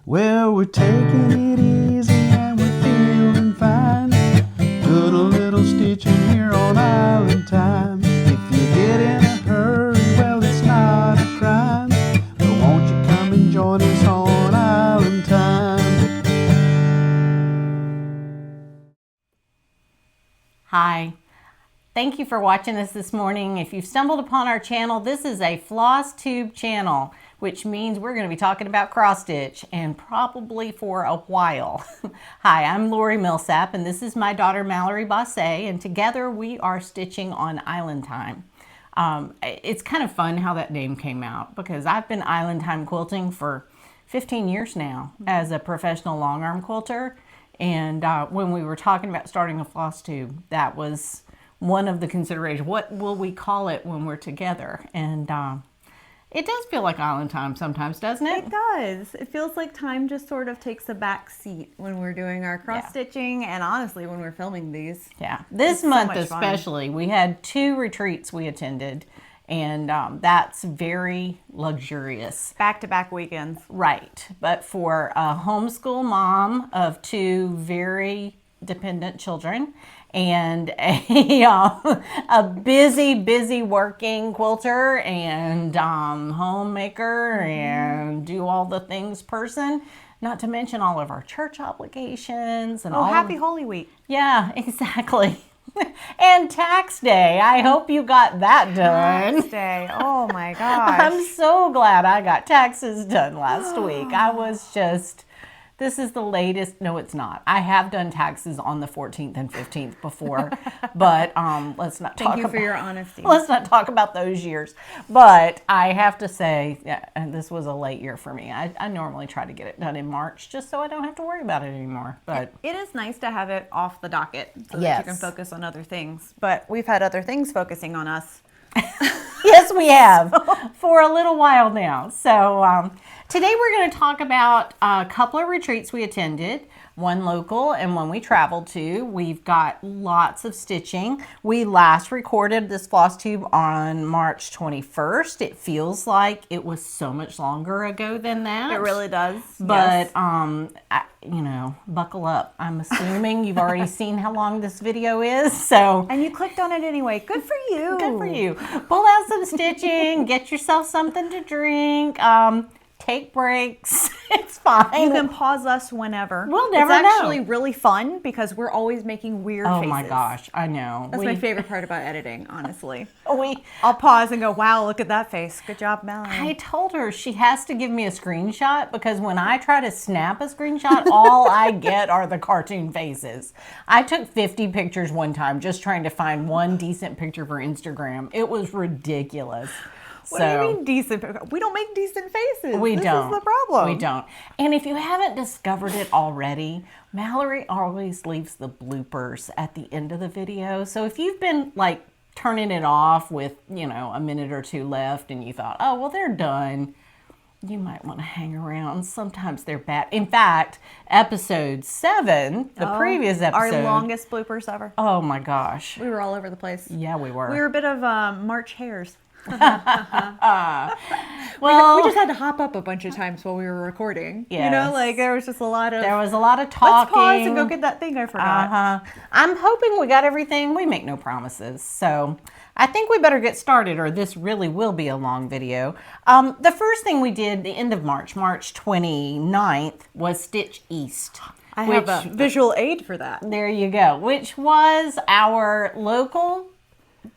Well, we're taking it easy and we're feeling fine. Put a little stitching here on Island Time. If you get in a hurry, well, it's not a crime. But won't you come and join us on Island Time? Hi. Thank you for watching us this morning. If you've stumbled upon our channel, this is a FlossTube channel, which means we're going to be talking about cross stitch, and probably for a while. Hi, I'm Lori Millsap, and this is my daughter Mallory Bosse, and together we are stitching on Island Time. It's kind of fun how that name came out, because I've been Island Time quilting for 15 years now as a professional long arm quilter, and when we were talking about starting a FlossTube, that was one of the considerations. What will we call it when we're together? And it does feel like Island Time sometimes, doesn't it? It does. It feels like time just sort of takes a back seat when we're doing our cross stitching, and honestly when we're filming these. Yeah, this month especially, we had 2 retreats we attended, and that's very luxurious. Back-to-back weekends. Right, but for a homeschool mom of 2 very dependent children, and a busy working quilter and homemaker and do all the things person, not to mention all of our church obligations and happy Holy Week. Yeah, exactly. And tax day. I hope you got that done. Tax day. Oh my gosh. I'm so glad I got taxes done last week. I was just... This is the latest. No, it's not. I have done taxes on the 14th and 15th before, but let's not talk about... Thank you for your honesty. Let's not talk about those years. But I have to say, yeah, and this was a late year for me. I normally try to get it done in March just so I don't have to worry about it anymore. But it is nice to have it off the docket so that you can focus on other things. But we've had other things focusing on us. Yes, we have for a little while now. So today we're going to talk about a couple of retreats we attended, one local and one we traveled to. We've got lots of stitching. We last recorded this FlossTube on March 21st. It feels like it was so much longer ago than that. It really does. But, you know, buckle up. I'm assuming you've already seen how long this video is. So, and you clicked on it anyway. Good for you. Good for you. Pull out some stitching. Get yourself something to drink. Take breaks. It's fine. You can pause us whenever. We'll never know. It's actually really fun because we're always making weird faces. Oh my gosh, I know. That's my favorite part about editing, honestly. I'll pause and go, wow, look at that face. Good job, Mallory. I told her she has to give me a screenshot because when I try to snap a screenshot, all I get are the cartoon faces. I took 50 pictures one time just trying to find one decent picture for Instagram. It was ridiculous. What do you mean decent? We don't make decent faces. We don't. This is the problem. We don't. And if you haven't discovered it already, Mallory always leaves the bloopers at the end of the video. So if you've been like turning it off with, you know, a minute or 2 left and you thought, oh, well, they're done, you might want to hang around. Sometimes they're bad. In fact, episode 7, the previous episode. Our longest bloopers ever. Oh my gosh. We were all over the place. Yeah, we were. We were a bit of March hares. Well, we just had to hop up a bunch of times while we were recording. Yes. You know, like there was just a lot of... There was a lot of talking. Let's pause and go get that thing I forgot. I'm hoping we got everything. We make no promises. So I think we better get started or this really will be a long video. The first thing we did the end of March 29th, was Stitch East. I have a visual aid for that. There you go. Which was our local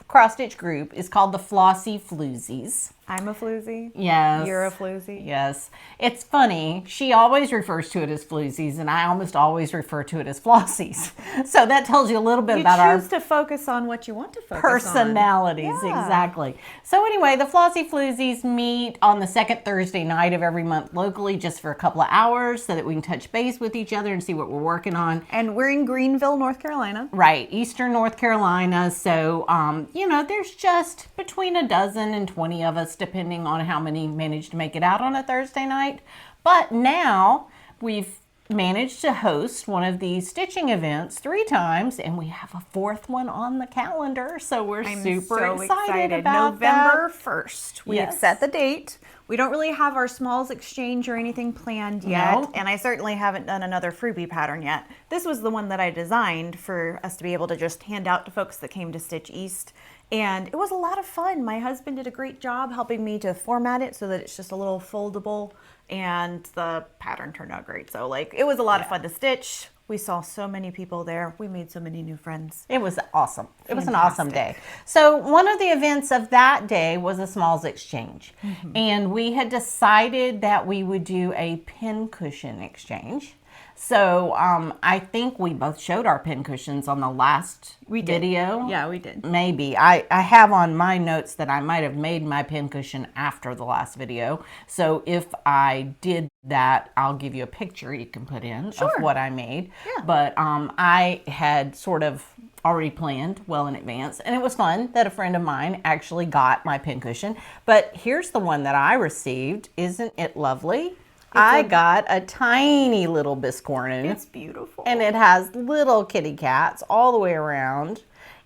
cross stitch group. Is called the Flossy Floozies. I'm a floozy. Yes. You're a floozy. Yes. It's funny. She always refers to it as floozies, and I almost always refer to it as flossies. So that tells you a little bit about our... You choose to focus on what you want to focus personalities, on. Yeah. Exactly. So anyway, the Flossy Floozies meet on the second Thursday night of every month locally just for a couple of hours so that we can touch base with each other and see what we're working on. And we're in Greenville, North Carolina. Right. Eastern North Carolina. So, you know, there's just between a dozen and 20 of us depending on how many manage to make it out on a Thursday night. But now we've managed to host one of these stitching events 3 times, and we have a 4th one on the calendar, so we're super excited about November that. 1st. We have set the date. We don't really have our smalls exchange or anything planned yet, and I certainly haven't done another freebie pattern yet. This was the one that I designed for us to be able to just hand out to folks that came to Stitch East, and it was a lot of fun. My husband did a great job helping me to format it so that it's just a little foldable, and the pattern turned out great. So like, it was a lot of fun to stitch. We saw so many people there. We made so many new friends. It was awesome. It was an awesome day. So one of the events of that day was a smalls exchange. And we had decided that we would do a pincushion exchange. So I think we both showed our pincushions on the last video. Yeah, we did. Maybe. I have on my notes that I might have made my pincushion after the last video. So if I did that, I'll give you a picture you can put in of what I made. Yeah. But I had sort of already planned well in advance, and it was fun that a friend of mine actually got my pincushion. But here's the one that I received. Isn't it lovely? I got a tiny little biscornu. It's beautiful. And it has little kitty cats all the way around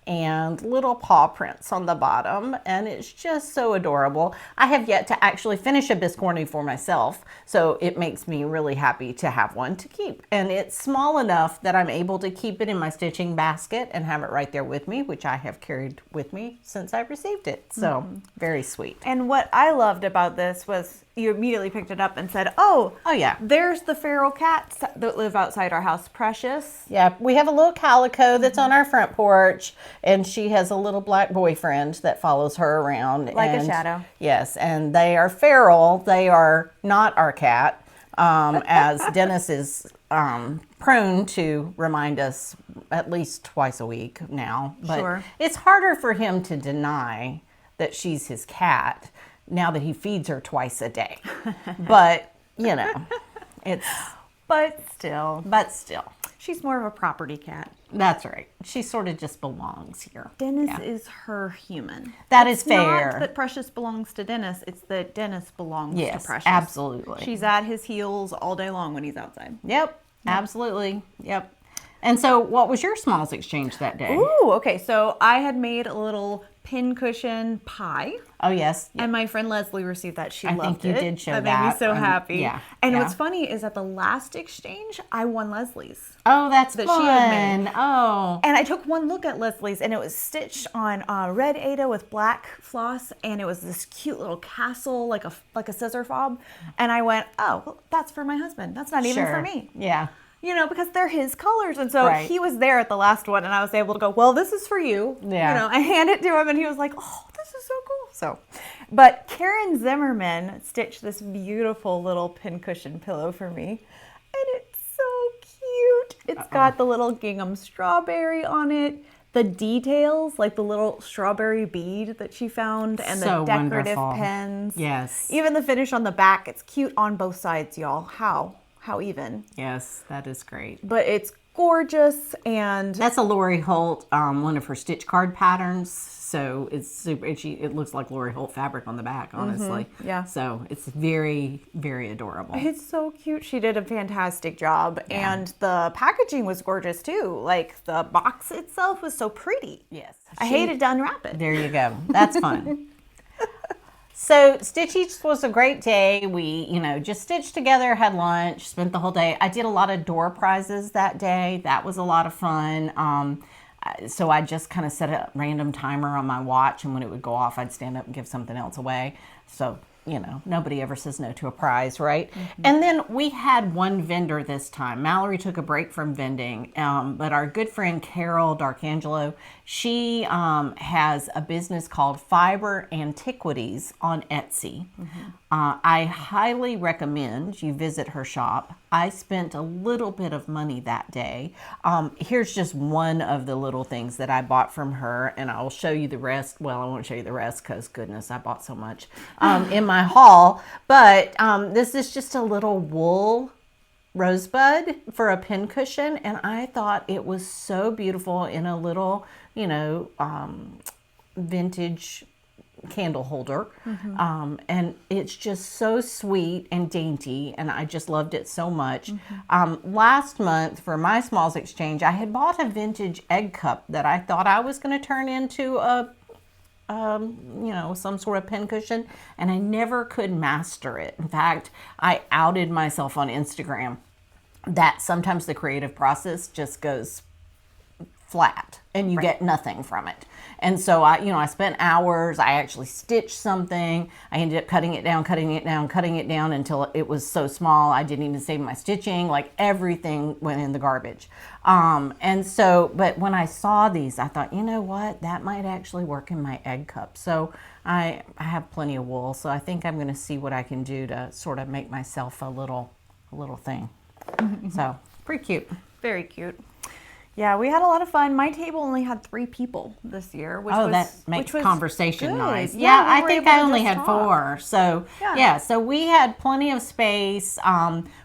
and little paw prints on the bottom, and it's just so adorable. I have yet to actually finish a biscornu for myself, so it makes me really happy to have one to keep. And it's small enough that I'm able to keep it in my stitching basket and have it right there with me, which I have carried with me since I received it. So very sweet. And what I loved about this was you immediately picked it up and said, oh yeah, there's the feral cats that live outside our house, Precious. Yeah, we have a little calico that's on our front porch, and she has a little black boyfriend that follows her around. Like a shadow. Yes, and they are feral. They are not our cat, as Dennis is prone to remind us at least twice a week now. But it's harder for him to deny that she's his cat now that he feeds her twice a day. But, you know, it's... But still. She's more of a property cat. That's right. She sort of just belongs here. Dennis is her human. That is fair. Not that Precious belongs to Dennis. It's that Dennis belongs to Precious. Absolutely. She's at his heels all day long when he's outside. Yep. Absolutely. Yep. And so what was your smalls exchange that day? Ooh, okay. So I had made a little pincushion pie. Oh, yes. And my friend Leslie received that. She loved it. I think you did show that. That made me so happy. Yeah. And what's funny is at the last exchange, I won Leslie's. Oh, that's fun. She had made. Oh. And I took one look at Leslie's, and it was stitched on red Aida with black floss, and it was this cute little castle, like a scissor fob. And I went, oh, well, that's for my husband. That's not even for me. Yeah. You know, because they're his colors. And so he was there at the last one, and I was able to go, well, this is for you. Yeah. You know, I handed it to him, and he was like, oh, this is so cool. So, but Karen Zimmerman stitched this beautiful little pincushion pillow for me, and it's so cute. It's got the little gingham strawberry on it, the details, like the little strawberry bead that she found, and the decorative pens. Yes. Even the finish on the back. It's cute on both sides, y'all. How even. Yes, that is great. But it's gorgeous, and that's a Lori Holt, one of her stitch card patterns. So it's super. It looks like Lori Holt fabric on the back, honestly. Yeah. So it's very, very adorable. It's so cute. She did a fantastic job, and the packaging was gorgeous too. Like the box itself was so pretty. Yes. I hated to unwrap it. There you go. That's fun. So Stitch East was a great day. We, just stitched together, had lunch, spent the whole day. I did a lot of door prizes that day. That was a lot of fun. So I just kind of set a random timer on my watch, and when it would go off, I'd stand up and give something else away. So, nobody ever says no to a prize, right? Mm-hmm. And then we had one vendor this time. Mallory took a break from vending, but our good friend Carol D'Arcangelo, she has a business called Fiber Antiquities on Etsy. Mm-hmm. I highly recommend you visit her shop. I spent a little bit of money that day. Here's just one of the little things that I bought from her, and I'll show you the rest. Well, I won't show you the rest because, goodness, I bought so much in my haul. But this is just a little wool rosebud for a pincushion, and I thought it was so beautiful in a little, vintage candle holder. And it's just so sweet and dainty, and I just loved it so much. Last month for my smalls exchange, I had bought a vintage egg cup that I thought I was going to turn into a you know, some sort of pincushion, and I never could master it. In fact, I outed myself on Instagram that sometimes the creative process just goes flat and you get nothing from it. And so I spent hours. I actually stitched something. I ended up cutting it down until it was so small I didn't even save my stitching. Like everything went in the garbage. And so, but when I saw these, I thought, you know what, that might actually work in my egg cup. So I have plenty of wool, so I think I'm going to see what I can do to sort of make myself a little thing. So pretty cute. Very cute. Yeah, we had a lot of fun. My table only had 3 people this year, which that makes conversation good. nice. Yeah, I think I only had 4. So so we had plenty of space.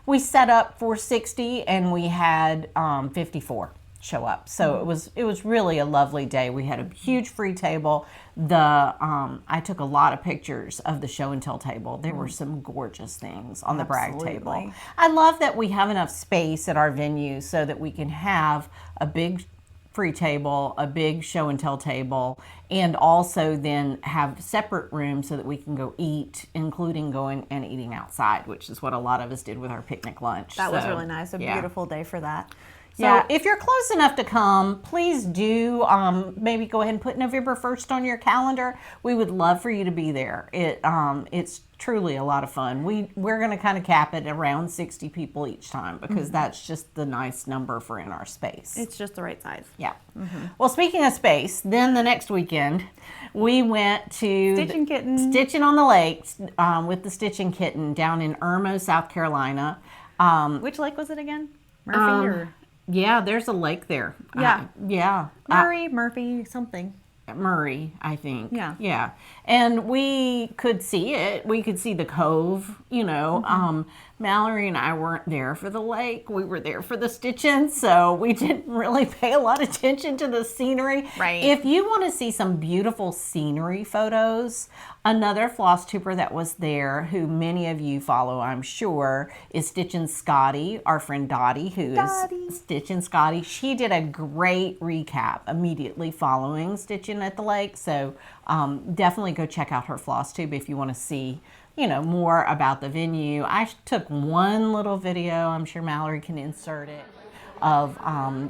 We set up for 60 and we had 54 show up. So it was really a lovely day. We had a huge free table. I took a lot of pictures of the show and tell table. There were some gorgeous things on the brag table. I love that we have enough space at our venue so that we can have a big free table, a big show and tell table, and also then have separate rooms so that we can go eat, including going and eating outside, which is what a lot of us did with our picnic lunch. That was really nice. A beautiful day for that. So if you're close enough to come, please do maybe go ahead and put November 1st on your calendar. We would love for you to be there. It's truly a lot of fun. We're going to kind of cap it around 60 people each time because that's just the nice number for in our space. It's just the right size. Yeah. Well, speaking of space, then the next weekend we went to Stitchin on the Lake with the Stitchin Kitten down in Irmo, South Carolina. Which lake was it again? Murphy or? Yeah, there's a lake there. Yeah. Murphy, something. Murray, I think. Yeah. Yeah. And we could see it. We could see the cove, you know. Mallory and I weren't there for the lake. We were there for the Stitchin, so we didn't really pay a lot of attention to the scenery. Right. If you want to see some beautiful scenery photos, another FlossTuber that was there, who many of you follow, I'm sure, is Stitchin Scotty, our friend Dottie, who is Stitchin Scotty. She did a great recap immediately following Stitchin at the lake, so definitely go check out her FlossTube if you want to see, you know, more about the venue. I took one little video, I'm sure Mallory can insert it, of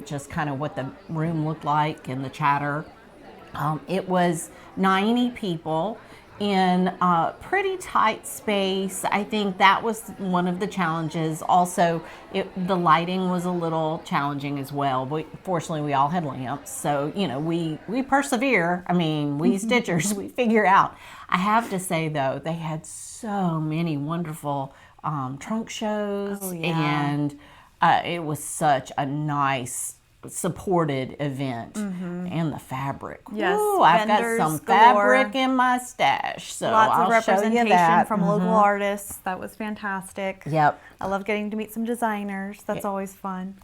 just kind of what the room looked like and the chatter. It was 90 people in a pretty tight space. I think that was one of the challenges. Also, the lighting was a little challenging as well, but fortunately we all had lamps, so you know, we persevere. I mean, we stitchers, we figure out. I have to say though, they had so many wonderful trunk shows, and it was such a nice supported event. And the fabric. Yes, Ooh, I've got some fabric in my stash, so lots I'll of representation show you that. from local artists. That was fantastic. Yep. I love getting to meet some designers. That's always fun.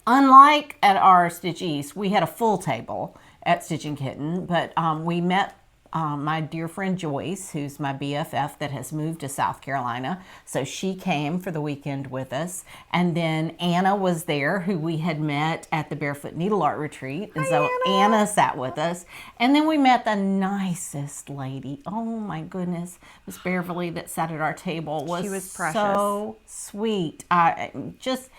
Unlike at our Stitch East, we had a full table at Stitchin Kitten, but we met my dear friend Joyce, who's my BFF that has moved to South Carolina. So she came for the weekend with us. And then Anna was there, who we had met at the Barefoot Needle Art Retreat. And so Anna sat with us. And then we met the nicest lady. Oh my goodness. Miss Beverly that sat at our table She was precious. So sweet. It's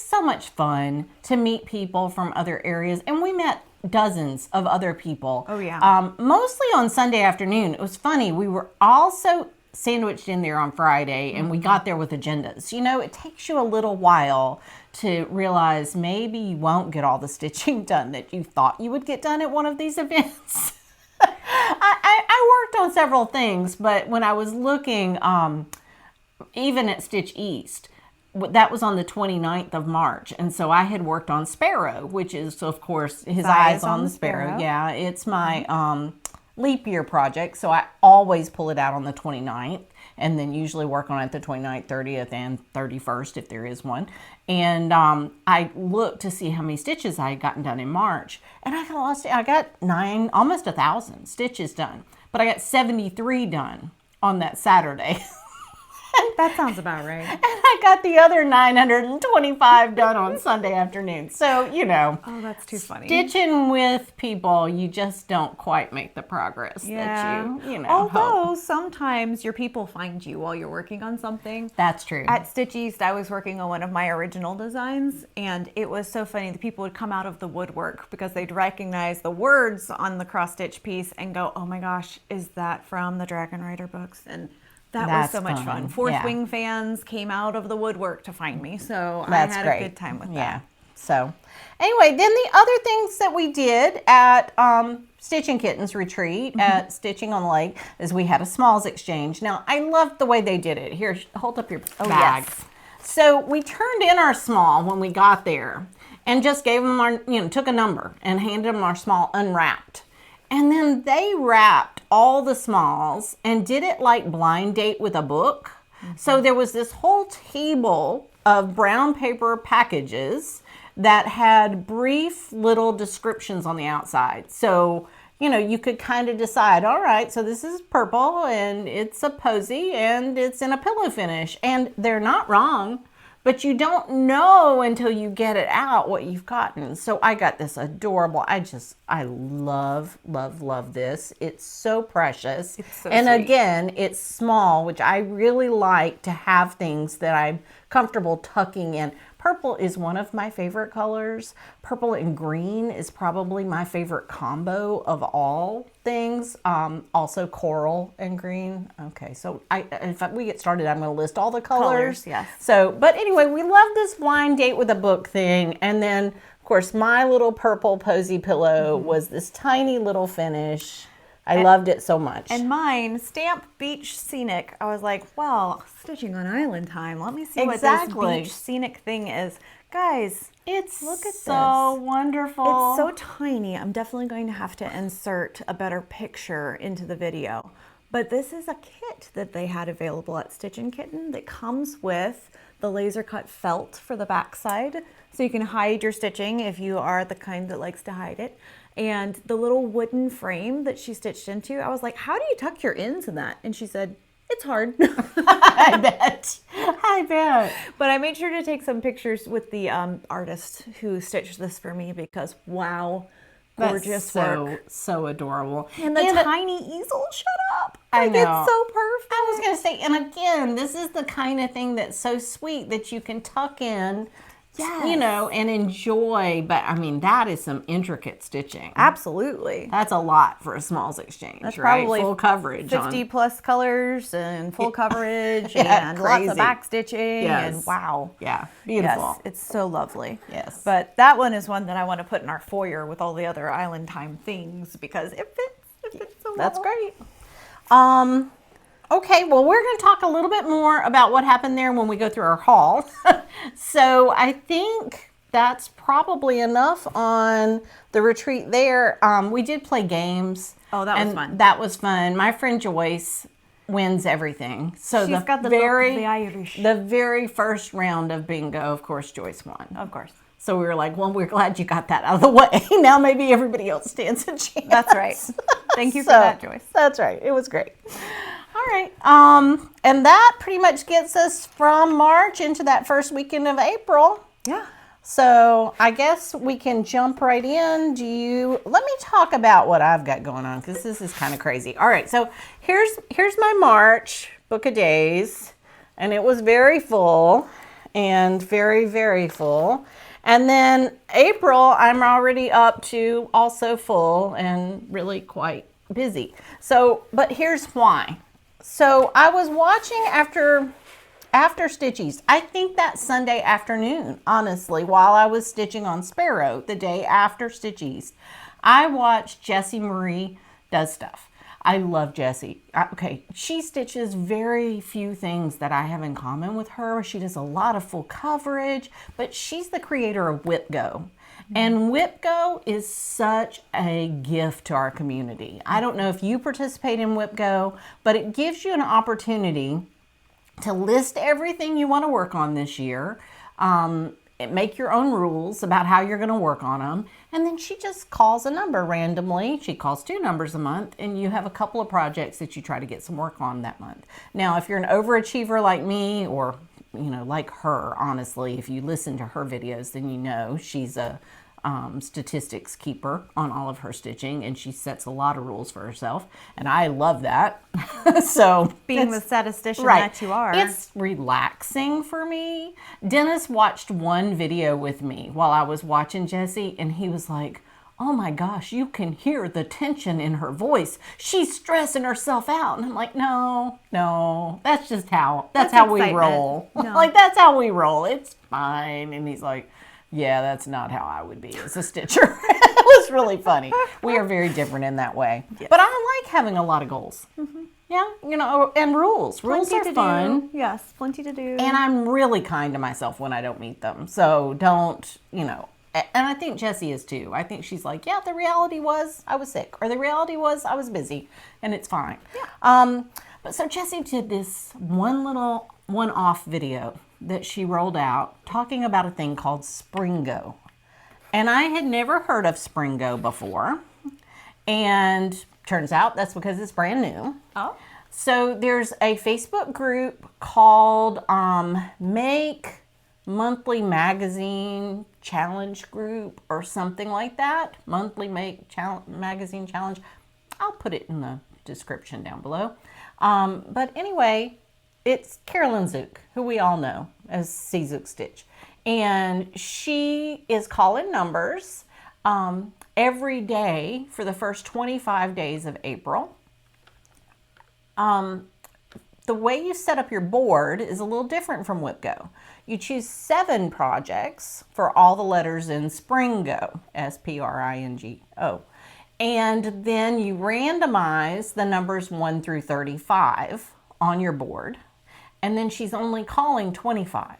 so much fun to meet people from other areas. And we met dozens of other people. Oh yeah. Mostly on Sunday afternoon. It was funny. We were also sandwiched in there on Friday, and we got there with agendas. You know, it takes you a little while to realize maybe you won't get all the stitching done that you thought you would get done at one of these events. I worked on several things, but when I was looking, even at Stitch East, that was on the 29th of March. And so I had worked on Sparrow, which is, of course, his eyes on the Sparrow. Yeah, it's my leap year project. So I always pull it out on the 29th. and then usually work on it the 29th, 30th, and 31st if there is one. And I looked to see how many stitches I had gotten done in March, and I got almost 1,000 stitches done, but I got 73 done on that Saturday. That sounds about right. And I got the other 925 done on Sunday afternoon. So, you know. Oh, that's too funny. Stitching with people, you just don't quite make the progress that you know. Although hope. sometimes your people find you while you're working on something. That's true. At Stitch East, I was working on one of my original designs, and it was so funny. The people would come out of the woodwork because they'd recognize the words on the cross stitch piece and go, "Oh my gosh, is that from the Dragon Rider books?" And that was so much fun. Fourth Wing fans came out of the woodwork to find me, so That's I had great. a good time with that. Yeah. So, anyway, then the other things that we did at Stitchin' Kittens retreat at Stitching on the Lake is we had a smalls exchange. Now, I loved the way they did it. Here, hold up your bag. Yes. So we turned in our small when we got there, and just gave them our, took a number and handed them our small unwrapped. And then they wrapped all the smalls and did it like blind date with a book. So there was this whole table of brown paper packages that had brief little descriptions on the outside. So, you could kind of decide, all right, so this is purple and it's a posy and it's in a pillow finish. And they're not wrong. But you don't know until you get it out what you've gotten. So I got this adorable, I love, love, love this. It's so precious. It's so and sweet. Again, it's small, which I really like to have things that I'm comfortable tucking in. Purple is one of my favorite colors. Purple and green is probably my favorite combo of all things. Also coral and green. Okay, so if we get started, I'm going to list all the colors. Yes. So, but anyway, we love this blind date with a book thing. And then, of course, my little purple posy pillow was this tiny little finish. I loved it so much. And mine, Stamp Beach Scenic. I was like, well, stitching on island time. Let me see what this beach scenic thing is. Guys, look at so wonderful. It's so tiny. I'm definitely going to have to insert a better picture into the video. But this is a kit that they had available at Stitchin' Kitten that comes with the laser cut felt for the backside. So you can hide your stitching if you are the kind that likes to hide it. And the little wooden frame that she stitched into, I was like, how do you tuck your ends in that? And she said, it's hard. I bet. But I made sure to take some pictures with the artist who stitched this for me because, wow, gorgeous work. So adorable. And the tiny easel, shut up. I know. It's so perfect. I was going to say, and again, this is the kind of thing that's so sweet that you can tuck in. Yes. And enjoy, but I mean, that is some intricate stitching. Absolutely. That's a lot for a smalls exchange, That's right? Probably full coverage. 50 plus colors and full coverage and crazy. lots of back stitching and wow. Yeah, beautiful. Yes, it's so lovely. Yes. But that one is one that I want to put in our foyer with all the other island time things because it fits so well. That's great. Okay, well, we're going to talk a little bit more about what happened there when we go through our haul. So I think that's probably enough on the retreat there. We did play games. Oh, that was fun. That was fun. My friend Joyce wins everything. So she's got the look of the Irish. The very first round of bingo, of course, Joyce won. Of course. So we were like, well, we're glad you got that out of the way. Now maybe everybody else stands a chance. That's right. Thank you for that, Joyce. That's right. It was great. All right. And that pretty much gets us from March into that first weekend of April. Yeah. So I guess we can jump right in. Let me talk about what I've got going on because this is kind of crazy. All right. So here's my March book of days, and it was very full and very, very full. And then April, I'm already up to also full and really quite busy. So, but here's why. So I was watching after Stitch East, I think that Sunday afternoon, honestly, while I was stitching on Sparrow, the day after Stitch East, I watched Jessie Marie Does Stuff. I love Jessie. Okay, she stitches very few things that I have in common with her. She does a lot of full coverage, but she's the creator of WhipGo. And WhipGo is such a gift to our community. I don't know if you participate in WhipGo, but it gives you an opportunity to list everything you want to work on this year, make your own rules about how you're going to work on them, and then she just calls a number randomly. She calls 2 numbers a month, and you have a couple of projects that you try to get some work on that month. Now, if you're an overachiever like me, or like her, honestly, if you listen to her videos, then you know she's a statistics keeper on all of her stitching, and she sets a lot of rules for herself, and I love that. So being the statistician right, that you are, it's relaxing for me. Dennis watched one video with me while I was watching Jessie, and he was like, oh my gosh, you can hear the tension in her voice. She's stressing herself out. And I'm like, no, that's just how, that's how we roll. No. Like, that's how we roll. It's fine. And he's like, yeah, that's not how I would be as a stitcher. It was really funny. We are very different in that way. Yes. But I like having a lot of goals. Mm-hmm. Yeah, and rules. Rules are fun. Yes, plenty to do. And I'm really kind to myself when I don't meet them. So don't, and I think Jessie is too. I think she's like, yeah, the reality was I was sick, or the reality was I was busy, and it's fine. Yeah. But so Jessie did this one-off video that she rolled out talking about a thing called Springingo. And I had never heard of Springingo before. And turns out that's because it's brand new. Oh. So there's a Facebook group called Make Monthly Magazine Challenge Group or something like that. Monthly Magazine Challenge. I'll put it in the description down below. But anyway, it's Carolyn Zook, who we all know as Zook Stitch. And she is calling numbers every day for the first 25 days of April. The way you set up your board is a little different from WhipGo. You choose 7 projects for all the letters in Springingo, S-P-R-I-N-G-O. And then you randomize the numbers 1 through 35 on your board. And then she's only calling 25.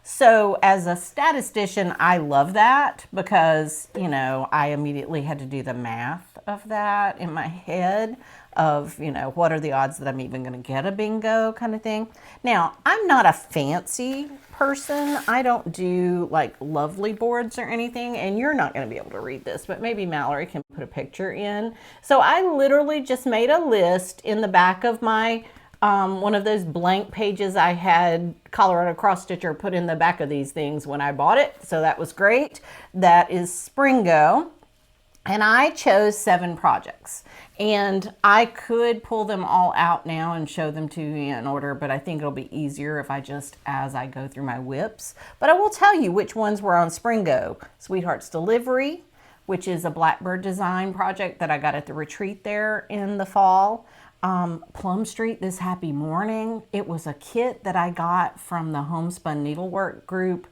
So as a statistician, I love that because, I immediately had to do the math of that in my head of, what are the odds that I'm even going to get a bingo kind of thing. Now, I'm not a fancy person. I don't do like lovely boards or anything, and you're not going to be able to read this, but maybe Mallory can put a picture in. So I literally just made a list in the back of my one of those blank pages I had Colorado Cross Stitcher put in the back of these things when I bought it. So that was great. That is Springingo. And I chose 7 projects. And I could pull them all out now and show them to you in order, but I think it'll be easier if I just, as I go through my whips. But I will tell you which ones were on Springingo. Sweetheart's Delivery, which is a Blackbird design project that I got at the retreat there in the fall. Plum Street, This Happy Morning. It was a kit that I got from the Homespun Needlework group,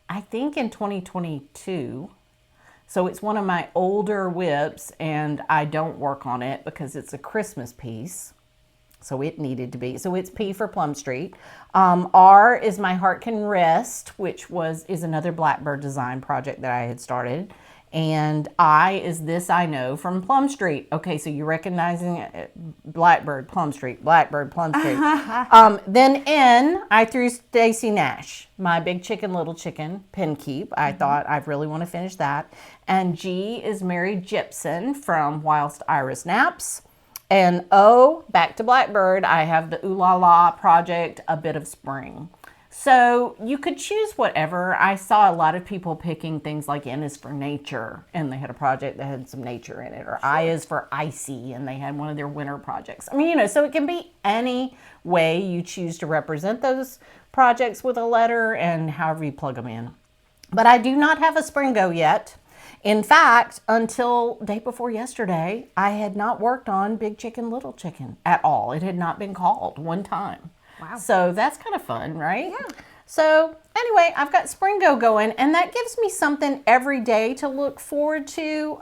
I think in 2022. So it's one of my older whips, and I don't work on it because it's a Christmas piece. So it needed to be. So it's P for Plum Street. R is My Heart Can Rest, which is another Blackbird design project that I had started. And I is This I Know from Plum Street. Okay, so you're recognizing it. Blackbird, Plum Street, Blackbird, Plum Street. Then N, I threw Stacy Nash, My Big Chicken, Little Chicken, Pin Keep. I thought I really want to finish that. And G is Mary Gibson from Whilst Iris Naps. And O, back to Blackbird, I have the Ooh La La project, A Bit of Spring. So you could choose whatever. I saw a lot of people picking things like N is for nature, and they had a project that had some nature in it, or I is for icy, and they had one of their winter projects. I mean, so it can be any way you choose to represent those projects with a letter and however you plug them in. But I do not have a Springingo yet. In fact, until day before yesterday, I had not worked on Big Chicken, Little Chicken at all. It had not been called one time. Wow. So that's kind of fun, right? Yeah. So anyway, I've got Springingo going, and that gives me something every day to look forward to,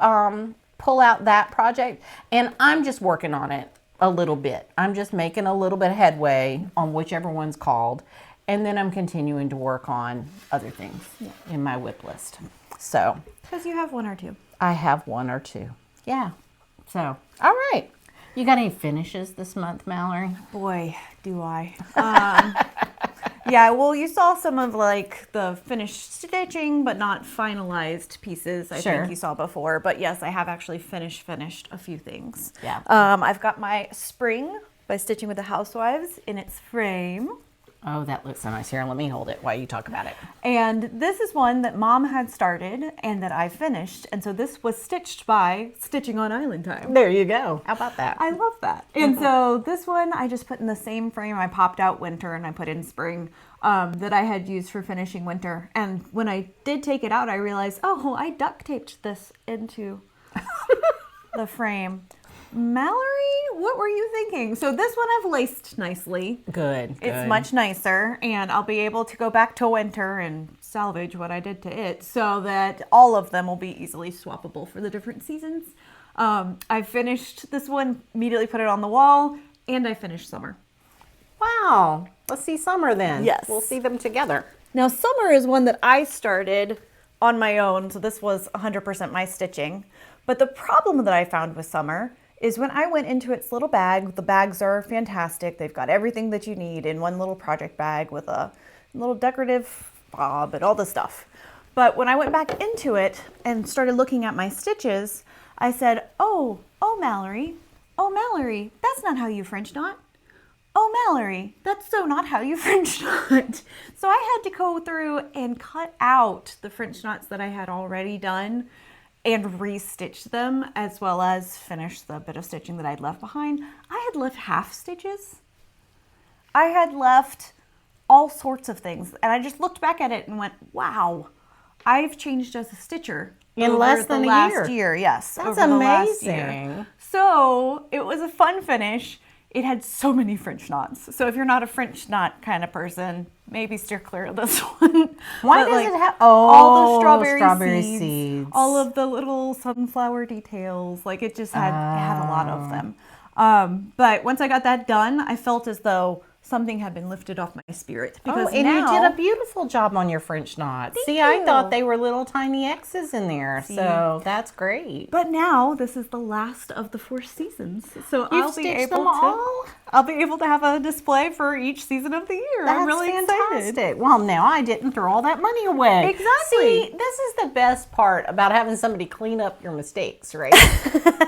pull out that project, and I'm just working on it. a little bit. I'm just making a little bit of headway on whichever one's called. And then I'm continuing to work on other things in my WHIP list. So. Because you have one or two. I have one or two. Yeah. So, all right. You got any finishes this month, Mallory? Boy, do I. Yeah, well, you saw some of like the finished stitching, but not finalized pieces. I think you saw before. But yes, I have actually finished a few things. Yeah. I've got my Spring by Stitching with the Housewives in its frame. Oh, that looks so nice. Here, let me hold it while you talk about it. And this is one that Mom had started and that I finished. And so this was stitched by Stitching on Island Time. There you go. How about that? I love that. And so this one I just put in the same frame. I popped out winter and I put in spring that I had used for finishing winter. And when I did take it out, I realized, oh, I duct taped this into the frame. Mallory, what were you thinking? So this one I've laced nicely. Good. It's much nicer, and I'll be able to go back to winter and salvage what I did to it so that all of them will be easily swappable for the different seasons. I finished this one, immediately put it on the wall, and I finished summer. Wow. Let's see summer then. Yes. We'll see them together. Now summer is one that I started on my own, so this was 100% my stitching. But the problem that I found with summer is when I went into its little bag. The bags are fantastic. They've got everything that you need in one little project bag with a little decorative bob and all the stuff. But when I went back into it and started looking at my stitches, I said, oh, Mallory, that's not how you French knot. Oh, Mallory, that's so not how you French knot. So I had to go through and cut out the French knots that I had already done and re-stitch them, as well as finish the bit of stitching that I'd left behind. I had left half stitches. I had left all sorts of things. And I just looked back at it and went, wow, I've changed as a stitcher. In less than a year. Last year, yes. That's over the last year. amazing. So it was a fun finish. It had so many French knots. So if you're not a French knot kind of person, maybe steer clear of this one. Why But, does it have all the strawberry seeds? all of the little sunflower details? Like it just had a lot of them. But once I got that done, I felt as though something had been lifted off my spirit. Because and now, you did a beautiful job on your French knots. See, I thought they were little tiny X's in there, so that's great. But now this is the last of the 4 seasons, so I'll be stitched able them all? I'll be able to have a display for each season of the year. That's I'm really fantastic. excited. Well, now I didn't throw all that money away. Exactly. See, this is the best part about having somebody clean up your mistakes, right?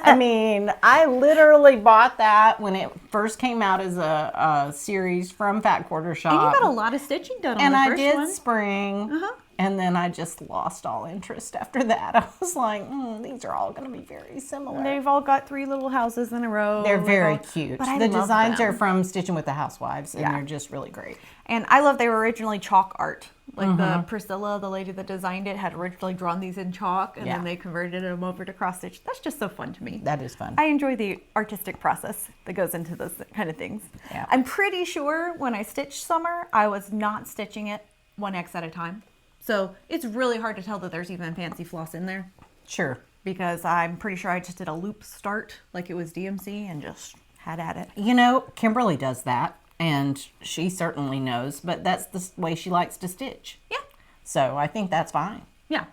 I mean, I literally bought that when it first came out as a series from Fat Quarter Shop. And you got a lot of stitching done on and the I first did one. spring, and then I just lost all interest after that. I was like, these are all going to be very similar. They've all got 3 little houses in a row. They're very cute. But I the love designs them. are from Stitching with the Housewives, and they're just really great. And I love they were originally chalk art. Like the Priscilla, the lady that designed it, had originally drawn these in chalk, and then they converted them over to cross stitch. That's just so fun to me. That is fun. I enjoy the artistic process that goes into those kind of things. Yeah. I'm pretty sure when I stitched summer, I was not stitching it 1X at a time. So it's really hard to tell that there's even fancy floss in there. Sure. Because I'm pretty sure I just did a loop start like it was DMC and just had at it. You know, Kimberly does that, and she certainly knows, but that's the way she likes to stitch. Yeah. So I think that's fine. Yeah.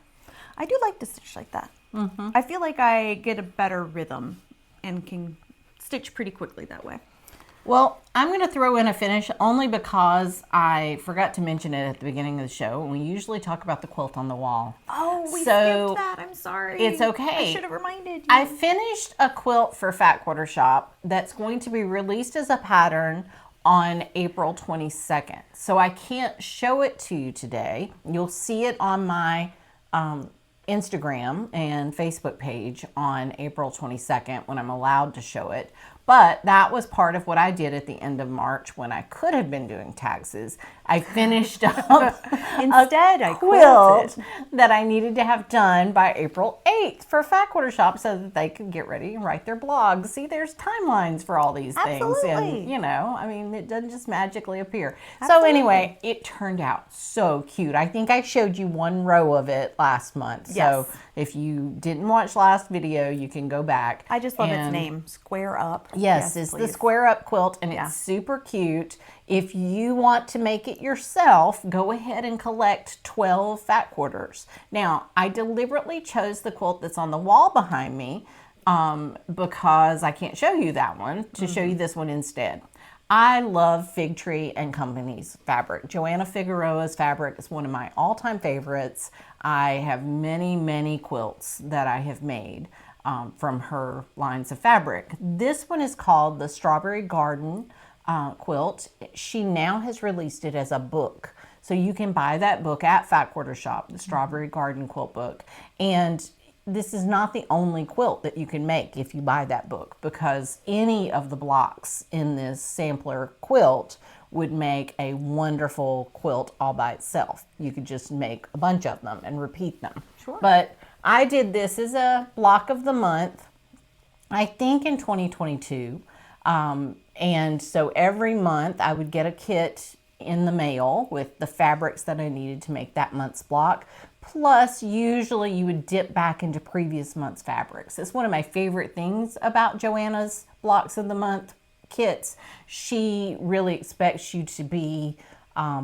I do like to stitch like that. I feel like I get a better rhythm and can stitch pretty quickly that way. Well, I'm going to throw in a finish only because I forgot to mention it at the beginning of the show. And we usually talk about the quilt on the wall. Oh, we So, skipped that. I'm sorry. it's okay. I should have reminded you. I finished a quilt for Fat Quarter Shop that's going to be released as a pattern on April 22nd. So I can't show it to you today. You'll see it on my Instagram and Facebook page on April 22nd when I'm allowed to show it. But that was part of what I did at the end of March when I could have been doing taxes. I finished up Instead, I quilt quilted. that I needed to have done by April 8th for Fat Quarter Shop so that they could get ready and write their blogs. See, there's timelines for all these things. Absolutely. And, you know, I mean, it doesn't just magically appear. Absolutely. So anyway, it turned out so cute. I think I showed you one row of it last month. Yes. So if you didn't watch last video, you can go back. I just love its and- name, Square Up. Yes, it's the please. square up quilt, and it's super cute. If you want to make it yourself, go ahead and collect 12 fat quarters. Now, I deliberately chose the quilt that's on the wall behind me because I can't show you that one, to show you this one instead. I love FigTree and Company's fabric. Joanna Figueroa's fabric is one of my all-time favorites. I have many, many quilts that I have made from her lines of fabric. This one is called the Strawberry Garden quilt. She now has released it as a book. So you can buy that book at Fat Quarter Shop, the Strawberry Garden quilt book. And this is not the only quilt that you can make if you buy that book, because any of the blocks in this sampler quilt would make a wonderful quilt all by itself. You could just make a bunch of them and repeat them. Sure. But I did this as a block of the month, I think in 2022. And so every month I would get a kit in the mail with the fabrics that I needed to make that month's block. Plus, usually you would dip back into previous month's fabrics. It's one of my favorite things about Joanna's blocks of the month kits. She really expects you to be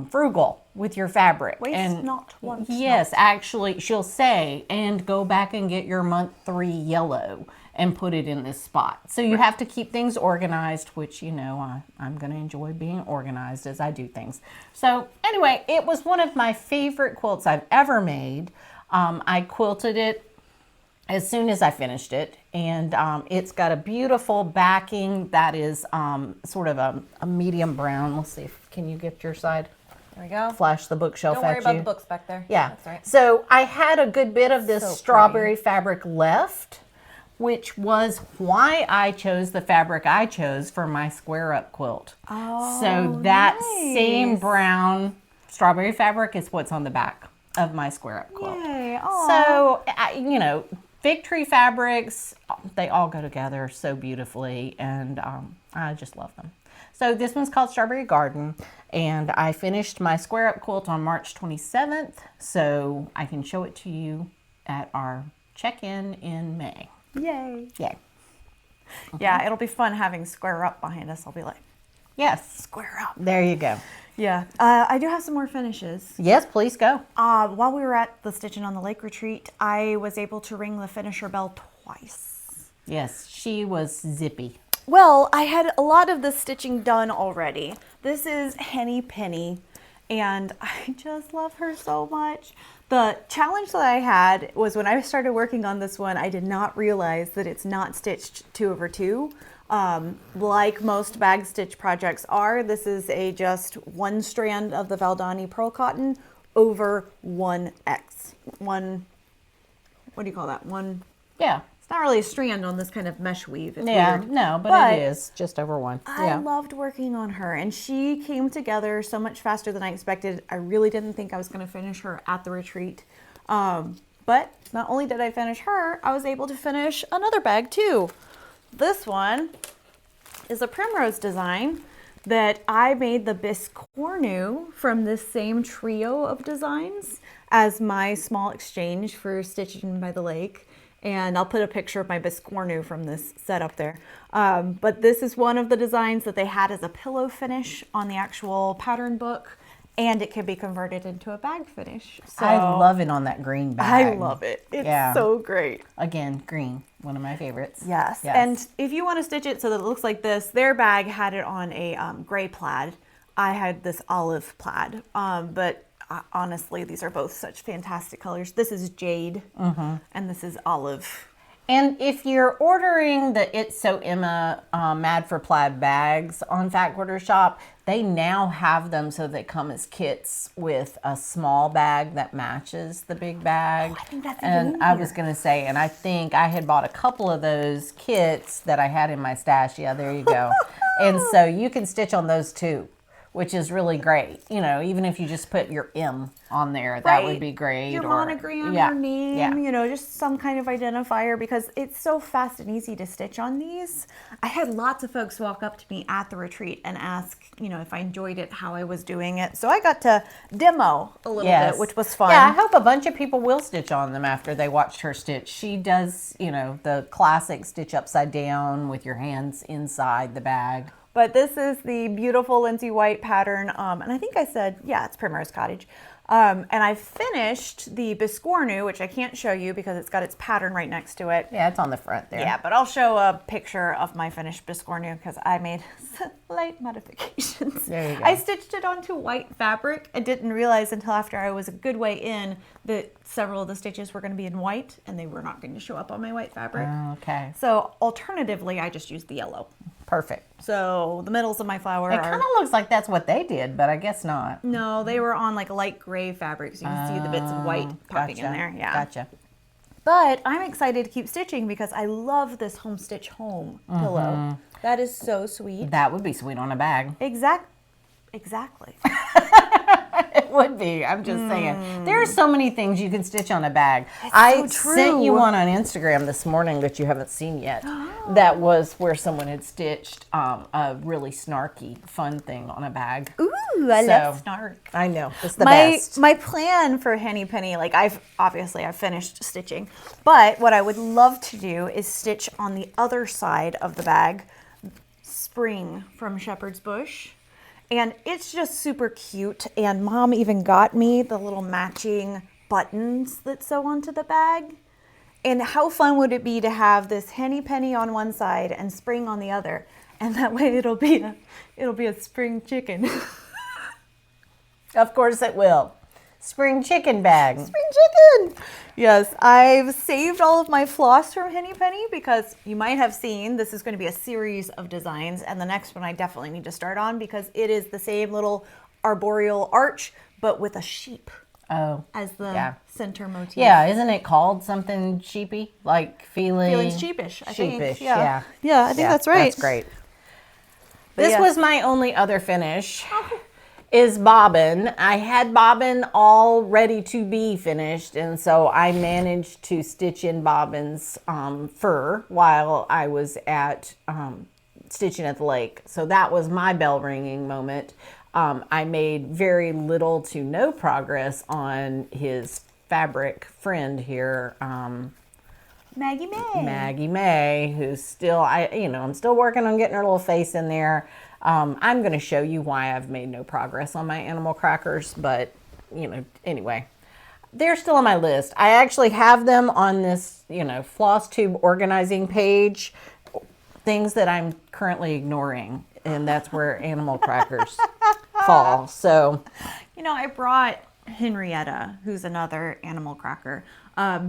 frugal with your fabric. Waste not, want yes, actually, she'll say, and go back and get your month 3 yellow and put it in this spot. So you have to keep things organized, which, you know, I'm going to enjoy being organized as I do things. So anyway, it was one of my favorite quilts I've ever made. I quilted it as soon as I finished it, and it's got a beautiful backing that is sort of a medium brown. Let's see, can you get your side? There we go. Flash the bookshelf Don't at worry about you. the books back there. Yeah. That's right. So I had a good bit of this So strawberry fabric left, which was why I chose the fabric I chose for my square up quilt. Oh, so that nice. same brown strawberry fabric is what's on the back of my square up quilt. Yay. Aw. So, you know, FigTree fabrics, they all go together so beautifully, and I just love them. So this one's called Strawberry Garden, and I finished my square up quilt on March 27th, so I can show it to you at our check-in in May. Yay. Yay. Yeah, it'll be fun having square up behind us. I'll be like, Yes. square up. There you go. Yeah. I do have some more finishes. Yes, please go. While we were at the Stitchin' on the Lake retreat, I was able to ring the finisher bell twice. Yes, she was zippy. Well, I had a lot of the stitching done already. This is Henny Penny, and I just love her so much. The challenge that I had was when I started working on this one, I did not realize that it's not stitched 2/2. Like most bag stitch projects are, this is just one strand of the Valdani pearl cotton over 1X. What do you call that? Yeah. It's not really a strand on this kind of mesh weave. It's Yeah, weird. no, but it is just over one. I loved working on her, and she came together so much faster than I expected. I really didn't think I was going to finish her at the retreat. But not only did I finish her, I was able to finish another bag too. This one is a primrose design that I made the biscornu from this same trio of designs as my small exchange for Stitchin' by the Lake. And I'll put a picture of my biscornu from this set up there. But this is one of the designs that they had as a pillow finish on the actual pattern book, and it can be converted into a bag finish. So I love it on that green bag. I love it. It's so great. Again, green, one of my favorites. Yes. And if you want to stitch it so that it looks like this, their bag had it on a gray plaid. I had this olive plaid, but honestly, these are both such fantastic colors. This is jade, and this is olive. And if you're ordering the It's So Emma Mad for Plaid bags on Fat Quarter Shop, they now have them so they come as kits with a small bag that matches the big bag. I think that's and even I easier. was going to say, and I think I had bought a couple of those kits that I had in my stash. Yeah, there you go. And so you can stitch on those too, which is really great. You know, even if you just put your M on there, that would Right. be great. Your or, monogram, yeah, your name, yeah. you know, just some kind of identifier, because it's so fast and easy to stitch on these. I had lots of folks walk up to me at the retreat and ask, you know, if I enjoyed it, how I was doing it. So I got to demo a little bit, which was fun. Yeah, I hope a bunch of people will stitch on them after they watched her stitch. She does, you know, the classic stitch upside down with your hands inside the bag. But this is the beautiful Lindsay White pattern. And I think I said, yeah, it's Primrose Cottage. And I finished the Biscornu, which I can't show you because it's got its pattern right next to it. Yeah, it's on the front there. Yeah, but I'll show a picture of my finished Biscornu because I made slight modifications. There you go. I stitched it onto white fabric. I didn't realize until after I was a good way in that several of the stitches were going to be in white and they were not going to show up on my white fabric. Okay. So alternatively, I just used the yellow. Perfect. So the middles of my flower It kind of looks like that's what they did, but I guess not. No, they were on like light gray fabrics. You can see the bits of white popping in there. Yeah. Gotcha. But I'm excited to keep stitching because I love this Homestitch Home pillow. That is so sweet. That would be sweet on a bag. Exactly. It would be. I'm just saying. There are so many things you can stitch on a bag. I so sent you true. one on Instagram this morning that you haven't seen yet. That was where someone had stitched a really snarky, fun thing on a bag. Ooh, I love So, snark. I know. It's the best. My plan for Henny Penny, like I've finished stitching, but what I would love to do is stitch on the other side of the bag, Spring from Shepherd's Bush. And it's just super cute. And Mom even got me the little matching buttons that sew onto the bag. And how fun would it be to have this Henny Penny on one side and Spring on the other? And that way it'll be a spring chicken. Of course it will. Spring chicken bag. Spring chicken! Yes, I've saved all of my floss from Henny Penny because you might have seen this is going to be a series of designs, and the next one I definitely need to start on because it is the same little arboreal arch but with a sheep Oh. as the center motif. Yeah, isn't it called something sheepy? Like Feeling sheepish, I think. Sheepish, Yeah, I think that's right. That's great. But This yeah. was my only other finish. Is bobbin. I had bobbin all ready to be finished, and so I managed to stitch in bobbin's fur while I was at stitching at the lake. So that was my bell ringing moment. I made very little to no progress on his fabric friend here, Maggie May. Maggie May, who's still, I'm still working on getting her little face in there. I'm going to show you why I've made no progress on my animal crackers, but, anyway, they're still on my list. I actually have them on this, FlossTube organizing page, things that I'm currently ignoring, and that's where animal crackers fall. So, I brought Henrietta, who's another animal cracker,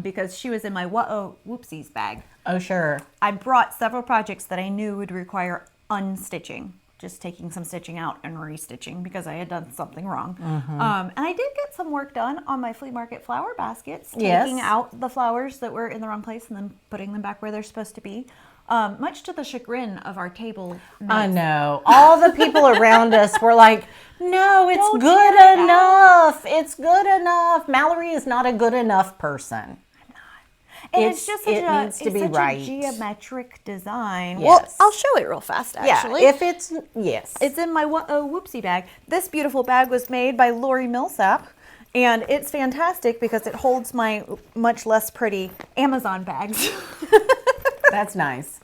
because she was in my whoopsies bag. oh, sure. I brought several projects that I knew would require unstitching, just taking some stitching out and restitching because I had done something wrong. And I did get some work done on my flea market flower baskets, Yes. taking out the flowers that were in the wrong place and then putting them back where they're supposed to be. Much to the chagrin of our table mates. I know. All the people around us were like, no, it's Don't good share that. enough. It's good enough. Mallory is not a good enough person. And It's- it's just it needs to be such right. a geometric design. Yes. Well, I'll show it real fast, actually. Yeah, if it's, yes. It's in my whoopsie bag. This beautiful bag was made by Lori Millsap, and it's fantastic because it holds my much less pretty Amazon bags. That's nice.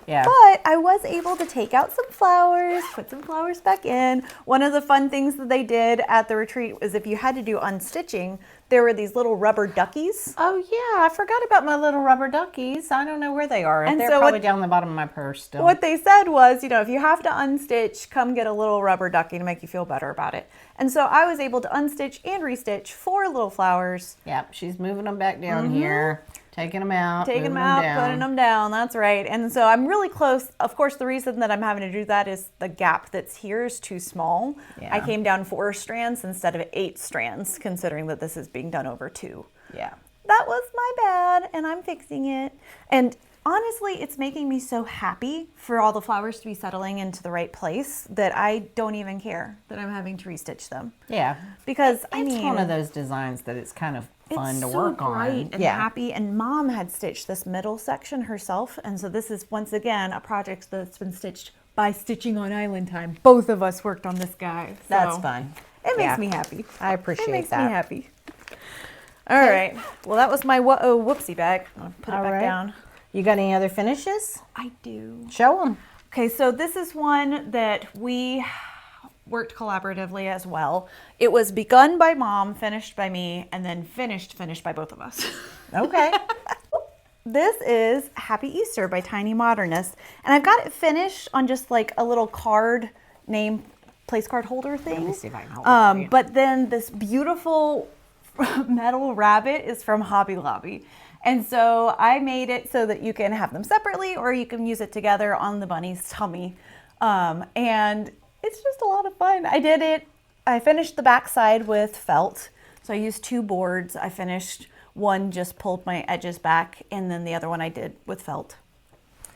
Yeah. But I was able to take out some flowers, put some flowers back in. One of the fun things that they did at the retreat was if you had to do unstitching, there were these little rubber duckies. Oh, yeah. I forgot about my little rubber duckies. I don't know where they are. And They're so probably what- down the bottom of my purse still. What they said was, if you have to unstitch, come get a little rubber ducky to make you feel better about it. And so I was able to unstitch and restitch 4 little flowers. Yep. She's moving them back down here. Taking them out. Taking moving them out, down. putting them down. That's right. And so I'm really close. Of course, the reason that I'm having to do that is the gap that's here is too small. Yeah. I came down 4 strands instead of 8 strands, considering that this is being done over 2. Yeah. that was my bad and I'm fixing it. And honestly, it's making me so happy for all the flowers to be settling into the right place that I don't even care that I'm having to restitch them. Yeah. Because It's one of those designs that it's kind of fun to work on. Bright and happy. And Mom had stitched this middle section herself. And so this is once again a project that's been stitched by Stitching on Island Time. Both of us worked on this guy. So That's fun. It makes me happy. I appreciate that. It makes me happy. All right. Well, that was my whoopsie bag. I'll put it back down. You got any other finishes? I do. Show them. Okay, so this is one that we worked collaboratively as well. It was begun by Mom, finished by me, and then finished by both of us. Okay. This is Happy Easter by Tiny Modernist, and I've got it finished on just like a little card name place card holder thing. Let me see if I can hold it for you. But then this beautiful metal rabbit is from Hobby Lobby. And so I made it so that you can have them separately or you can use it together on the bunny's tummy. And it's just a lot of fun. I finished the backside with felt. So I used 2 boards. I finished one, just pulled my edges back, and then the other one I did with felt.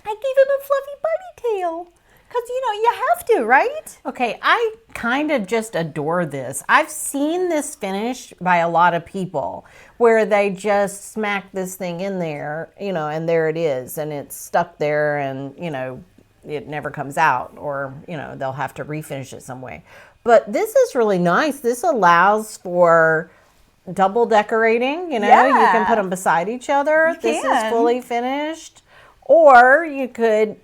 I gave him a fluffy bunny tail. Because, you have to, right? Okay, I kind of just adore this. I've seen this finished by a lot of people where they just smack this thing in there, and there it is, and it's stuck there and, it never comes out, or, they'll have to refinish it some way. But this is really nice. This allows for double decorating, you can put them beside each other. This is fully finished. Or you could,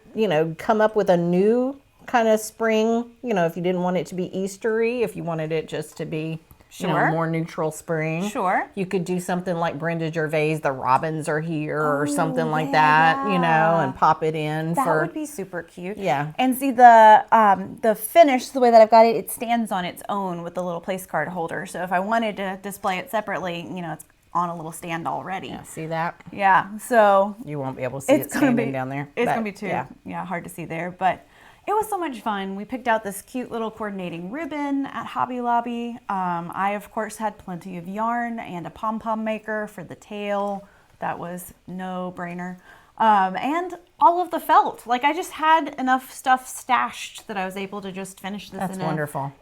come up with a new kind of spring, if you didn't want it to be Eastery, if you wanted it just to be, more neutral spring. Sure. You could do something like Brenda Gervais, The Robins Are Here, or something like that, and pop it in. That would be super cute. Yeah. And see the finish, the way that I've got it, it stands on its own with the little place card holder. So if I wanted to display it separately, it's on a little stand already. Yeah, see that? Yeah, so you won't be able to see it standing down there. It's going to be too hard to see there, but it was so much fun. We picked out this cute little coordinating ribbon at Hobby Lobby. I, of course, had plenty of yarn and a pom-pom maker for the tail. That was no brainer. And all of the felt. Like, I just had enough stuff stashed that I was able to just finish this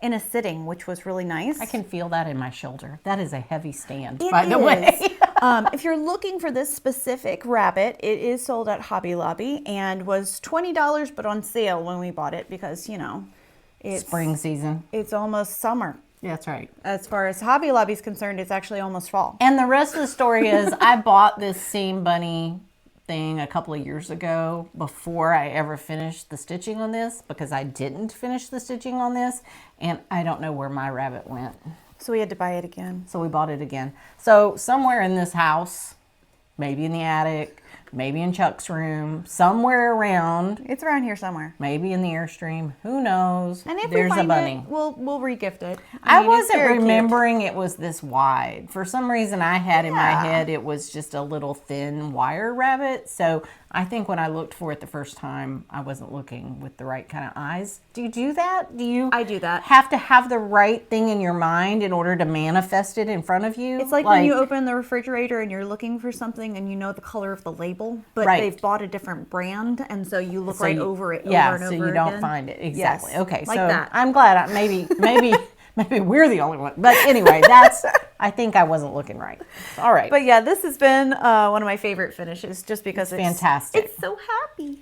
in a sitting, which was really nice. I can feel that in my shoulder. That is a heavy stand, by the way. If you're looking for this specific rabbit, it is sold at Hobby Lobby and was $20, but on sale when we bought it because, it's spring season. It's almost summer. Yeah, that's right. As far as Hobby Lobby is concerned, it's actually almost fall. And the rest of the story is I bought this seam bunny thing a couple of years ago before I ever finished the stitching on this, because I didn't finish the stitching on this, and I don't know where my rabbit went. So we had to buy it again. So we bought it again. So somewhere in this house, maybe in the attic, maybe in Chuck's room, somewhere around. It's around here somewhere. Maybe in the Airstream. Who knows? And if there's we find a bunny. It, we'll regift it. I wasn't remembering it was this wide. For some reason I had in my head it was just a little thin wire rabbit. So I think when I looked for it the first time, I wasn't looking with the right kind of eyes. Do you do that? I do that. Have to have the right thing in your mind in order to manifest it in front of you? It's like when you open the refrigerator and you're looking for something and you know the color of the label, but they've bought a different brand, and so you look over it over and over again. So you don't find it. Exactly. Yes, okay, like so that. I'm glad maybe we're the only one. But anyway, I think I wasn't looking right. All right. But yeah, this has been one of my favorite finishes just because it's fantastic. It's so happy.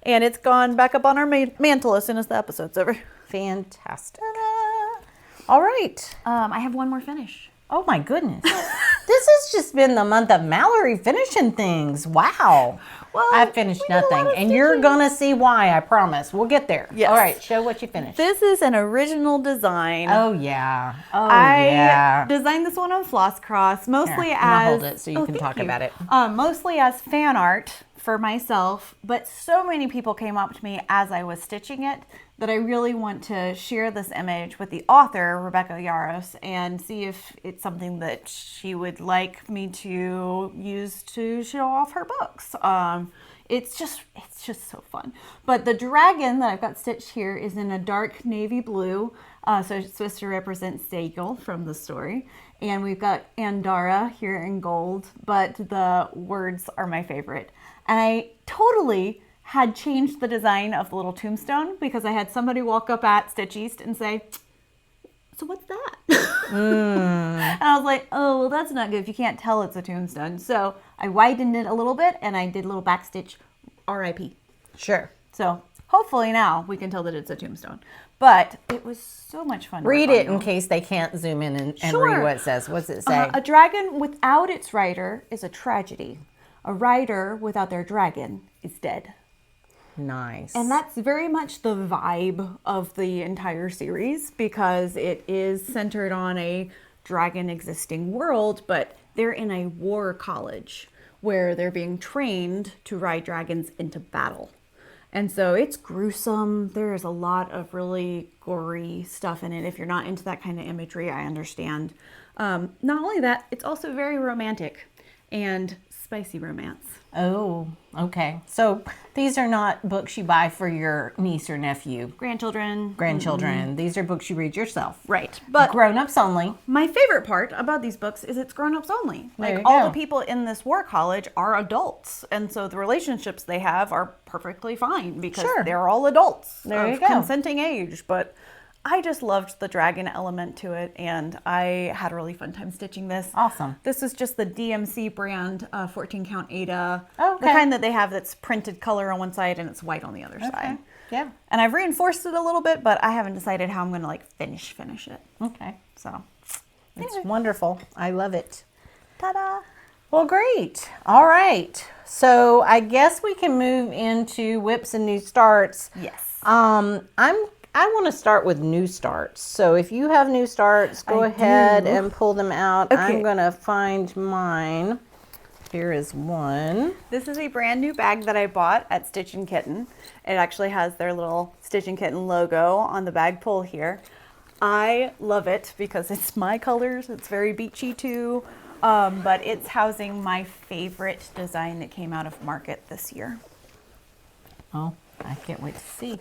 And it's gone back up on our mantle as soon as the episode's over. Fantastic. Ta-da. All right. I have one more finish. Oh my goodness. This has just been the month of Mallory finishing things. Wow. Well, I've finished nothing, and you're going to see why, I promise. We'll get there. Yes. All right, show what you finished. This is an original design. Oh, yeah. Oh, I designed this one on Floss Cross, mostly Here, as... hold it so you can talk about it. Mostly as fan art for myself, but so many people came up to me as I was stitching it that I really want to share this image with the author, Rebecca Yaros, and see if it's something that she would like me to use to show off her books. It's just so fun. But the dragon that I've got stitched here is in a dark navy blue, so it's supposed to represent Diehl from the story. And we've got Andara here in gold, but the words are my favorite. And I totally had changed the design of the little tombstone because I had somebody walk up at Stitch East and say, so what's that? And I was like, oh, well, that's not good if you can't tell it's a tombstone. So I widened it a little bit and I did a little backstitch RIP. Sure. So hopefully now we can tell that it's a tombstone. But it was so much fun. Read it in case they can't zoom in and read what it says. What does it say? A dragon without its rider is a tragedy. A rider without their dragon is dead. Nice. And that's very much the vibe of the entire series because it is centered on a dragon existing world, but they're in a war college where they're being trained to ride dragons into battle. And so it's gruesome. There is a lot of really gory stuff in it. If you're not into that kind of imagery, I understand. Not only that, it's also very romantic and spicy romance. Oh, okay. So these are not books you buy for your niece or nephew. Grandchildren. These are books you read yourself. Right. But grown-ups only. my favorite part about these books is it's grown-ups only. There Like you all go. the people in this war college are adults. And so the relationships they have are perfectly fine because Sure. they're all adults There you of go. consenting age. But I just loved the dragon element to it, and I had a really fun time stitching this. Awesome. This is just the DMC brand 14 count Ada. Oh, The okay. kind that they have that's printed color on one side and it's white on the other side. Yeah. And I've reinforced it a little bit, but I haven't decided how I'm going to like finish it. Okay. So, It's wonderful. I love it. ta-da! Well, great. All right. So I guess we can move into whips and new starts. Yes. I want to start with new starts. So if you have new starts, go ahead and pull them out. Okay. I'm going to find mine. Here is one. This is a brand new bag that I bought at Stitchin Kitten. It actually has their little Stitchin Kitten logo on the bag pull here. I love it because it's my colors. It's very beachy too. But it's housing my favorite design that came out of market this year. Oh, I can't wait to see.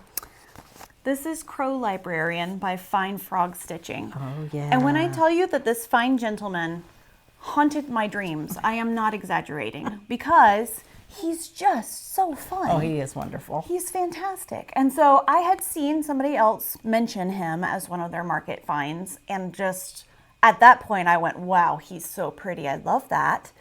This is Crow Librarian by Fine Frog Stitching. Oh, yeah. And when I tell you that this fine gentleman haunted my dreams, I am not exaggerating because he's just so fun. Oh, he is wonderful. He's fantastic. And so I had seen somebody else mention him as one of their market finds. And just at that point, I went, wow, he's so pretty. I love that.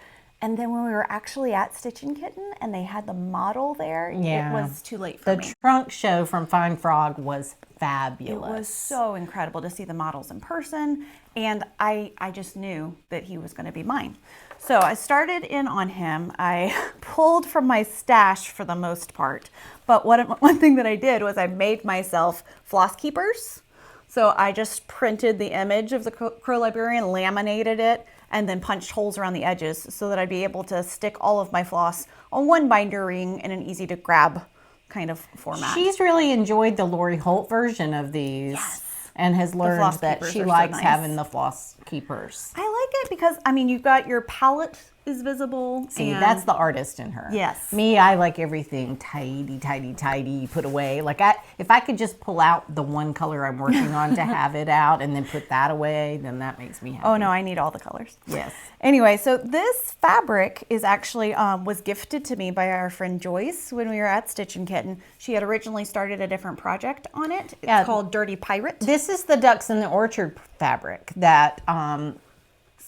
And then when we were actually at Stitchin Kitten and they had the model there, Yeah. it was too late for The me. trunk show from Fine Frog was fabulous. It was so incredible to see the models in person, and I just knew that he was going to be mine. So I started in on him. I pulled from my stash for the most part, but one thing that I did was I made myself floss keepers. So I just printed the image of the Crow Librarian, laminated it, and then punched holes around the edges so that I'd be able to stick all of my floss on one binder ring in an easy to grab kind of format. She's really enjoyed the Lori Holt version of these and has learned floss that keepers she are so likes nice. having the floss keepers. I like it because, I mean, you've got your palette is visible. See, and that's the artist in her. Yes. Me, I like everything tidy, put away. Like if I could just pull out the one color I'm working on to have it out and then put that away, then that makes me happy. Oh no, I need all the colors. Yes. Anyway, so this fabric is actually was gifted to me by our friend Joyce when we were at Stitchin Kitten. She had originally started a different project on it. It's called Dirty Pirate. This is the Ducks in the Orchard fabric that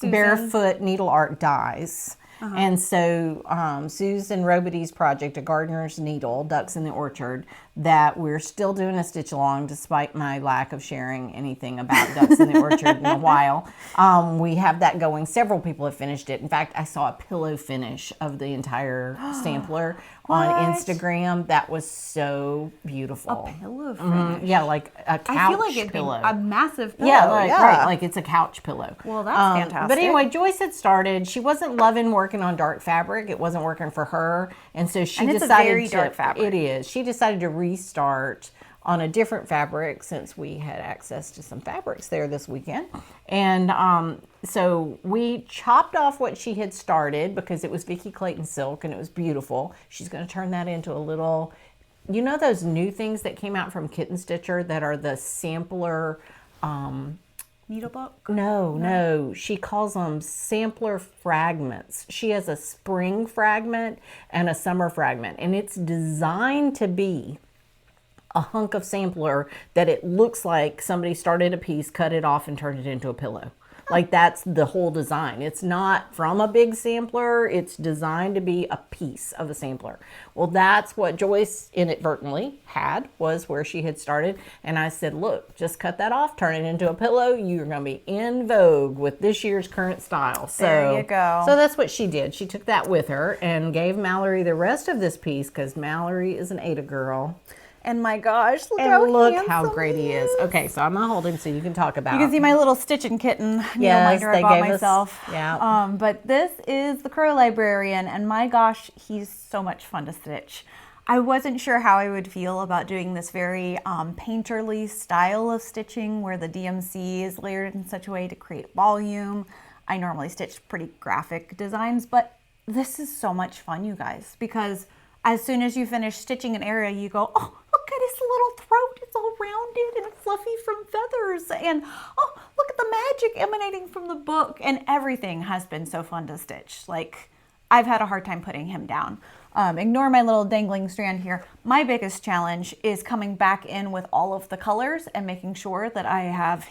Barefoot Needle Art dyes. And so Susan Robity's project, A Gardener's Needle, Ducks in the Orchard, that we're still doing a stitch along despite my lack of sharing anything about Ducks in the Orchard in a while. We have that going. Several people have finished it. In fact, I saw a pillow finish of the entire sampler on Instagram. That was so beautiful. A pillow finish. Yeah, like a couch I feel like it'd pillow. be a massive pillow. Yeah, right. Like it's a couch pillow. Well, that's fantastic. But anyway, Joyce had started. She wasn't loving working on dark fabric. It wasn't working for her, and so she And it's a decided very to. dark fabric. It is. She decided to restart on a different fabric since we had access to some fabrics there this weekend, and so we chopped off what she had started because it was Vicky Clayton silk and it was beautiful. She's going to turn that into a little. You know those new things that came out from Kitten Stitcher that are the sampler needle book? No. She calls them sampler fragments. She has a spring fragment and a summer fragment, and it's designed to be a hunk of sampler that it looks like somebody started a piece, cut it off, and turned it into a pillow. Like, that's the whole design. It's not from a big sampler. It's designed to be a piece of a sampler. Well, that's what Joyce inadvertently had, was where she had started. And I said, look, just cut that off, turn it into a pillow. You're going to be in vogue with this year's current style. So, there you go. So that's what she did. She took that with her and gave Mallory the rest of this piece, because Mallory is an Ada girl. And my gosh, look how great he is. Okay, so I'm gonna hold him so you can talk about. You can see my little Stitchin kitten needle minder I bought myself. But this is the Crow Librarian, and my gosh, he's so much fun to stitch. I wasn't sure how I would feel about doing this very painterly style of stitching, where the DMC is layered in such a way to create volume. I normally stitch pretty graphic designs, but this is so much fun, you guys, because as soon as you finish stitching an area, you go, oh, look at his little throat. It's all rounded and fluffy from feathers. And oh, look at the magic emanating from the book. And everything has been so fun to stitch. Like, I've had a hard time putting him down. Ignore my little dangling strand here. My biggest challenge is coming back in with all of the colors and making sure that I have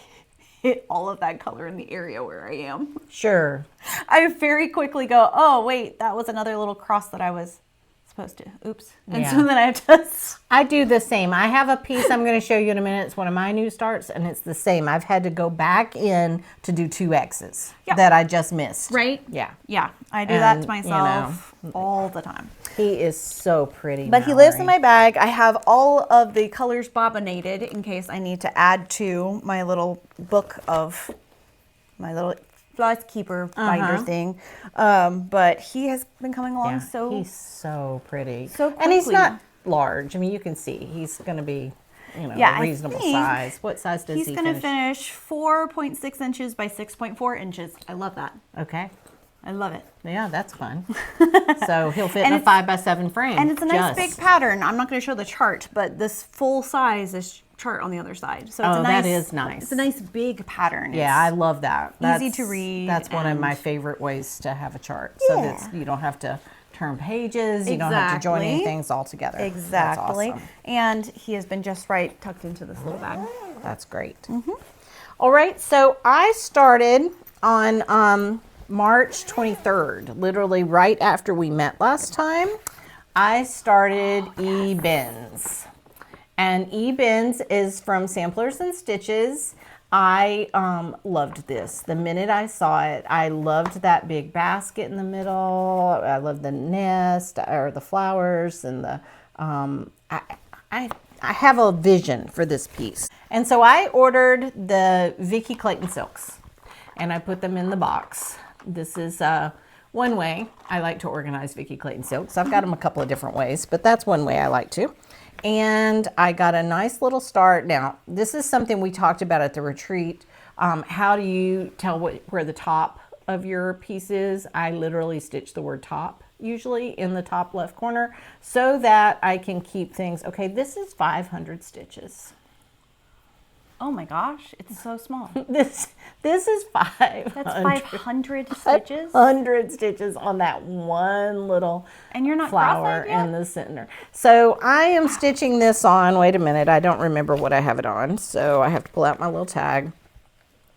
hit all of that color in the area where I am. Sure. I very quickly go, oh, wait, that was another little cross that I was supposed to. Oops. And so then I have to. I do the same. I have a piece I'm going to show you in a minute. It's one of my new starts, and it's the same. I've had to go back in to do 2 X's that I just missed. Right? Yeah. Yeah. I do that to myself all the time. He is so pretty. But he lives in my bag. I have all of the colors bobbinated in case I need to add to my little book of my little Floss Keeper binder thing. But he has been coming along he's so pretty. So quickly. And he's not large. I mean, you can see he's going to be, a reasonable size. What size does he finish? He's going to finish 4.6 inches by 6.4 inches. I love that. Okay. I love it. Yeah, that's fun. So he'll fit in a 5x7 frame. And it's a nice big pattern. I'm not going to show the chart, but this full size is chart on the other side. So it's a nice, that is nice. It's a nice big pattern. Yeah, I love that. Easy to read. That's one of my favorite ways to have a chart. So that you don't have to turn pages. You don't have to join any things all together. Exactly. That's awesome. And he has been just right tucked into this little bag. That's great. All right, so I started on March 23rd, literally right after we met last time. I started E-Bins. And E-Bins is from Samplers and Stitches. I loved this. The minute I saw it, I loved that big basket in the middle. I loved the nest, or the flowers, and the I have a vision for this piece. And so I ordered the Vicki Clayton silks, and I put them in the box. This is one way I like to organize Vicki Clayton silks. I've got them a couple of different ways, but that's one way I like to. And I got a nice little start. Now, this is something we talked about at the retreat. How do you tell where the top of your piece is? I literally stitch the word top, usually in the top left corner, so that I can keep things. Okay, this is 500 stitches. Oh my gosh, it's so small. This is 500. That's 500 stitches? 500 stitches on that one little and you're not flower in the center. So I am stitching this on, wait a minute, I don't remember what I have it on, so I have to pull out my little tag.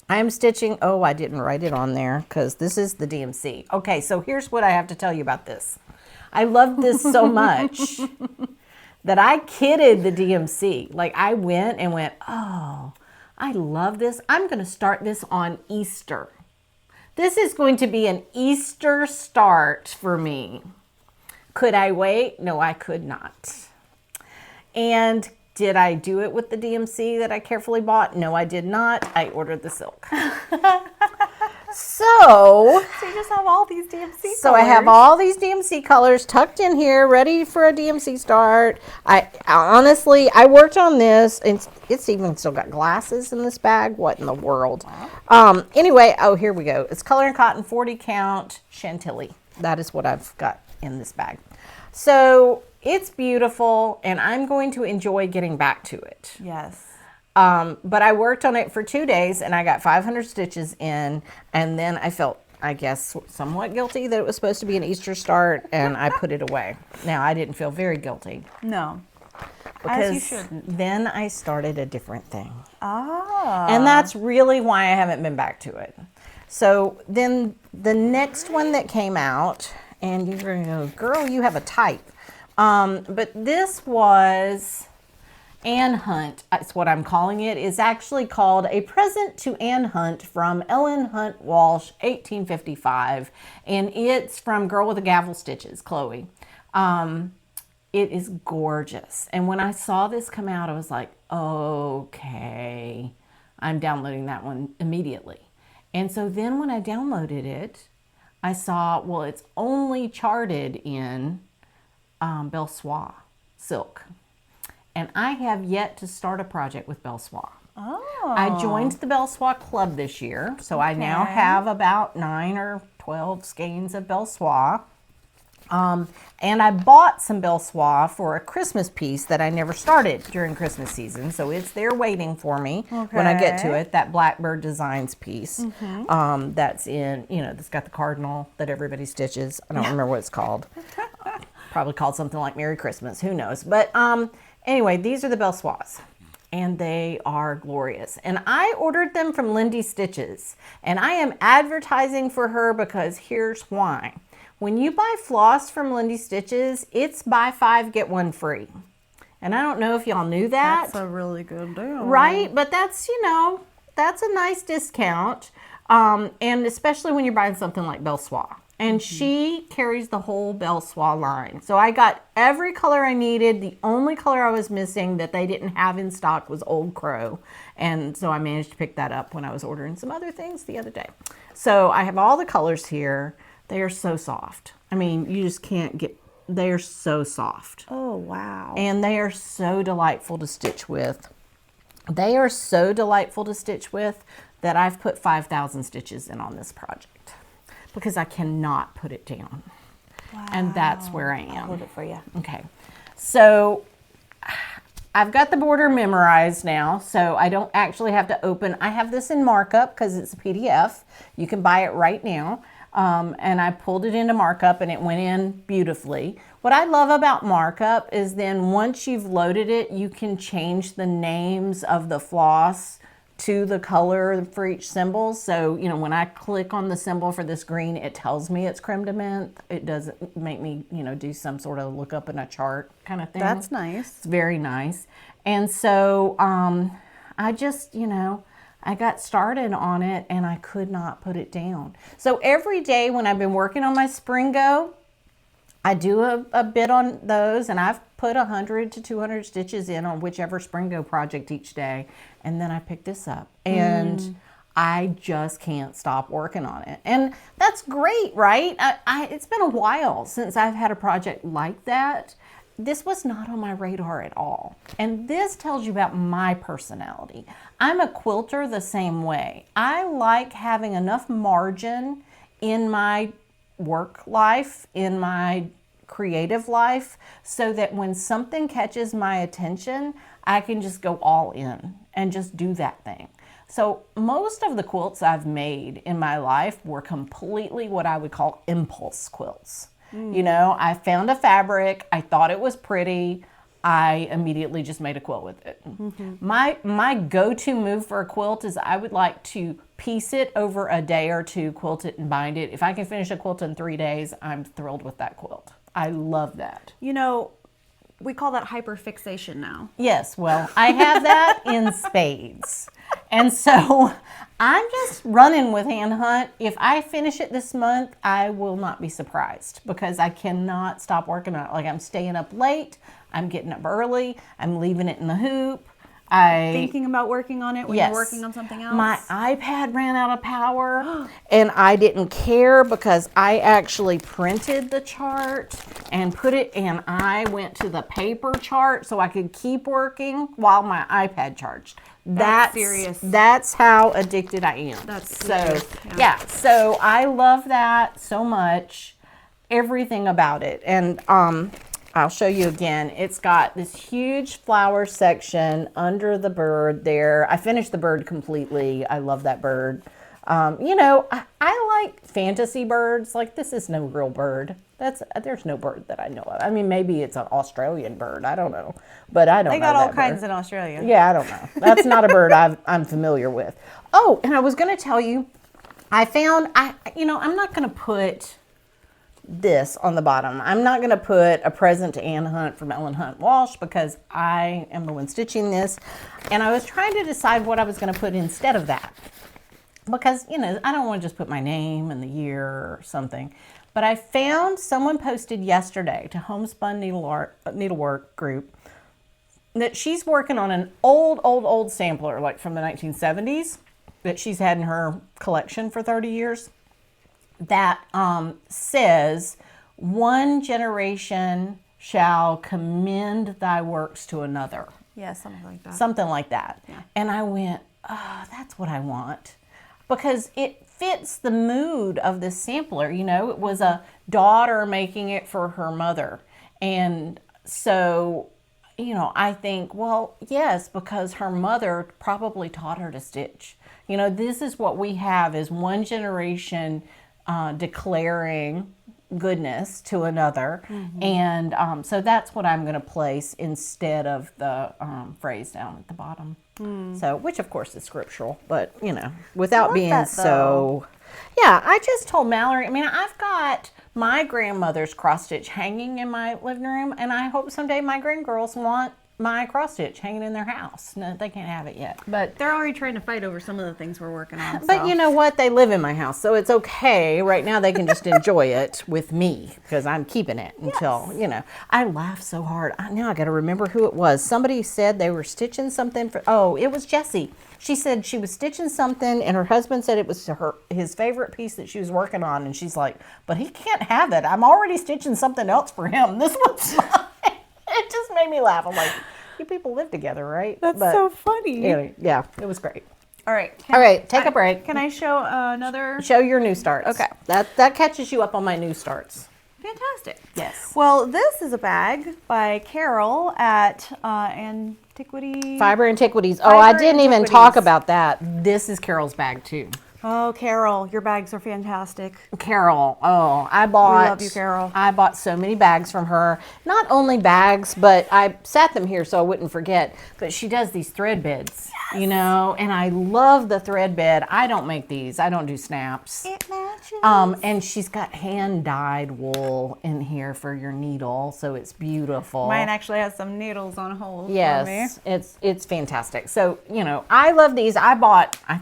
I'm stitching, I didn't write it on there because this is the DMC. Okay, so here's what I have to tell you about this. I love this so much that I kidded the DMC. Like, I went, oh, I love this. I'm going to start this on Easter. This is going to be an Easter start for me. Could I wait? No, I could not. And did I do it with the DMC that I carefully bought? No, I did not. I ordered the silk. So you just have all these DMC colors. So I have all these DMC colors tucked in here, ready for a DMC start. I honestly, I worked on this, and it's even still got glasses in this bag. What in the world? Anyway, here we go. It's Color and Cotton 40 count Chantilly. That is what I've got in this bag. So it's beautiful, and I'm going to enjoy getting back to it. Yes. But I worked on it for 2 days and I got 500 stitches in, and then I felt, I guess, somewhat guilty that it was supposed to be an Easter start, and I put it away. Now, I didn't feel very guilty. No. Because As you shouldn't. then I started a different thing. Ah. And that's really why I haven't been back to it. So then the next one that came out, and you're going to go, girl, you have a type. But this was Anne Hunt, that's what I'm calling it, is actually called A Present to Anne Hunt from Ellen Hunt Walsh, 1855. And it's from Girl with the Gavel Stitches, Chloe. It is gorgeous. And when I saw this come out, I was like, okay, I'm downloading that one immediately. And so then when I downloaded it, I saw, well, it's only charted in Belle Soie silk. And I have yet to start a project with Belle Soie. Oh. I joined the Belle Soie Club this year, so I now have about 9 or 12 skeins of Belle Soie. And I bought some Belle Soie for a Christmas piece that I never started during Christmas season, so it's there waiting for me when I get to it, that Blackbird Designs piece. That's in, you know, that's got the cardinal that everybody stitches. I don't remember what it's called. Probably called something like Merry Christmas, who knows. But anyway, these are the Belle Soies, and they are glorious. And I ordered them from LindyStitches, and I am advertising for her because here's why. When you buy floss from LindyStitches, it's buy 5, get 1 free. And I don't know if y'all knew that. That's a really good deal. Right? But that's, you know, that's a nice discount. And especially when you're buying something like Belle Soie. And she carries the whole Belle Soie line. So I got every color I needed. The only color I was missing that they didn't have in stock was Old Crow. And so I managed to pick that up when I was ordering some other things the other day. So I have all the colors here. They are so soft. I mean, you just can't get, they are so soft. Oh, wow. And they are so delightful to stitch with. They are so delightful to stitch with that I've put 5,000 stitches in on this project because I cannot put it down. Wow. And that's where I am. I'll hold it for you. Okay. So I've got the border memorized now, so I don't actually have to open. I have this in markup because it's a PDF. You can buy it right now. And I pulled it into markup and it went in beautifully. What I love about markup is then once you've loaded it, you can change the names of the floss to the color for each symbol. So, you know, when I click on the symbol for this green, it tells me it's creme de menthe. It doesn't make me, you know, do some sort of look up in a chart kind of thing. That's nice. It's very nice. And so I just, you know, I got started on it and I could not put it down. So every day when I've been working on my Springo, I do a bit on those, and I've put 100 to 200 stitches in on whichever Springo project each day. And then I pick this up and I just can't stop working on it. And that's great, right? It's been a while since I've had a project like that. This was not on my radar at all. And this tells you about my personality. I'm a quilter the same way. I like having enough margin in my work life, in my creative life, so that when something catches my attention, I can just go all in and just do that thing. So most of the quilts I've made in my life were completely what I would call impulse quilts. You know, I found a fabric, I thought it was pretty, I immediately just made a quilt with it. My go-to move for a quilt is I would like to piece it over a day or two, quilt it and bind it. If I can finish a quilt in 3 days, I'm thrilled with that quilt. I love that. You know, we call that hyperfixation now. Yes, well, I have that in spades. And so I'm just running with Anne Hunt. If I finish it this month, I will not be surprised because I cannot stop working on it. Like, I'm staying up late, I'm getting up early, I'm leaving it in the hoop. Thinking about working on it when you're working on something else? My iPad ran out of power and I didn't care because I actually printed the chart and put it, and I went to the paper chart so I could keep working while my iPad charged. That's serious. That's how addicted I am. That's so serious. yeah. So I love that so much. Everything about it. And I'll show you again. It's got this huge flower section under the bird there. I finished the bird completely. I love that bird. You know, I like fantasy birds. Like, this is no real bird. There's no bird that I know of. I mean, maybe it's an Australian bird. I don't know. But I don't know. They got all that kinds bird. in Australia. Yeah, I don't know. That's not a bird I'm familiar with. Oh, and I was going to tell you, I found, I'm not going to put this on the bottom. I'm not going to put a present to Ann Hunt from Ellen Hunt Walsh because I am the one stitching this. And I was trying to decide what I was going to put instead of that. Because, you know, I don't want to just put my name and the year or something. But I found someone posted yesterday to Homespun Needlework group that she's working on an old sampler, like from the 1970s, that she's had in her collection for 30 years. That says, one generation shall commend thy works to another. Yeah, something like that. Something like that. Yeah. And I went, oh, that's what I want. Because it fits the mood of this sampler. You know, it was a daughter making it for her mother. And so, you know, I think, well, yes, because her mother probably taught her to stitch. You know, this is what we have, is one generation declaring goodness to another. And so that's what I'm going to place instead of the phrase down at the bottom. So, which of course is scriptural, but you know, without being that, so. Yeah, I just told Mallory, I mean, I've got my grandmother's cross stitch hanging in my living room, and I hope someday my grandgirls want my cross stitch hanging in their house. No, they can't have it yet, but They're already trying to fight over some of the things we're working on. but you know what? They live in my house, so it's okay. Right now, they can just enjoy it with me because I'm keeping it until, you know. I laughed so hard. Now I got to remember who it was. Somebody said they were stitching something for, oh, it was Jessie. She said she was stitching something, and her husband said it was his favorite piece that she was working on, and she's like, but he can't have it. I'm already stitching something else for him. This one's mine. It just made me laugh. I'm like, you people live together, right? That's so funny. Anyway, yeah, it was great. All right. All right, take a break. Can I show another? Show your new starts. Okay. That catches you up on my new starts. Fantastic. Yes. Well, this is a bag by Carol at Antiquity. Fiber Antiquities. Oh, I didn't even talk about that. This is Carol's bag too. Oh, Carol, your bags are fantastic. Carol, oh, I bought. We love you, Carol. I bought so many bags from her. Not only bags, but I sat them here so I wouldn't forget. But she does these thread beds, you know, and I love the thread bed. I don't make these. I don't do snaps. It matches. And she's got hand-dyed wool in here for your needle, so it's beautiful. Mine actually has some needles on hold. Yes, it's fantastic. So, you know, I love these. I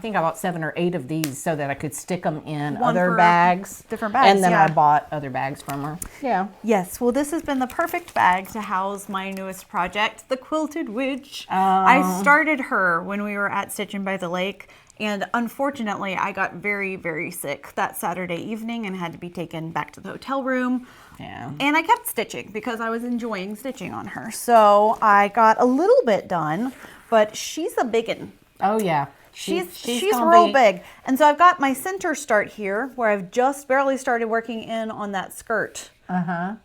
think I bought 7 or 8 of these so that I could stick them in other bags. Different bags, and then yeah. I bought other bags from her. Yeah. Yes, well, this has been the perfect bag to house my newest project, the Quilted Witch. I started her when we were at Stitchin by the Lake, and unfortunately, I got very, very sick that Saturday evening and had to be taken back to the hotel room. Yeah. And I kept stitching because I was enjoying stitching on her. So I got a little bit done, but she's a biggin'. Oh, yeah. She's real big. And so I've got my center start here where I've just barely started working in on that skirt.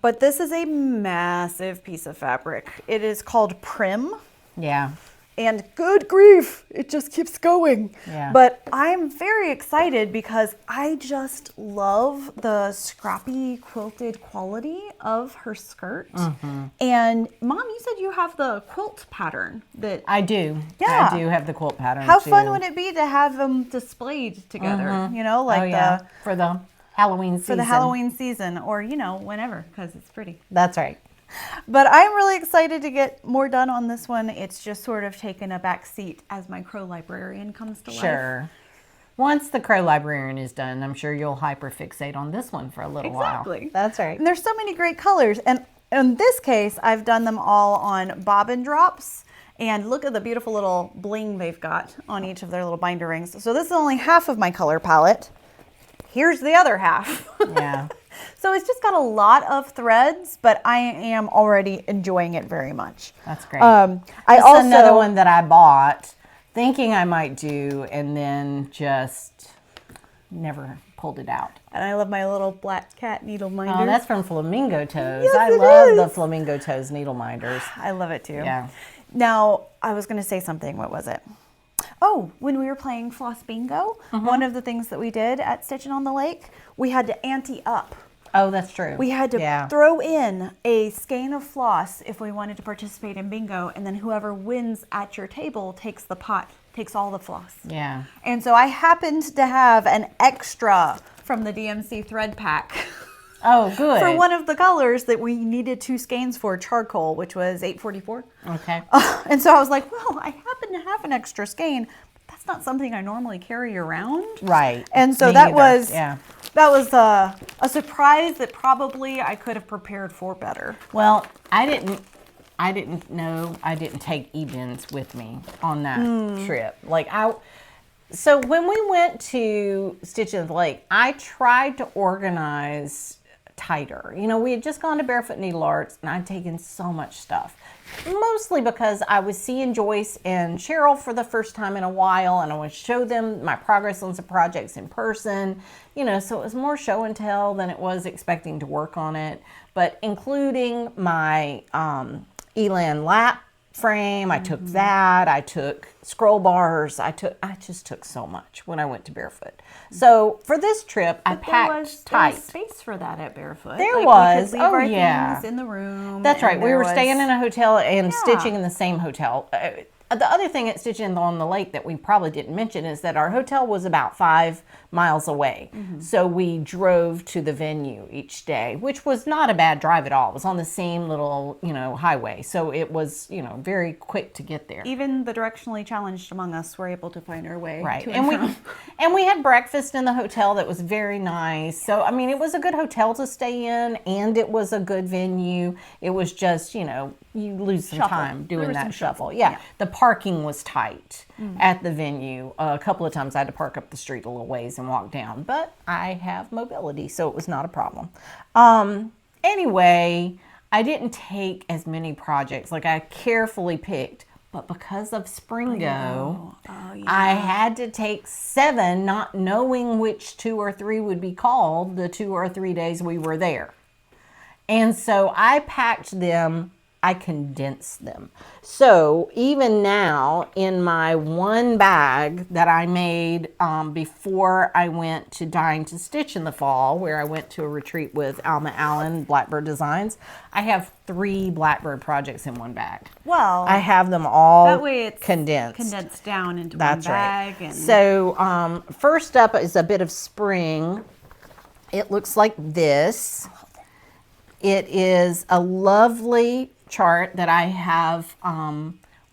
But this is a massive piece of fabric. It is called Prim. Yeah. And good grief, it just keeps going. Yeah. But I'm very excited because I just love the scrappy quilted quality of her skirt. And Mom, you said you have the quilt pattern that I do. Yeah. I do have the quilt pattern How too. fun would it be to have them displayed together? You know, like for the Halloween season. for the Halloween season, or you know, whenever, because it's pretty. That's right. But I'm really excited to get more done on this one. It's just sort of taken a back seat as my Crow Librarian comes to life. Sure. Once the Crow Librarian is done, I'm sure you'll hyperfixate on this one for a little while. Exactly. That's right. And there's so many great colors. And in this case, I've done them all on bobbin drops. And look at the beautiful little bling they've got on each of their little binder rings. So this is only half of my color palette. Here's the other half. Yeah. So it's just got a lot of threads, but I am already enjoying it very much. That's great. I also another one that I bought thinking I might do and then just never pulled it out. And I love my little black cat needle minder. Oh, that's from Flamingo Toes. Yes, I it love is. the Flamingo Toes needle minders. I love it too. Yeah. Now, I was going to say something. What was it? Oh, when we were playing Floss Bingo, one of the things that we did at Stitchin' on the Lake, we had to ante up. Oh, that's true. We had to throw in a skein of floss if we wanted to participate in bingo, and then whoever wins at your table takes the pot, takes all the floss. Yeah. And so I happened to have an extra from the DMC thread pack. Oh, good. For one of the colors that we needed 2 skeins for, charcoal, which was $8.44. Okay. And so I was like, well, I happen to have an extra skein, but that's not something I normally carry around. Right. And so Me that either. was a surprise that probably I could have prepared for better. Well, I didn't know I didn't take e-bins with me on that trip. So when we went to Stitchin' at the Lake, I tried to organize tighter. You know, we had just gone to Barefoot Needle Arts and I'd taken so much stuff. Mostly because I was seeing Joyce and Cheryl for the first time in a while and I want to show them my progress on some projects in person. You know, so it was more show and tell than it was expecting to work on it. But including my Elan lap frame, I took that, I took scroll bars, I just took so much when I went to Barefoot. So for this trip, I packed tight. There was space for that at Barefoot. There was. We could leave our yeah. things in the room. That's right. We were was... staying in a hotel and stitching in the same hotel. The other thing at Stitchin' on the Lake that we probably didn't mention is that our hotel was about 5 miles away. So we drove to the venue each day, which was not a bad drive at all. It was on the same little, you know, highway. So it was, you know, very quick to get there. Even the directionally challenged among us were able to find our way. Right. To And we had breakfast in the hotel that was very nice. So, I mean, it was a good hotel to stay in and it was a good venue. It was just, you know, you lose some time doing that shuffle. Yeah. The parking was tight at the venue. A couple of times I had to park up the street a little ways and walk down, but I have mobility, so it was not a problem. Anyway, I didn't take as many projects. Like I carefully picked, but because of Springo, I had to take 7, not knowing which 2 or 3 would be called the 2 or 3 days we were there. And so I packed them, I condensed them. So even now in my one bag that I made before I went to Dying to Stitch in the fall, where I went to a retreat with Alma Allen, Blackbird Designs, I have 3 Blackbird projects in one bag. Well, I have them all that way it's condensed down into That's one bag. right. And... So first up is a bit of spring. It looks like this. It is a lovely chart that I have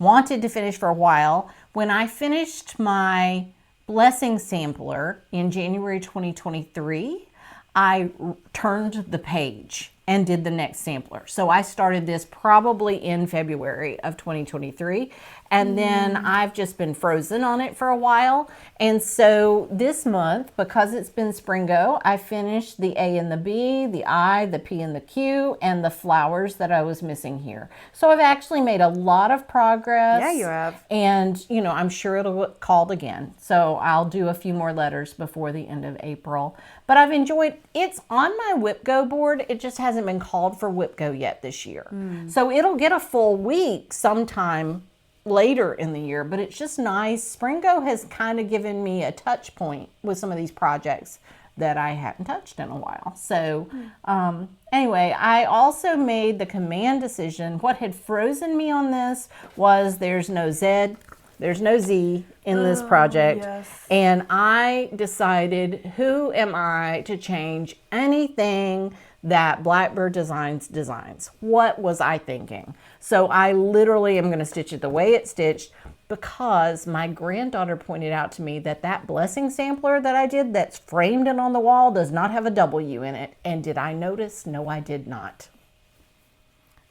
wanted to finish for a while. When I finished my blessing sampler in January 2023, I turned the page and did the next sampler. So I started this probably in February of 2023. And then I've just been frozen on it for a while. And so this month, because it's been Springo, I finished the A and the B, the I, the P and the Q, and the flowers that I was missing here. So I've actually made a lot of progress. Yeah, you have. And, you know, I'm sure it'll get called again. So I'll do a few more letters before the end of April. But I've enjoyed, it's on my WhipGo board. It just hasn't been called for WhipGo yet this year. So it'll get a full week sometime later in the year, but it's just nice. Springo has kind of given me a touch point with some of these projects that I hadn't touched in a while. So anyway, I also made the command decision. What had frozen me on this was there's no Z in this project. Yes. And I decided, who am I to change anything that Blackbird designs? What was I thinking? So I literally am going to stitch it the way it's stitched, because my granddaughter pointed out to me that that blessing sampler that I did that's framed and on the wall does not have a W in it. And did I notice? No, I did not.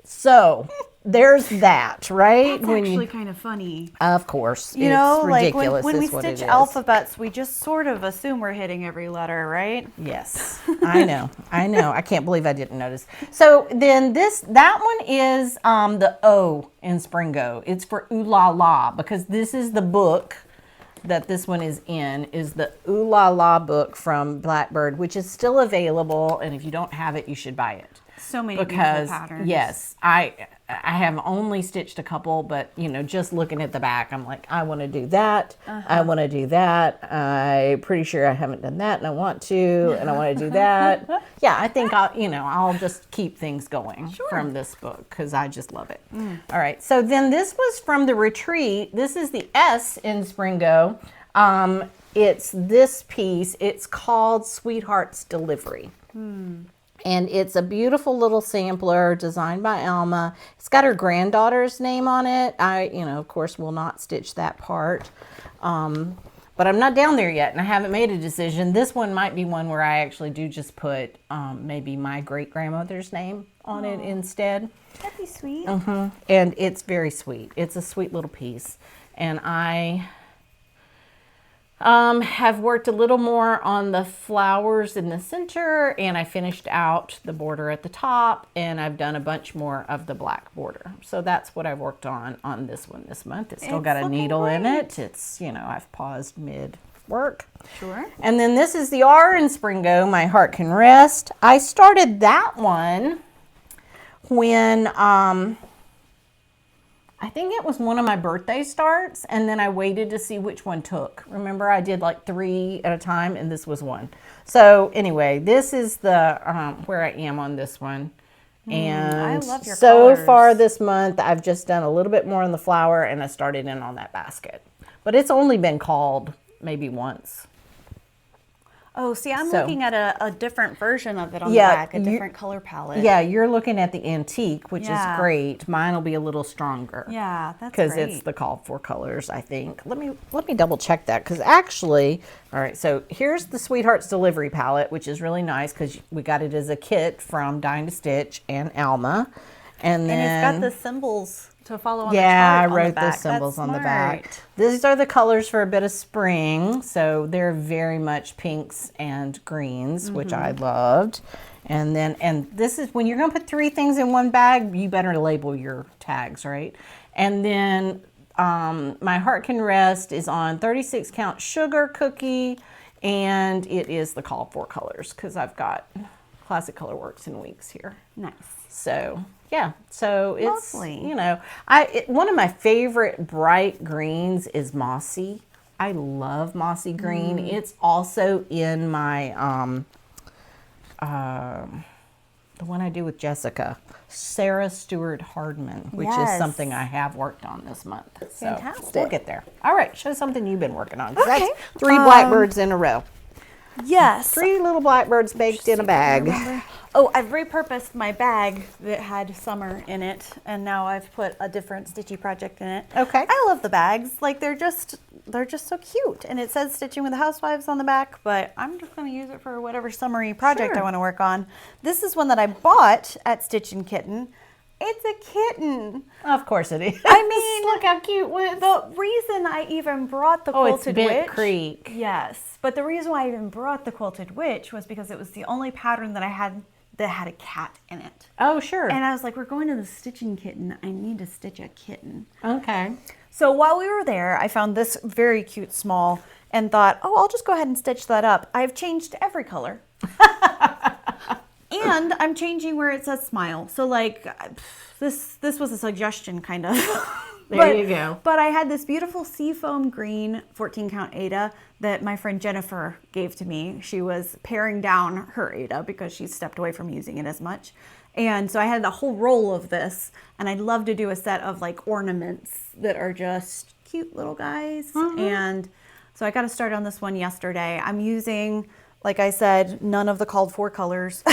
So there's that, right? That's actually kind of funny. Of course. You know, it's like ridiculous when we is what it stitch is. alphabets, we just sort of assume we're hitting every letter, right? Yes, I know. I can't believe I didn't notice. So then that one is the O in Springo. It's for Ooh La La, because this is the book that this one is in is the Ooh La La book from Blackbird, which is still available. And if you don't have it, you should buy it. So many beautiful patterns. Yes, I have only stitched a couple, but you know, just looking at the back, I'm like, I want to do that. I want to do that. I'm pretty sure I haven't done that, and I want to, and I want to do that. Yeah, I think I'll just keep things going from this book because I just love it. All right, so then this was from the retreat. This is the S in Springo. It's this piece. It's called Sweetheart's Delivery. And it's a beautiful little sampler designed by Alma. It's got her granddaughter's name on it. I, of course, will not stitch that part. But I'm not down there yet, and I haven't made a decision. This one might be one where I actually do just put maybe my great-grandmother's name on it instead. That'd be sweet. And it's very sweet. It's a sweet little piece. And I have worked a little more on the flowers in the center, and I finished out the border at the top, and I've done a bunch more of the black border. So that's what I've worked on this one this month. It's still got a needle in it. It's, I've paused mid work. Sure. And then this is the R in Springo, My Heart Can Rest. I started that one when, I think it was one of my birthday starts, and then I waited to see which one took. Remember, I did like 3 at a time, and this was one. So anyway, this is the where I am on this one. And I love your so colors. far this month, I've just done a little bit more on the flower, and I started in on that basket. But it's only been called maybe once. Oh, see, I'm looking at a different version of it on the back, a different color palette. Yeah, you're looking at the antique, which is great. Mine will be a little stronger. Yeah, that's because it's the called for colors, I think. Let me double check that, because actually, all right, so here's the Sweetheart's Delivery palette, which is really nice because we got it as a kit from Dying to Stitch and Alma. And then it's got the symbols to follow on the chart. Yeah, I on the wrote the back. symbols That's on the back. smart. These are the colors for a bit of spring. So they're very much pinks and greens, which I loved. And this is when you're going to put 3 things in one bag, you better label your tags, right? And then My Heart Can Rest is on 36 count sugar cookie, and it is the call for colors because I've got Classic Color Works in Weeks here. Nice. So yeah, so it's Lovely. One of my favorite bright greens is mossy. I love mossy green. It's also in my the one I do with Jessica, Sarah Stewart Hardman, which is something I have worked on this month. So Fantastic. we'll get there. All right, show something you've been working on. 'Cause Okay. That's 3 blackbirds in a row. Yes. 3 little blackbirds baked in a bag. Oh, I've repurposed my bag that had summer in it, and now I've put a different stitchy project in it. Okay. I love the bags. Like they're just so cute, and it says Stitching with the Housewives on the back. But I'm just going to use it for whatever summery project I want to work on. This is one that I bought at Stitchin' Kitten. It's a kitten. Of course it is. I mean, look how cute it is. The reason I even brought the Oh, it's Quilted Bent Witch. Creek. Yes, but the reason why I even brought the Quilted Witch was because it was the only pattern that I had that had a cat in it. Oh, sure. And I was like, we're going to the Stitching Kitten. I need to stitch a kitten. Okay. So while we were there, I found this very cute small and thought, oh, I'll just go ahead and stitch that up. I've changed every color. And I'm changing where it says smile. So like this was a suggestion kind of. There you go. But I had this beautiful seafoam green 14 count Ada that my friend Jennifer gave to me. She was paring down her Ada because she stepped away from using it as much. And so I had the whole roll of this, and I'd love to do a set of like ornaments that are just cute little guys. And so I got to start on this one yesterday. I'm using, like I said, none of the called for colors.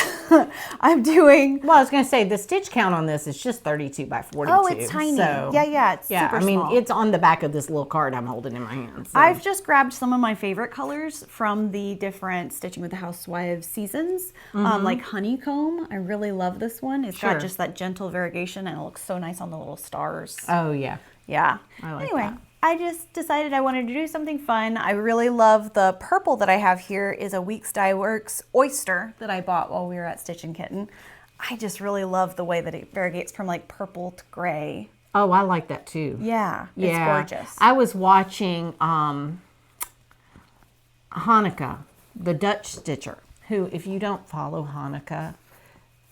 I'm doing... Well, I was going to say, the stitch count on this is just 32 by 42. Oh, it's tiny. So, Yeah, it's super small. it's on the back of this little card I'm holding in my hand. So. I've just grabbed some of my favorite colors from the different Stitching with the Housewives seasons, like Honeycomb. I really love this one. It's got just that gentle variegation, and it looks so nice on the little stars. Oh, yeah. Yeah. I like anyway, that. I just decided I wanted to do something fun. I really love the purple that I have here is a Weeks Dye Works Oyster that I bought while we were at Stitchin' Kitten. I just really love the way that it variegates from like purple to gray. Oh, I like that too. Yeah, it's gorgeous. I was watching Hanukkah, the Dutch stitcher, who, if you don't follow Hanukkah,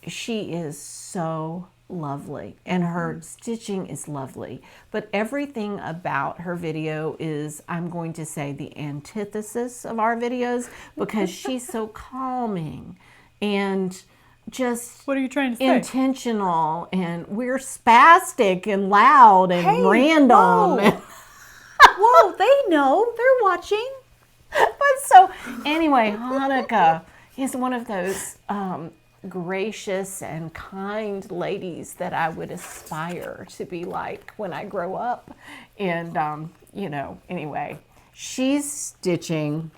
she is so lovely and her stitching is lovely. But everything about her video is, I'm going to say, the antithesis of our videos because she's so calming and just what are you trying to say? Intentional, and we're spastic and loud and random. Whoa. Whoa, they know. They're watching. But so anyway, Hanukkah is one of those gracious and kind ladies that I would aspire to be like when I grow up. And, you know, anyway, she's stitching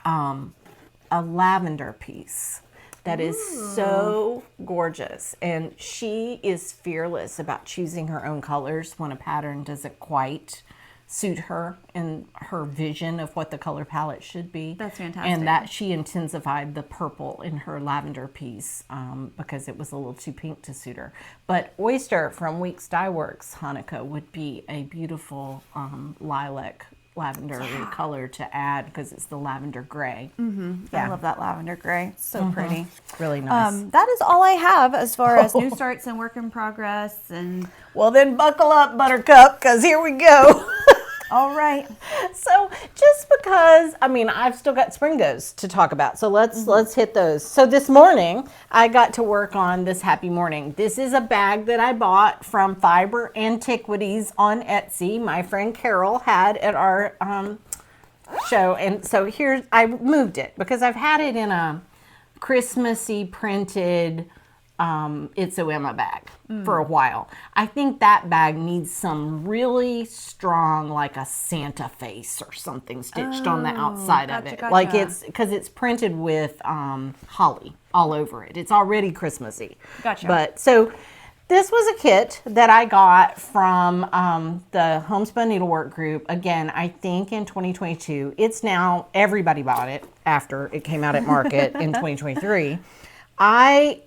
a lavender piece that is so gorgeous. And she is fearless about choosing her own colors when a pattern doesn't quite suit her and her vision of what the color palette should be. That's fantastic. And that she intensified the purple in her lavender piece because it was a little too pink to suit her. But Oyster from Weeks Dye Works Hanukkah would be a beautiful lilac lavender color to add because it's the lavender gray. I love that lavender gray. It's so pretty. Really nice. That is all I have as far as new starts and work in progress. And Well, then buckle up, Buttercup, because here we go. all right. So just because, I mean, I've still got Springos to talk about. So let's hit those. So this morning, I got to work on this Happy Morning. This is a bag that I bought from Fiber Antiquities on Etsy. My friend Carol had at our show. And so here, I moved it because I've had it in a Christmassy printed It's a Emma bag for a while. I think that bag needs some really strong, like a Santa face or something stitched on the outside of it. gotcha. Like it's, because it's printed with holly all over it. It's already Christmassy. Gotcha. But so this was a kit that I got from the Homespun Needlework group. Again, I think in 2022. It's now, everybody bought it after it came out at market in 2023. I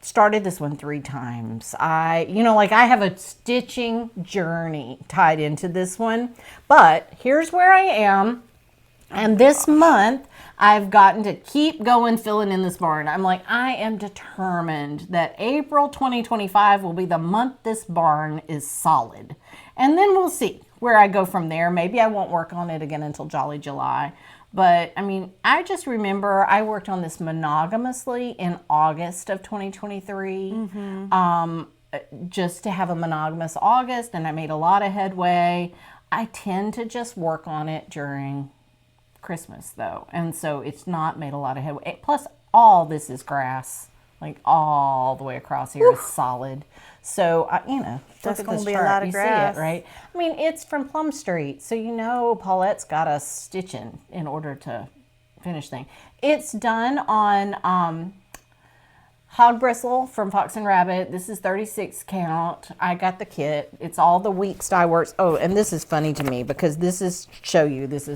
started this one 3 times. I have a stitching journey tied into this one, but here's where I am. And this month I've gotten to keep going, filling in this barn. I'm like, I am determined that April 2025 will be the month this barn is solid. And then we'll see where I go from there. Maybe I won't work on it again until Jolly July. But, I mean, I just remember I worked on this monogamously in August of 2023, just to have a monogamous August, and I made a lot of headway. I tend to just work on it during Christmas, though, and so it's not made a lot of headway. Plus, all this is grass, like all the way across here is solid. So, That's look at gonna this be a chart. lot of You grass. see it, right? I mean, it's from Plum Street, so Paulette's got us stitching in order to finish thing. It's done on hog bristle from Fox and Rabbit. This is 36 count. I got the kit. It's all the Weeks Dye Works. Oh, and this is funny to me because this is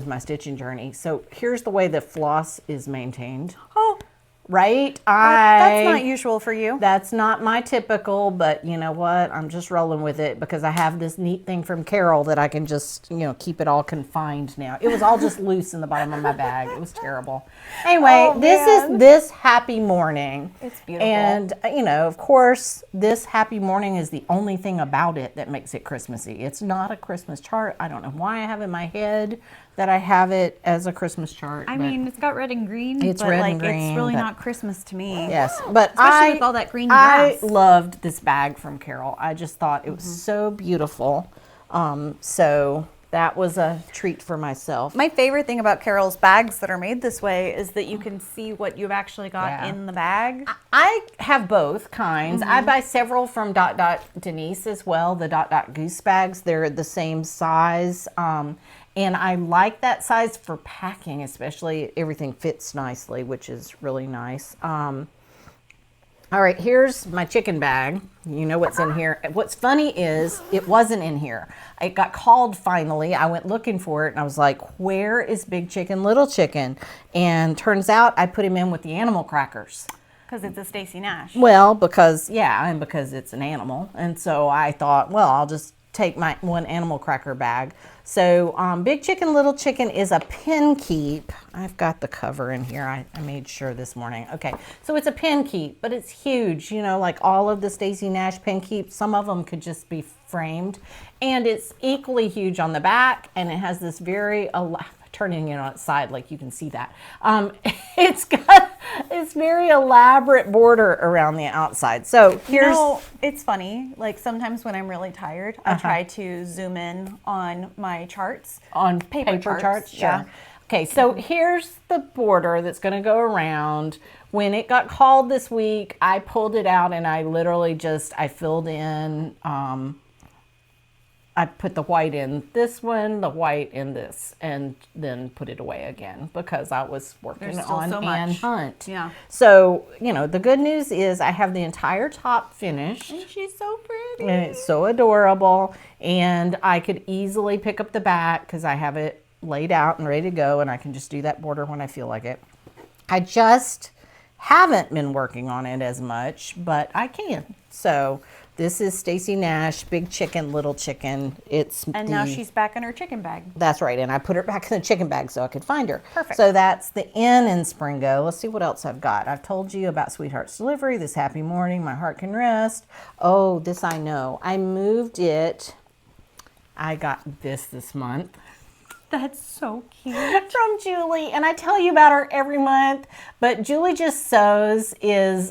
my stitching journey. So here's the way the floss is maintained. Oh, Right? that's not usual for you. That's not my typical, but you know what? I'm just rolling with it because I have this neat thing from Carol that I can just, keep it all confined now. It was all just loose in the bottom of my bag. It was terrible. Anyway, this is this Happy Morning. It's beautiful. And, of course, this Happy Morning is the only thing about it that makes it Christmassy. It's not a Christmas chart. I don't know why I have in my head that I have it as a Christmas chart. I mean, it's got red and green, It's but red like and green, it's really but- not Christmas to me. Yes, but Especially with all that green I grass. loved this bag from Carol. I just thought it was so beautiful. So that was a treat for myself. My favorite thing about Carol's bags that are made this way is that you can see what you've actually got Yeah. in the bag. I have both kinds. I buy several from Denise as well, the Goose bags. They're the same size. And I like that size for packing, especially. Everything fits nicely, which is really nice. All right, here's my chicken bag. You know what's in here. What's funny is it wasn't in here. It got called finally. I went looking for it and I was like, where is Big Chicken, Little Chicken? And turns out I put him in with the animal crackers. Because it's a Stacy Nash. Well, because it's an animal. And so I thought, well, I'll just take my one animal cracker bag. So Big Chicken, Little Chicken is a pin keep. I've got the cover in here. I made sure this morning. Okay, so it's a pin keep, but it's huge. You know, like all of the Stacy Nash pin keeps, some of them could just be framed. And it's equally huge on the back, and it has this very, turning it on its side, like you can see that. It's got this very elaborate border around the outside. So here's... You know, it's funny, like sometimes when I'm really tired, I try to zoom in on my charts. On paper charts? Sure. Yeah. Okay, so here's the border that's going to go around. When it got called this week, I pulled it out and I literally just, I filled in, I put the white in this one, the white in this, and then put it away again because I was working on Anne Hunt. Yeah. So, you know, the good news is I have the entire top finished. And she's so pretty. And it's so adorable. And I could easily pick up the back because I have it laid out and ready to go, and I can just do that border when I feel like it. I just haven't been working on it as much, but I can. So this is Stacy Nash, Big Chicken, Little Chicken. And now she's back in her chicken bag. That's right, and I put her back in the chicken bag so I could find her. Perfect. So that's the N in Springo. Let's see what else I've got. I've told you about Sweetheart's Delivery, This Happy Morning, My Heart Can Rest. Oh, this I know. I moved it. I got this month. That's so cute. From Julie, and I tell you about her every month, but Julie Just Sews is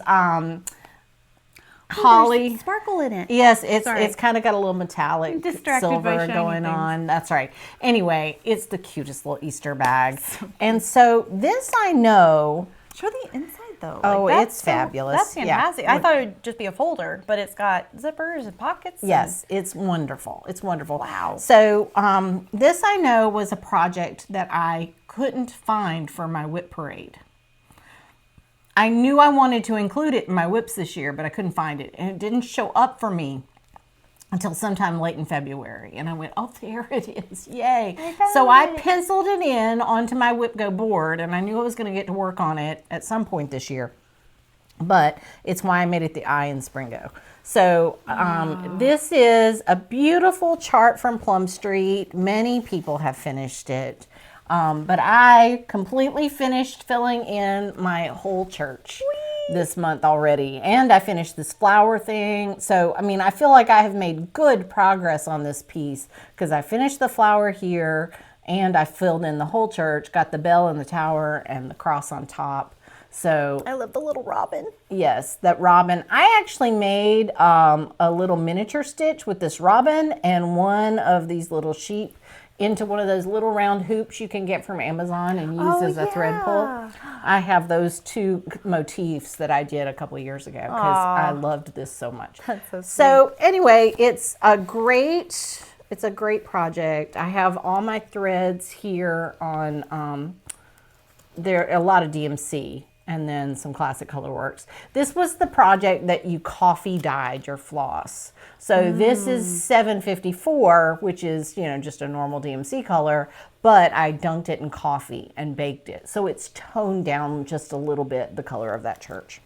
holly. There's sparkle in it. Yes, it's kind of got a little metallic silver by going on. That's right. Anyway, it's the cutest little Easter bag. And so this I know. Show the inside though. Oh, like, it's fabulous. That's fantastic. Yeah. I thought it would just be a folder, but it's got zippers and pockets. Yes, it's wonderful. It's wonderful. Wow. So this I know was a project that I couldn't find for my whip parade. I knew I wanted to include it in my whips this year, but I couldn't find it. And it didn't show up for me until sometime late in February. And I went, oh, there it is. Yay. So I penciled it in onto my WhipGo board, and I knew I was going to get to work on it at some point this year. But it's why I made it the I in Springo. So this is a beautiful chart from Plum Street. Many people have finished it. But I completely finished filling in my whole church this month already. And I finished this flower thing. So, I mean, I feel like I have made good progress on this piece because I finished the flower here and I filled in the whole church, got the bell in the tower and the cross on top. So I love the little robin. Yes, that robin. I actually made a little miniature stitch with this robin and one of these little sheep into one of those little round hoops you can get from Amazon and use as a thread pull. I have those two motifs that I did a couple of years ago because I loved this so much. That's so sweet. So anyway, it's a great project. I have all my threads here on, there are a lot of DMC and then some Classic Colorworks. This was the project that you coffee dyed your floss. So this is 754, which is, you know, just a normal DMC color, but I dunked it in coffee and baked it. So it's toned down just a little bit the color of that church.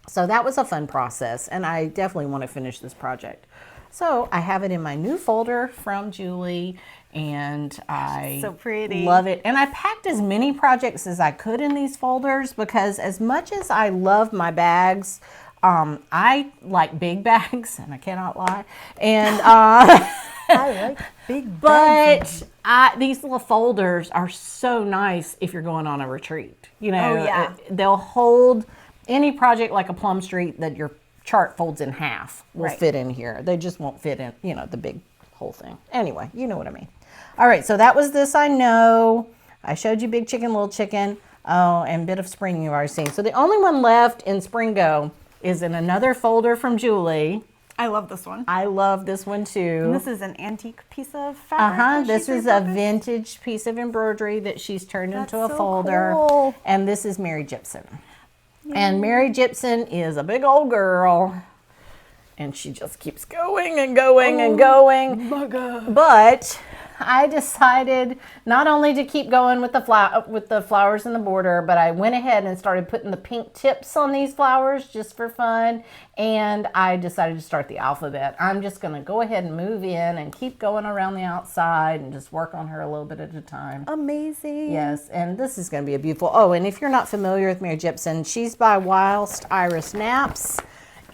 So that was a fun process, and I definitely want to finish this project. So I have it in my new folder from Julie, and I so pretty. Love it. And I packed as many projects as I could in these folders because as much as I love my bags, I like big bags, and I cannot lie. And I like big bags. But these little folders are so nice if you're going on a retreat. You know, they'll hold any project like a Plum Street that your chart folds in half will fit in here. They just won't fit in, you know, the big whole thing. Anyway, you know what I mean. All right, so that was this I know. I showed you Big Chicken, Little Chicken. Oh, and Bit of Spring you've already seen. So the only one left in Springo is in another folder from Julie. I love this one. I love this one too. And this is an antique piece of fabric. This is a vintage piece of embroidery that she's turned into a so folder. Cool. And this is Mary Gibson. And Mary Gibson is a big old girl. And she just keeps going and going and going. My God. But I decided not only to keep going with the flowers in the border, but I went ahead and started putting the pink tips on these flowers just for fun. And I decided to start the alphabet. I'm just going to go ahead and move in and keep going around the outside and just work on her a little bit at a time. Amazing. Yes, and this is going to be a beautiful. Oh, and if you're not familiar with Mary Gypsum, she's by Whilst Iris Naps.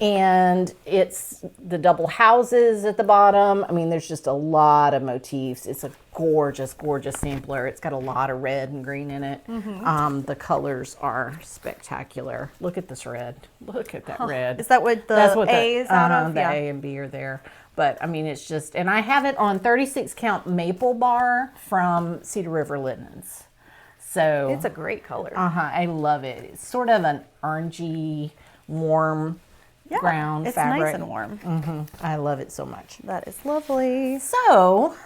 And it's the double houses at the bottom. I mean, there's just a lot of motifs. It's a gorgeous, gorgeous sampler. It's got a lot of red and green in it. The colors are spectacular. Look at this red. Look at that red. Is that what the A is out of? The A and B are there. But I mean, it's just, and I have it on 36 count maple bar from Cedar River Linens. So it's a great color. I love it. It's sort of an orangey, warm ground fabric. It's nice and warm. I love it so much. That is lovely. So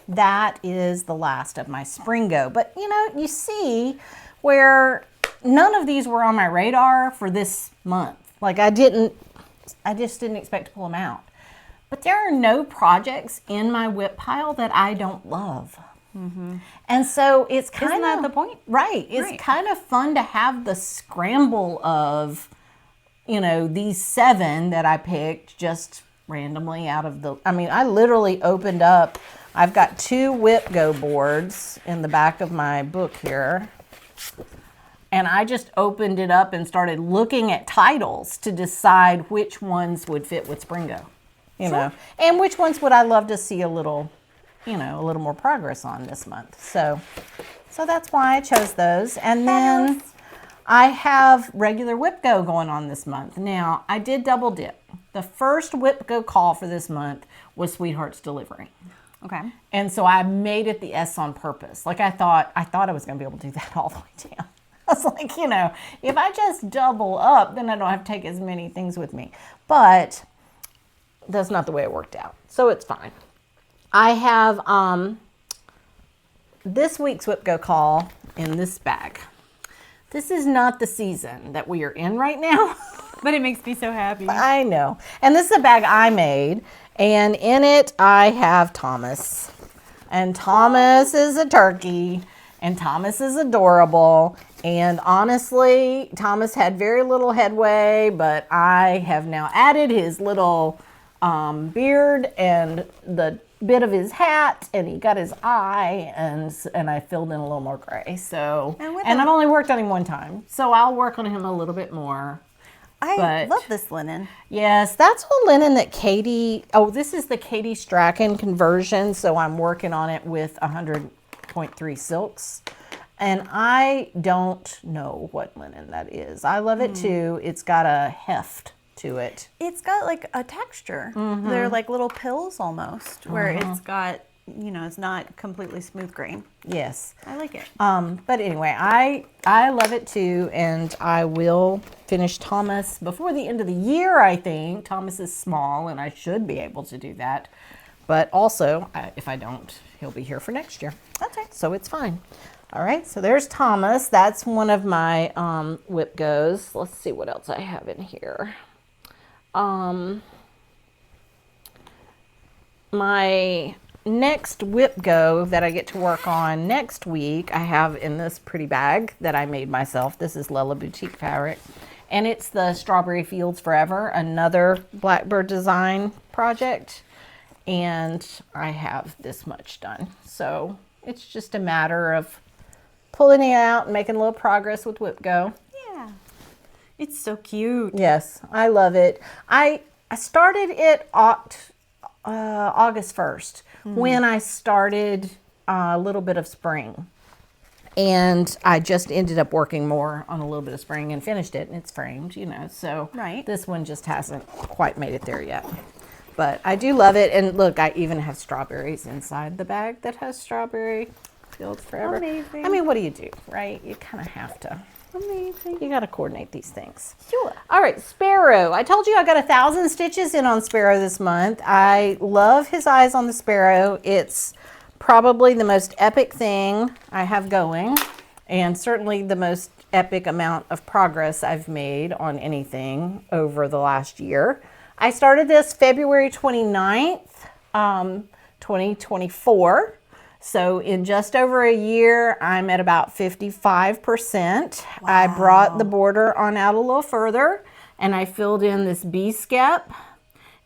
that is the last of my Springo. But you know, you see where none of these were on my radar for this month. Like I just didn't expect to pull them out. But there are no projects in my whip pile that I don't love. And so it's kind of... Isn't that the point? Right. It's kind of fun to have the scramble of, you know, these 7 that I picked just randomly out of the... I mean, I literally opened up... I've got 2 WhipGo boards in the back of my book here. And I just opened it up and started looking at titles to decide which ones would fit with Springo. You know, and which ones would I love to see a little, you know, a little more progress on this month. So that's why I chose those. And then I have regular WhipGo going on this month. Now, I did double dip. The first WhipGo call for this month was Sweetheart's Delivery. Okay. And so I made it the S on purpose. Like I thought I was going to be able to do that all the way down. I was like, you know, if I just double up, then I don't have to take as many things with me. But that's not the way it worked out. So it's fine. I have this week's WhipGo call in this bag. This is not the season that we are in right now. But it makes me so happy. I know. And this is a bag I made. And in it, I have Thomas. And Thomas is a turkey. And Thomas is adorable. And honestly, Thomas had very little headway. But I have now added his little beard and the bit of his hat, and he got his eye, and I filled in a little more gray. So, and I've only worked on him one time, so I'll work on him a little bit more. I love this linen. Yes, that's a linen that Katie, this is the Katie Strachan conversion, so I'm working on it with 100.3 silks. And I don't know what linen that is. I love it too. It's got a heft to it. It's got like a texture. They're like little pills almost, where it's got, you know, it's not completely smooth grain. Yes. I like it. But anyway, I love it too, and I will finish Thomas before the end of the year, I think. Thomas is small, and I should be able to do that. But also, if I don't, he'll be here for next year. Okay. So it's fine. All right, so there's Thomas. That's one of my WhipGos. Let's see what else I have in here. My next WhipGo that I get to work on next week, I have in this pretty bag that I made myself. This is Lella Boutique fabric, and it's the Strawberry Fields Forever, another Blackbird design project, and I have this much done. So it's just a matter of pulling it out and making a little progress with WhipGo. Yeah, it's so cute. Yes, I love it. I started it August 1st when I started a little bit of spring. And I just ended up working more on a little bit of spring and finished it, and it's framed, you know. So this one just hasn't quite made it there yet. But I do love it. And look, I even have strawberries inside the bag that has Strawberry Fields Forever. Amazing. I mean, what do you do, right? You kind of have to. Amazing. You got to coordinate these things. Sure. All right, Sparrow. I told you I got 1,000 stitches in on Sparrow this month. I love his eyes on the Sparrow. It's probably the most epic thing I have going, and certainly the most epic amount of progress I've made on anything over the last year. I started this February 29th, 2024. So in just over a year, I'm at about 55%. I brought the border on out a little further, and I filled in this bee skep,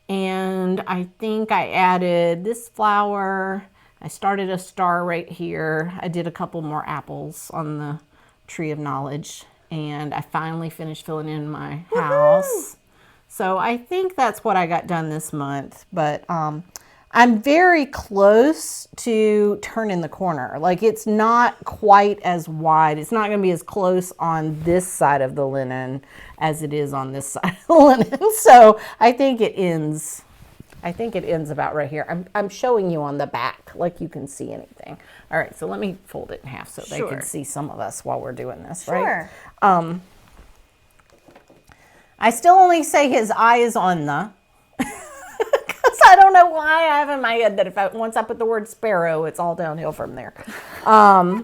and I think I added this flower. I started a star right here. I did a couple more apples on the tree of knowledge, and I finally finished filling in my house. So I think that's what I got done this month, but I'm very close to turning the corner. Like, it's not quite as wide. It's not going to be as close on this side of the linen as it is on this side of the linen. So I think it ends. I think it ends about right here. I'm showing you on the back, like you can see anything. All right, so let me fold it in half so they can see some of us while we're doing this, right? I still only say his eye is on the, because I don't know why I have in my head that once I put the word sparrow, it's all downhill from there. I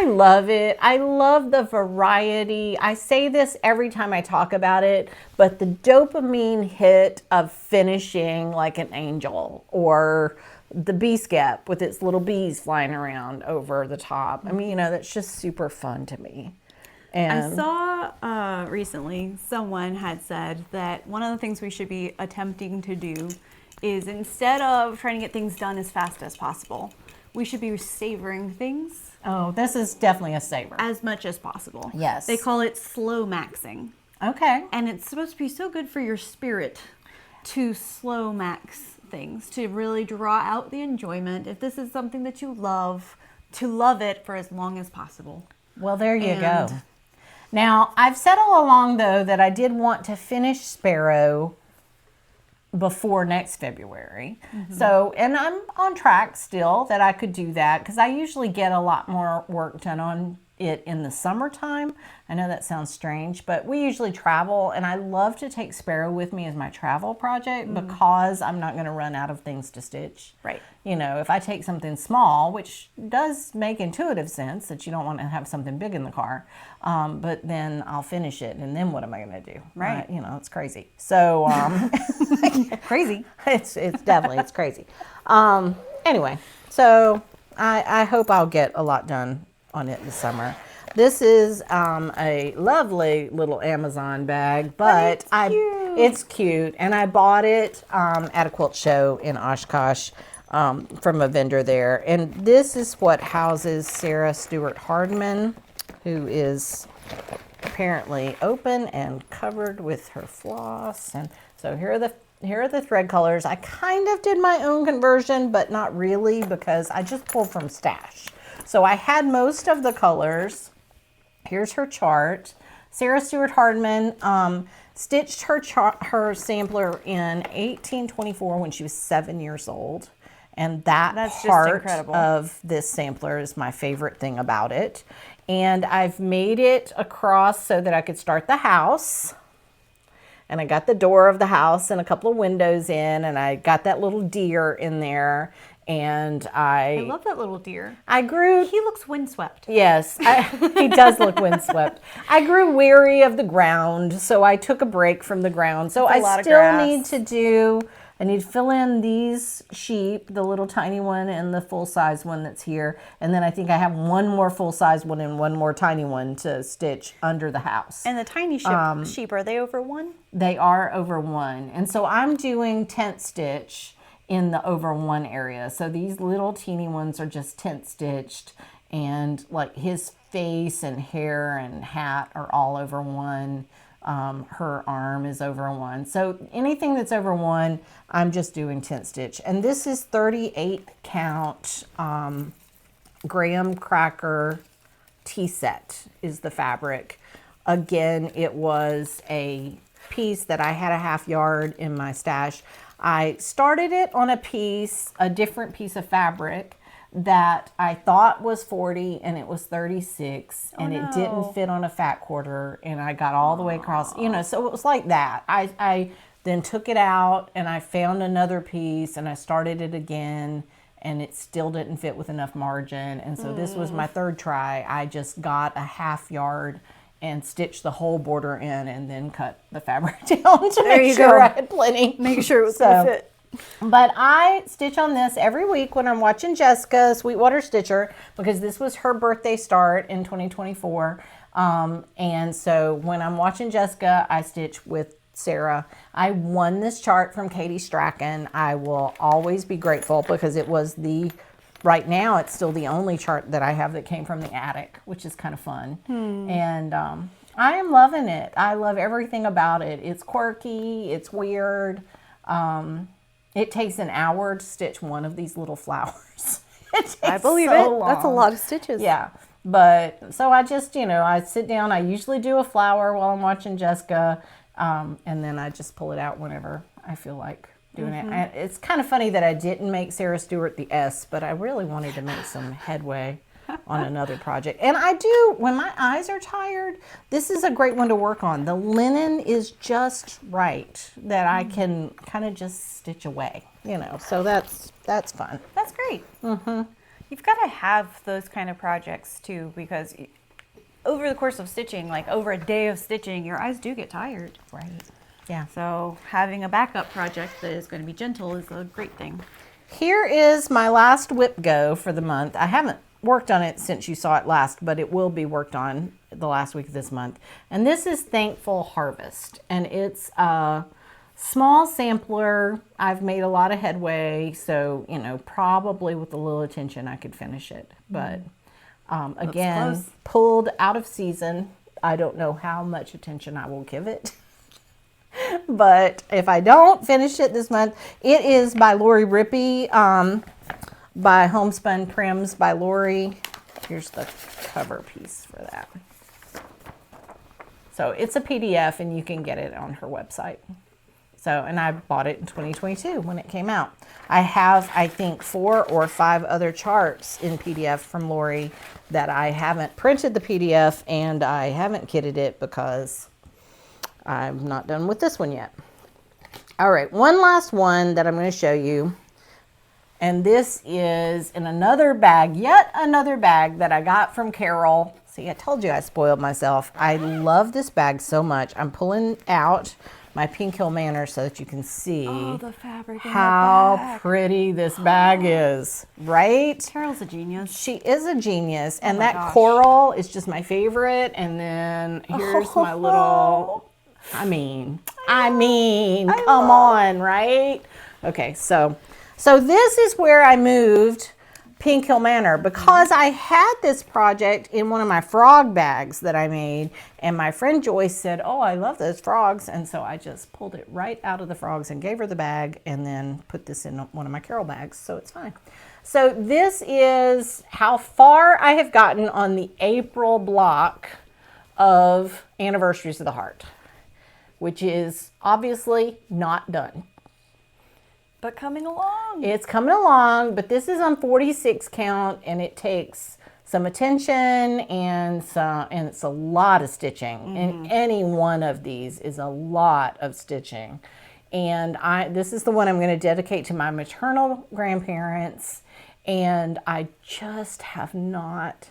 love it. I love the variety. I say this every time I talk about it, but the dopamine hit of finishing like an angel, or the bee skep with its little bees flying around over the top. I mean, you know, that's just super fun to me. And I saw recently someone had said that one of the things we should be attempting to do is, instead of trying to get things done as fast as possible, we should be savoring things. Oh, this is definitely a savor. As much as possible. Yes. They call it slow maxing. Okay. And it's supposed to be so good for your spirit to slow max things, to really draw out the enjoyment. If this is something that you love, to love it for as long as possible. Well, there you go. Now, I've said all along, though, that I did want to finish Sparrow before next February. So, and I'm on track still that I could do that, because I usually get a lot more work done on it in the summertime. I know that sounds strange, but we usually travel, and I love to take Sparrow with me as my travel project because I'm not going to run out of things to stitch. Right. You know, if I take something small, which does make intuitive sense that you don't want to have something big in the car, but then I'll finish it, and then what am I going to do? Right. You know, it's crazy. So, Crazy. it's definitely, it's crazy. Anyway, so I hope I'll get a lot done on it this summer. This is a lovely little Amazon bag, but it's cute, and I bought it at a quilt show in Oshkosh from a vendor there. And this is what houses Sarah Stewart Hardman, who is apparently open and covered with her floss. And so here are the thread colors. I kind of did my own conversion, but not really, because I just pulled from Stash. So I had most of the colors. Here's her chart. Sarah Stewart Hardman stitched her sampler in 1824 when she was 7 years old. And that's part just incredible. Of this sampler is my favorite thing about it. And I've made it across so that I could start the house. And I got the door of the house and a couple of windows in, and I got that little deer in there. And I love that little deer. He looks windswept. Yes, he does look windswept. I grew weary of the ground, so I took a break from the ground. So I still need to fill in these sheep, the little tiny one and the full-size one that's here. And then I think I have one more full-size one and one more tiny one to stitch under the house. And the tiny sheep, are they over 1? They are over 1. And so I'm doing tent stitch in the over 1 area. So these little teeny ones are just tent stitched, and like his face and hair and hat are all over 1. Her arm is over 1. So anything that's over 1, I'm just doing tent stitch. And this is 38 count graham cracker tea set is the fabric. Again, it was a piece that I had a half yard in my stash. I started it on a different piece of fabric that I thought was 40, and it was 36, and it didn't fit on a fat quarter, and I got all the way across, you know, so it was like that. I then took it out, and I found another piece, and I started it again, and it still didn't fit with enough margin, and so this was my third try. I just got a half yard and stitched the whole border in, and then cut the fabric down to make sure I had plenty. Make sure it was going to fit. But I stitch on this every week when I'm watching Jessica, Sweetwater Stitcher, because this was her birthday start in 2024. And so when I'm watching Jessica, I stitch with Sarah. I won this chart from Katie Strachan. I will always be grateful because it was right now it's still the only chart that I have that came from the attic, which is kind of fun. And I am loving it. I love everything about it. It's quirky, it's weird. It takes an hour to stitch one of these little flowers. I believe it. That's a lot of stitches. Yeah. But so I just, I sit down, I usually do a flower while I'm watching Jessica, and then I just pull it out whenever I feel like doing it. And it's kind of funny that I didn't make Sarah Stewart the S, but I really wanted to make some headway on another project. And I do, when my eyes are tired, this is a great one to work on. The linen is just right that I can kind of just stitch away, so that's fun. That's great. You've got to have those kind of projects too, because over the course of stitching, like over a day of stitching, your eyes do get tired. Right. Yeah. So having a backup project that is going to be gentle is a great thing. Here is my last WhipGo for the month. I haven't worked on it since you saw it last, but it will be worked on the last week of this month. And this is Thankful Harvest, and it's a small sampler. I've made a lot of headway, so probably with a little attention I could finish it. But again, pulled out of season. I don't know how much attention I will give it. But if I don't finish it this month, it is by Lori Rippey, by Homespun Prims by Lori. Here's the cover piece for that. So it's a PDF and you can get it on her website. So, and I bought it in 2022 when it came out. I have, I think, 4 or 5 other charts in PDF from Lori that I haven't printed the PDF and I haven't kitted it because I'm not done with this one yet. All right, one last one that I'm going to show you. And this is in another bag, yet another bag that I got from Carol. See, I told you I spoiled myself. I love this bag so much. I'm pulling out my Pink Hill Manor so that you can see the fabric how pretty this bag is, right? Carol's a genius. She is a genius. And that coral is just my favorite. And then here's my little, I mean, come on, right? Okay, so this is where I moved Pink Hill Manor because I had this project in one of my frog bags that I made, and my friend Joyce said, oh, I love those frogs, and so I just pulled it right out of the frogs and gave her the bag and then put this in one of my Carol bags, so it's fine. So this is how far I have gotten on the April block of Anniversaries of the Heart, which is obviously not done. But coming along. It's coming along, but this is on 46 count and it takes some attention and it's a lot of stitching. And any one of these is a lot of stitching. And this is the one I'm going to dedicate to my maternal grandparents, and I just have not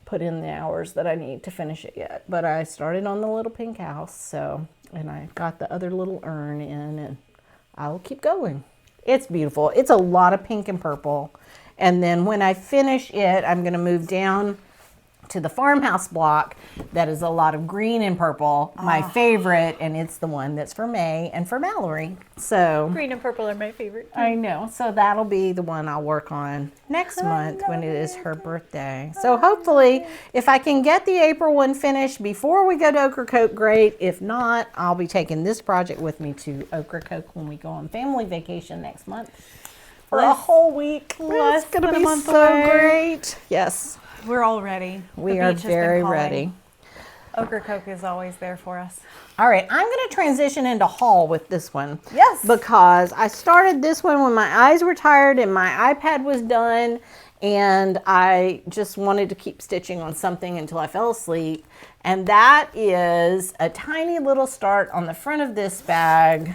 put in the hours that I need to finish it yet. But I started on the little pink house, and I got the other little urn in, and I'll keep going. It's beautiful. It's a lot of pink and purple. And then when I finish it, I'm going to move down to the farmhouse block that is a lot of green and purple, my favorite, and it's the one that's for May and for Mallory. So green and purple are my favorite too. I know. So that'll be the one I'll work on next month when it is her birthday. So hopefully, if I can get the April one finished before we go to Ocracoke, great. If not, I'll be taking this project with me to Ocracoke when we go on family vacation next month for a whole week. It's going to be so great. Yes. We're all ready. We are very ready. Ocracoke is always there for us. All right, I'm going to transition into haul with this one. Yes. Because I started this one when my eyes were tired and my iPad was done, and I just wanted to keep stitching on something until I fell asleep. And that is a tiny little start on the front of this bag.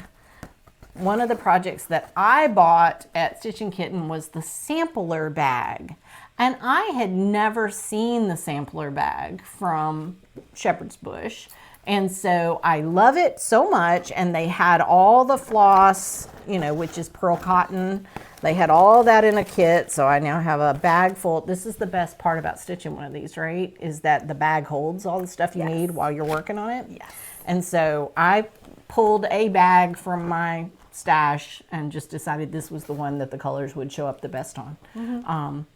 One of the projects that I bought at Stitchin' Kitten was the sampler bag. And I had never seen the sampler bag from Shepherd's Bush. And so I love it so much. And they had all the floss, you know, which is pearl cotton. They had all that in a kit. So I now have a bag full. This is the best part about stitching one of these, right? Is that the bag holds all the stuff you need while you're working on it. Yes. And so I pulled a bag from my stash and just decided this was the one that the colors would show up the best on.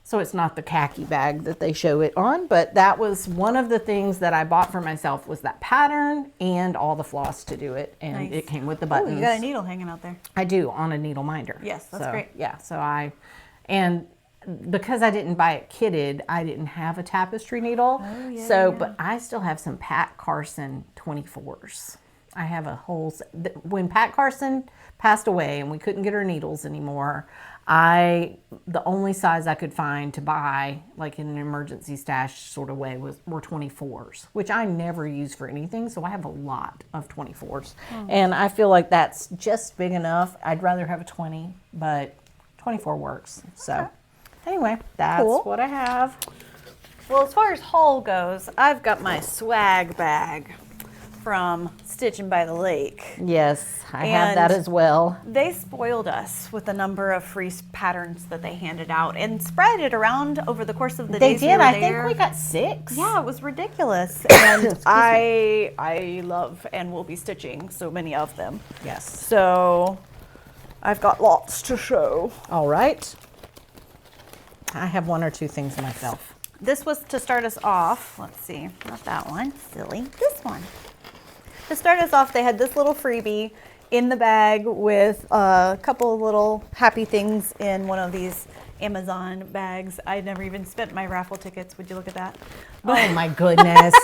So it's not the khaki bag that they show it on, but that was one of the things that I bought for myself was that pattern and all the floss to do it. And it came with the buttons. Oh, you got a needle hanging out there. I do, on a needle minder. Yes, that's great. Yeah, and because I didn't buy it kitted, I didn't have a tapestry needle. But I still have some Pat Carson 24s. I have a whole, when Pat Carson passed away and we couldn't get her needles anymore, the only size I could find to buy, like in an emergency stash sort of way, were 24s, which I never use for anything. So I have a lot of 24s. And I feel like that's just big enough. I'd rather have a 20, but 24 works. So anyway, that's what I have. Well, as far as haul goes, I've got my swag bag from Stitchin' by the Lake. Yes, I have that as well. They spoiled us with the number of free patterns that they handed out and spread it around over the course of the days. They did. I think we got 6. Yeah, it was ridiculous. And I love and will be stitching so many of them. Yes. So I've got lots to show. All right. I have 1 or 2 things myself. This was to start us off. Let's see, not that one, silly. This one. To start us off, they had this little freebie in the bag with a couple of little happy things in one of these Amazon bags. I never even spent my raffle tickets. Would you look at that? Oh my goodness.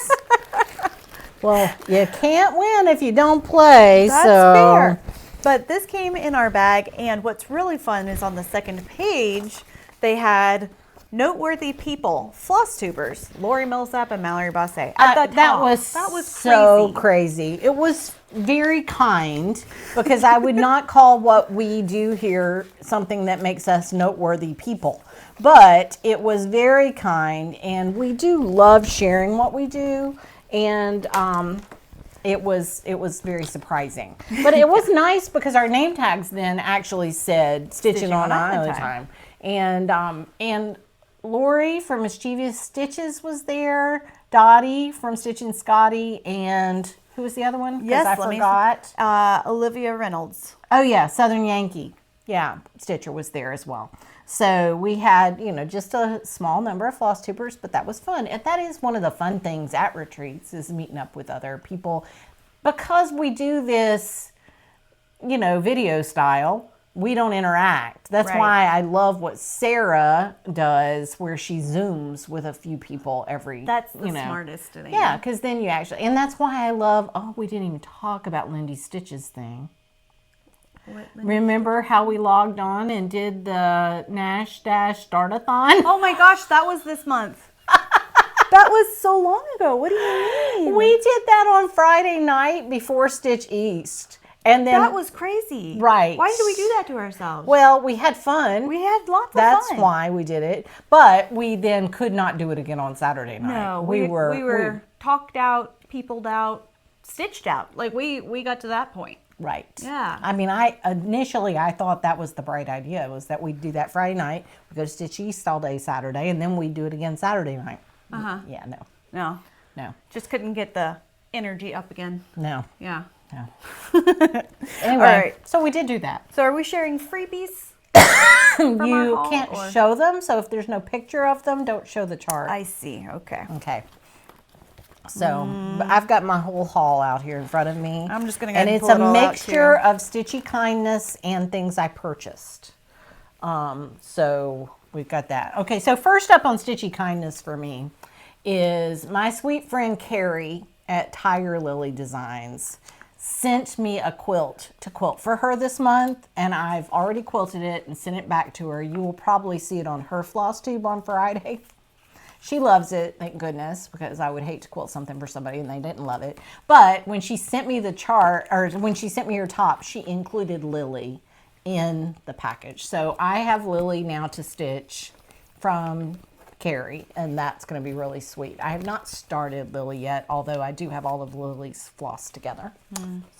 Well, you can't win if you don't play. That's fair. But this came in our bag, and what's really fun is on the second page, they had noteworthy people, FlossTubers, Lori Millsap and Mallory Bosse. That was so crazy. It was very kind because I would not call what we do here something that makes us noteworthy people. But it was very kind, and we do love sharing what we do. And it was very surprising. But it was nice because our name tags then actually said Stitchin' on Island Time. And Lori from Mischievous Stitches was there. Dottie from Stitchin' Scotty, and who was the other one? Yes, I forgot. Olivia Reynolds. Oh yeah, Southern Yankee. Yeah, Stitcher was there as well. So we had, just a small number of floss tubers, but that was fun. And that is one of the fun things at retreats is meeting up with other people. Because we do this, video style, we don't interact. That's why I love what Sarah does, where she Zooms with a few people every. That's the smartest thing. Yeah, because then you actually, and that's why I love. Oh, we didn't even talk about LindyStitches thing. Remember how we logged on and did the NashStash Startathon? Oh my gosh, that was this month. That was so long ago. What do you mean? We did that on Friday night before Stitch East. And then that was crazy. Right. Why did we do that to ourselves? Well, we had fun. We had lots of fun. That's why we did it. But we then could not do it again on Saturday night. No, we were talked out, peopled out, stitched out. Like we got to that point. Right. Yeah. I mean, initially I thought that was the bright idea, was that we'd do that Friday night, we go to Stitch East all day Saturday, and then we'd do it again Saturday night. Yeah, no. Just couldn't get the energy up again. No. Yeah. No. Anyway, right. So we did do that. So are we sharing freebies? You can't show them, so if there's no picture of them, don't show the chart. I see. Okay. Okay. So I've got my whole haul out here in front of me. I'm just going to and it's a mixture of stitchy kindness and things I purchased. So we've got that. Okay, so first up on stitchy kindness for me is my sweet friend Carrie at Tiger Lily Designs sent me a quilt to quilt for her this month, and I've already quilted it and sent it back to her. You will probably see it on her FlossTube on Friday. She loves it, thank goodness, because I would hate to quilt something for somebody and they didn't love it. But when she sent me the chart, or when she sent me her top, she included Lily in the package. So I have Lily now to stitch from carry, and that's going to be really sweet. I have not started Lily yet, although I do have all of Lily's floss together.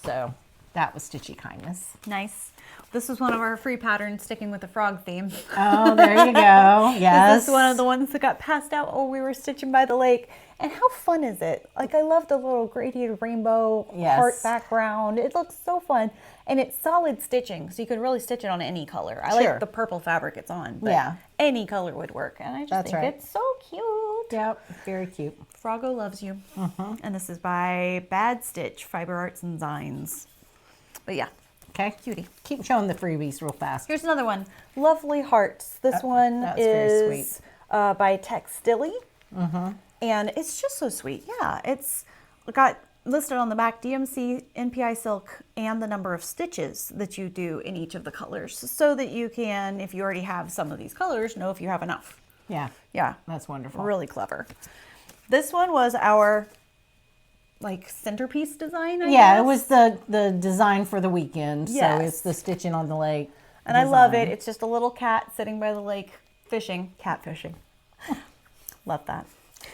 So that was Stitchy Kindness. Nice. This was one of our free patterns, sticking with the frog theme. Oh, there you go. Yes. This is one of the ones that got passed out while we were stitching by the lake. And how fun is it? Like, I love the little gradiated rainbow heart background. It looks so fun. And it's solid stitching, so you can really stitch it on any color. I like the purple fabric it's on, but any color would work. And I just think it's so cute. Yep, very cute. Froggo loves you. And this is by Bad Stitch, Fiber Arts and Designs. But yeah. Okay, cutie. Keep showing the freebies real fast. Here's another one. Lovely Hearts. This one is by Textilly. And it's just so sweet. Yeah, it's got listed on the back DMC, NPI silk, and the number of stitches that you do in each of the colors, so that you can, if you already have some of these colors, know if you have enough. Yeah. Yeah. That's wonderful. Really clever. This one was our like centerpiece design, I guess. It was the design for the weekend. Yes. So it's the Stitching on the Lake and design. I love it. It's just a little cat sitting by the lake fishing, cat fishing. Love that.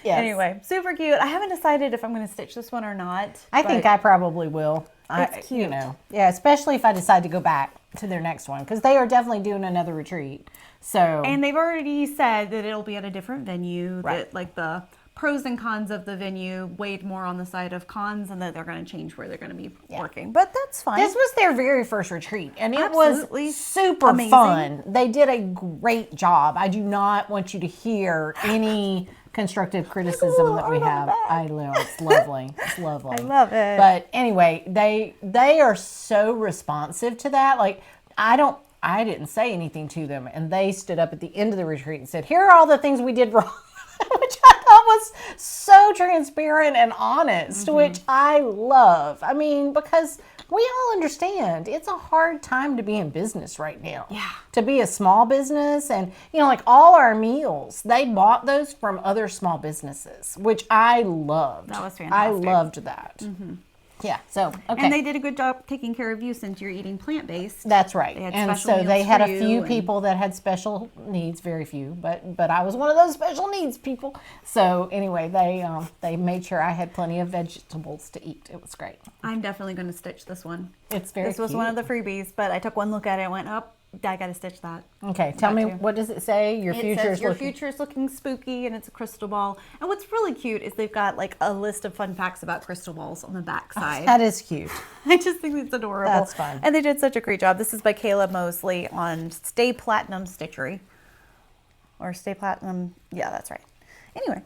Yes. Anyway, super cute. I haven't decided if I'm going to stitch this one or not. I think I probably will. It's cute. You know, yeah, especially if I decide to go back to their next one, because they are definitely doing another retreat. So, and they've already said that it'll be at a different venue. Right. That like the pros and cons of the venue weighed more on the side of cons, and that they're going to change where they're going to be working. But that's fine. This was their very first retreat, and it was super fun. They did a great job. I do not want you to hear any constructive criticism that we have. I know, it's lovely. It's lovely. I love it. But anyway, they are so responsive to that. Like, I didn't say anything to them, and they stood up at the end of the retreat and said, "Here are all the things we did wrong." Which I thought was so transparent and honest, which I love. I mean, because we all understand it's a hard time to be in business right now. Yeah. To be a small business, and you know, like all our meals, they bought those from other small businesses, which I loved. That was fantastic. I loved that. Yeah, so, okay. And they did a good job taking care of you since you're eating plant-based. That's right. And so they had a few and people that had special needs, very few, but I was one of those special needs people. So anyway, they made sure I had plenty of vegetables to eat. It was great. I'm definitely going to stitch this one. It's very This was one of the freebies, but I took one look at it and went, oh, I got to stitch that. Okay, tell me, what does it say? Your future's looking spooky, and it's a crystal ball. And what's really cute is they've got like a list of fun facts about crystal balls on the back side. Oh, that is cute. I just think it's adorable. That's fun. And they did such a great job. This is by Kayla Mosley on Stay Platinum Stitchery. Or Stay Platinum. Yeah, that's right. Anyway,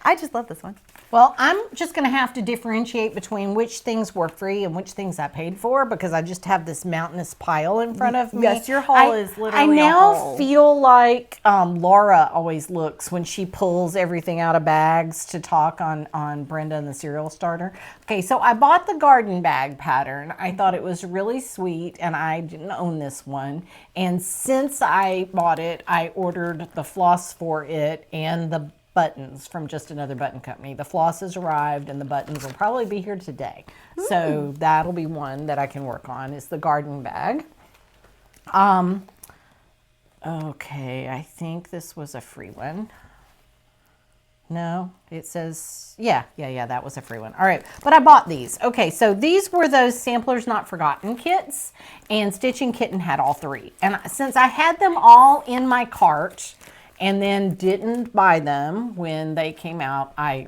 I just love this one. Well, I'm just going to have to differentiate between which things were free and which things I paid for, because I just have this mountainous pile in front of me. Yes, your haul is literally I now feel like Laura always looks when she pulls everything out of bags to talk on Brenda and the Cereal Starter. Okay, so I bought the garden bag pattern. I thought it was really sweet, and I didn't own this one. And since I bought it, I ordered the floss for it and the buttons from Just Another Button Company. The floss has arrived, and the buttons will probably be here today. So that'll be one that I can work on, is the garden bag. Okay, I think this was a free one. No, it says, yeah, that was a free one. All right, but I bought these. Okay, so these were those Samplers Not Forgotten kits, and Stitching Kitten had all three. And since I had them all in my cart, and then didn't buy them when they came out, I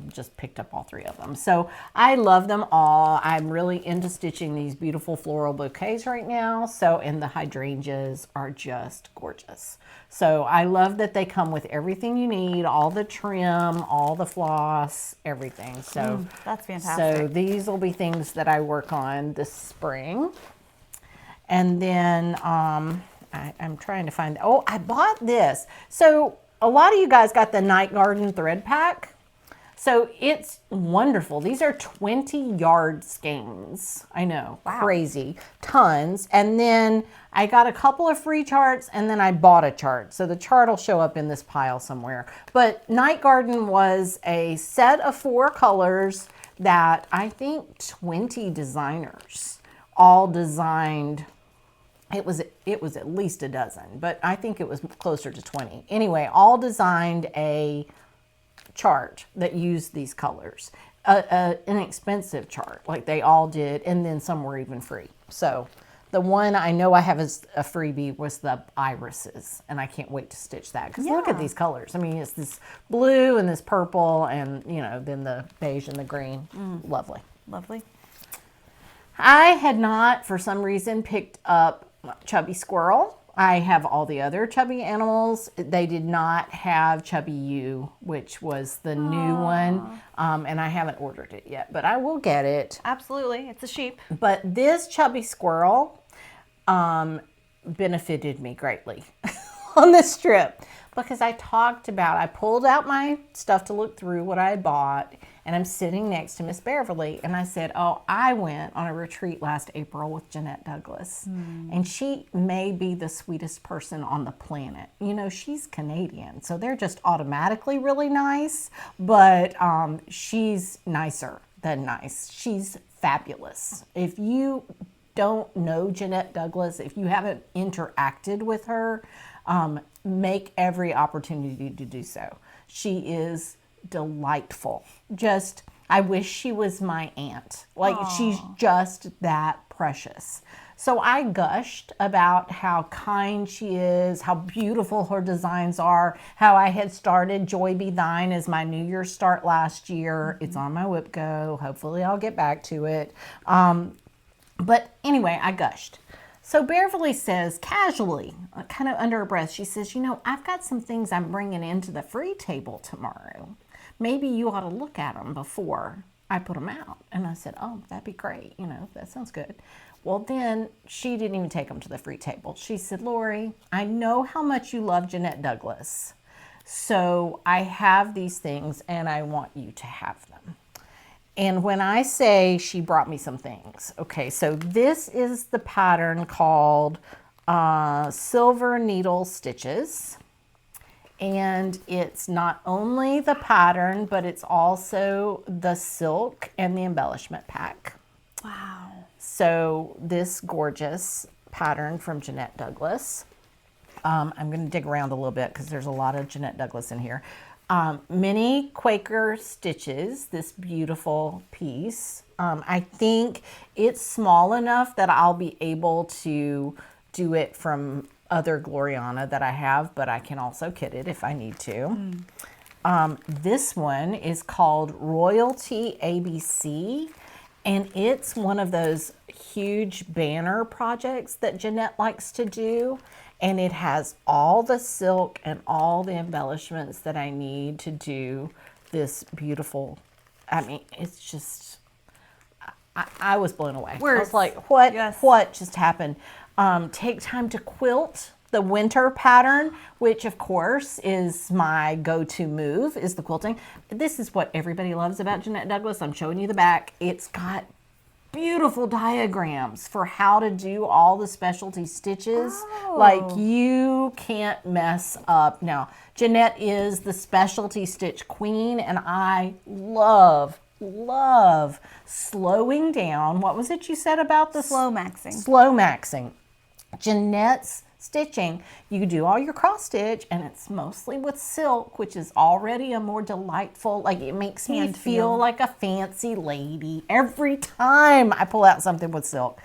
just picked up all three of them. So I love them all. I'm really into stitching these beautiful floral bouquets right now. So, and the hydrangeas are just gorgeous. So I love that they come with everything you need, all the trim, all the floss, everything. So that's fantastic. So these will be things that I work on this spring. And then, I'm trying to find, oh, I bought this. So a lot of you guys got the Night Garden thread pack. So it's wonderful. These are 20-yard skeins. I know, wow. Crazy, tons. And then I got a couple of free charts, and then I bought a chart. So the chart will show up in this pile somewhere. But Night Garden was a set of 4 colors that I think 20 designers all designed it was at least a dozen, but I think it was closer to 20. Anyway, all designed a chart that used these colors. An inexpensive chart, like they all did, and then some were even free. So the one I know I have as a freebie was the irises, and I can't wait to stitch that because look at these colors. I mean, it's this blue and this purple, and you know, then the beige and the green. Lovely. Lovely. I had not, for some reason, picked up Chubby Squirrel. I have all the other chubby animals. They did not have Chubby You, which was the new one, and I haven't ordered it yet, but I will get it. Absolutely, it's a sheep. But this Chubby Squirrel benefited me greatly on this trip because I pulled out my stuff to look through what I had bought, and I'm sitting next to Miss Beverly, and I said, oh, I went on a retreat last April with Jeanette Douglas, and she may be the sweetest person on the planet. You know, she's Canadian, so they're just automatically really nice, but she's nicer than nice. She's fabulous. If you don't know Jeanette Douglas, if you haven't interacted with her, make every opportunity to do so. She is delightful. Just, I wish she was my aunt. Like, she's just that precious. So I gushed about how kind she is, how beautiful her designs are, how I had started Joy Be Thine as my New Year's start last year. It's on my WhipGo. Hopefully I'll get back to it. But anyway, I gushed. So Beverly says, casually, kind of under her breath, she says, you know, I've got some things I'm bringing into the free table tomorrow. Maybe you ought to look at them before I put them out. And I said, oh, that'd be great. You know, that sounds good. Well, then she didn't even take them to the free table. She said, Lori, I know how much you love Jeanette Douglas. So I have these things and I want you to have them. And when I say she brought me some things, okay, so this is the pattern called Silver Needle Stitches. And it's not only the pattern, but it's also the silk and the embellishment pack. Wow. So this gorgeous pattern from Jeanette Douglas. I'm going to dig around a little bit because there's a lot of Jeanette Douglas in here. Mini Quaker Stitches, this beautiful piece. I think it's small enough that I'll be able to do it from other Gloriana that I have, but I can also kit it if I need to. This one is called Royalty ABC, and it's one of those huge banner projects that Jeanette likes to do, and it has all the silk and all the embellishments that I need to do this beautiful, I mean, it's just, I was blown away. Words. I was like, what, Yes. what just happened? Take time to quilt the winter pattern, which of course is my go-to move, is the quilting. This is what everybody loves about Jeanette Douglas. I'm showing you the back. It's got beautiful diagrams for how to do all the specialty stitches. Like, you can't mess up. Now, Jeanette is the specialty stitch queen, and I love slowing down. What was it you said about the slow maxing? Slow maxing. Jeanette's stitching, you do all your cross stitch, and it's mostly with silk, which is already a more delightful, like, it makes me feel like a fancy lady every time I pull out something with silk.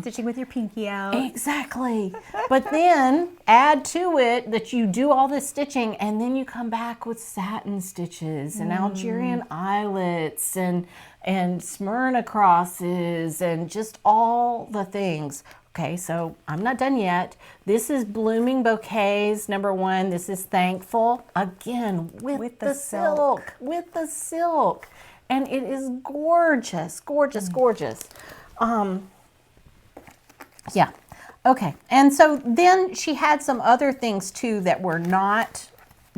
Stitching with your pinky out. Exactly. But then add to it that you do all this stitching, and then you come back with satin stitches and Algerian eyelets and Smyrna crosses and just all the things. Okay, so I'm not done yet. This is Blooming Bouquets, #1. This is Thankful, again, with the silk. With the silk. And it is gorgeous, gorgeous, gorgeous. Yeah, okay. And so then she had some other things too that were not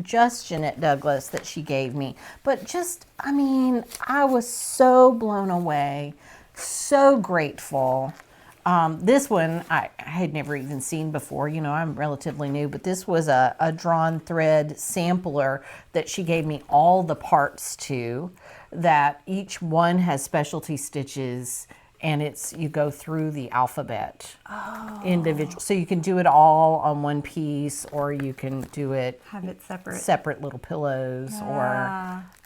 just Jeanette Douglas that she gave me, but just, I mean, I was so blown away, so grateful. This one I had never even seen before. You know, I'm relatively new, but this was a drawn thread sampler that she gave me all the parts to, that each one has specialty stitches and you go through the alphabet individual. So you can do it all on one piece, or you can do it have it separate little pillows,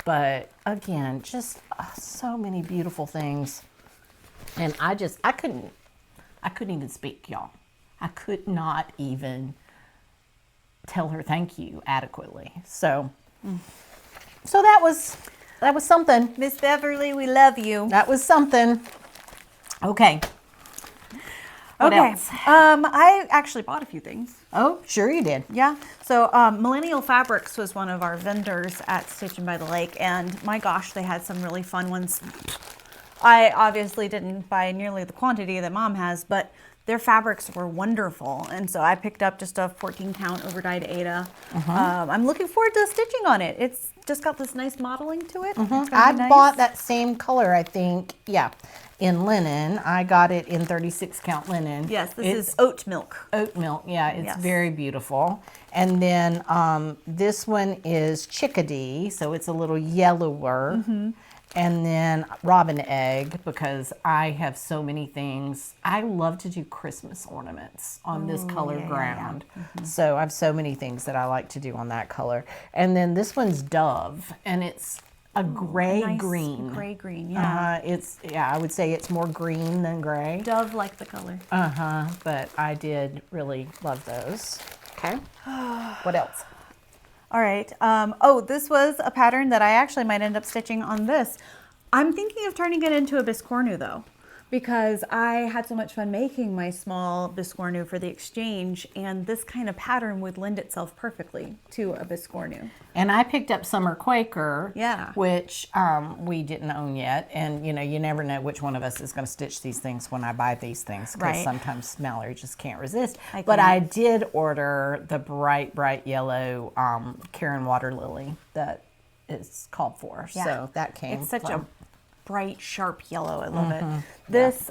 but again, just so many beautiful things. And I couldn't even speak, y'all. I could not even tell her thank you adequately. So that was something. Miss Beverly, we love you. That was something. Okay. What else? I actually bought a few things. Oh, sure you did. Yeah. So Millennial Fabrics was one of our vendors at Stitchin by the Lake, and my gosh, they had some really fun ones. I obviously didn't buy nearly the quantity that Mom has, but their fabrics were wonderful, and so I picked up just a 14 count over dyed Aida. I'm looking forward to stitching on it. It's just got this nice modeling to it. I bought that same color, I think. Yeah. In linen. I got it in 36 count linen. Yes, this is oat milk. Oat milk, yeah, it's very beautiful. And then this one is chickadee, so it's a little yellower. And then robin egg, because I have so many things. I love to do Christmas ornaments on this color ground. So I have so many things that I like to do on that color. And then this one's dove, and it's a gray green. Gray green, yeah. I would say it's more green than gray. Dove like the color. But I did really love those. Okay. What else? All right. This was a pattern that I actually might end up stitching on this. I'm thinking of turning it into a biscornu though, because I had so much fun making my small biscornu for the exchange, and this kind of pattern would lend itself perfectly to a biscornu. And I picked up Summer Quaker, Yeah. which we didn't own yet. And you know, you never know which one of us is going to stitch these things when I buy these things, because Right. sometimes Mallory just can't resist. I But can't. I did order the bright yellow Karen Water Lily that is called for. Yeah. So that came. It's such from- a bright, sharp yellow. I love it. This,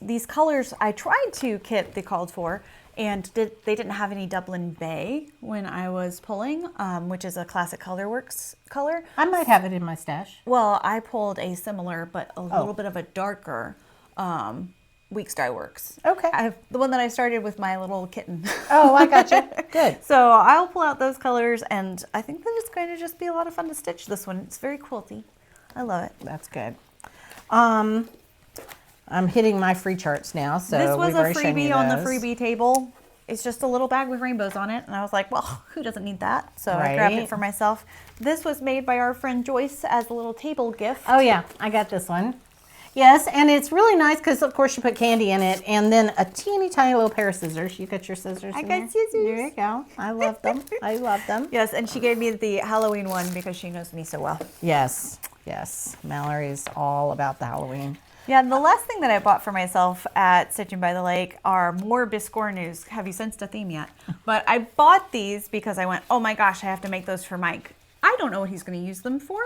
these colors, I tried to kit the called for, and they didn't have any Dublin Bay when I was pulling, which is a classic Colorworks color. I might have it in my stash. Well, I pulled a similar, but a little bit of a darker Weeks Dye Works. Okay. The one that I started with my little kitten. Oh, I got you. Good. So I'll pull out those colors, and I think that it's going to just be a lot of fun to stitch this one. It's very quilty. I love it. That's good. I'm hitting my free charts now. So This was we've a already shown you freebie on the those. freebie table. It's just a little bag with rainbows on it. And I was like, well, who doesn't need that? So I grabbed Right. it for myself. This was made by our friend Joyce as a little table gift. Oh yeah, I got this one. Yes, and it's really nice because of course you put candy in it, and then a teeny tiny little pair of scissors. You got your scissors. I in got there? scissors. There you go. I love them. I love them. Yes, and she gave me the Halloween one because she knows me so well. Yes, yes. Mallory's all about the Halloween. Yeah, and the last thing that I bought for myself at Stitchin by the Lake are more biscornus. Have you sensed a theme yet? But I bought these because I went, oh my gosh, I have to make those for Mike. I don't know what he's going to use them for.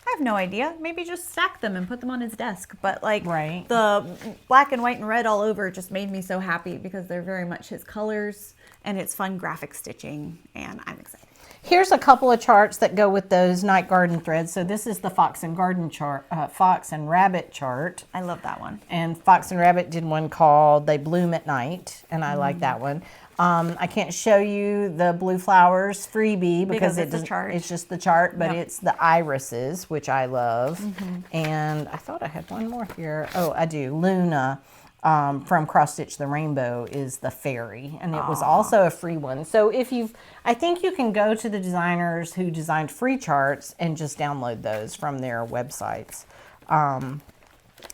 I have no idea. Maybe just stack them and put them on his desk. But like Right. the black and white and red all over just made me so happy because they're very much his colors, and it's fun graphic stitching, and I'm excited. Here's a couple of charts that go with those night garden threads. So this is the Fox and Garden chart, Fox and Rabbit chart. I love that one. And Fox and Rabbit did one called They Bloom at Night, and I like that one. I can't show you the blue flowers freebie because it's a chart. It's just the chart, but Yep. it's the irises, which I love. And I thought I had one more here. Oh, I do. Luna from Crossstitch the Rainbow is the fairy, and it was also a free one. So I think you can go to the designers who designed free charts and just download those from their websites.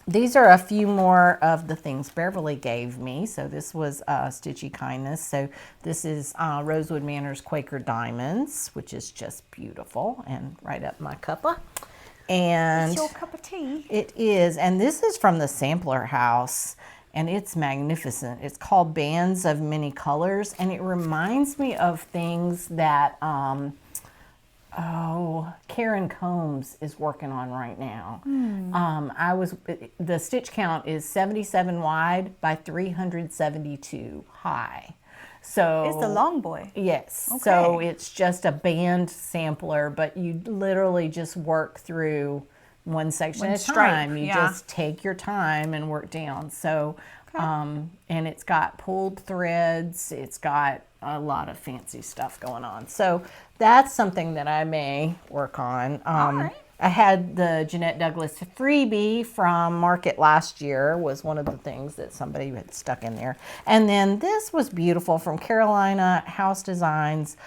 These are a few more of the things Beverly gave me. So this was Stitchy Kindness. So this is Rosewood Manor's Quaker Diamonds, which is just beautiful and right up my cuppa. And It's your cup of tea. it is. And this is from the Sampler House, and it's magnificent. It's called Bands of Many Colors, and it reminds me of things that Karen Combs is working on right now. The stitch count is 77 wide by 372 high. So It's the long boy. yes. Okay. So it's just a band sampler, but you literally just work through one section One at a stripe, time. You yeah. just take your time and work down. So, and it's got pulled threads. It's got a lot of fancy stuff going on. So that's something that I may work on. All right. I had the Jeanette Douglas freebie from Market last year, was one of the things that somebody had stuck in there. And then this was beautiful from Carolina House Designs.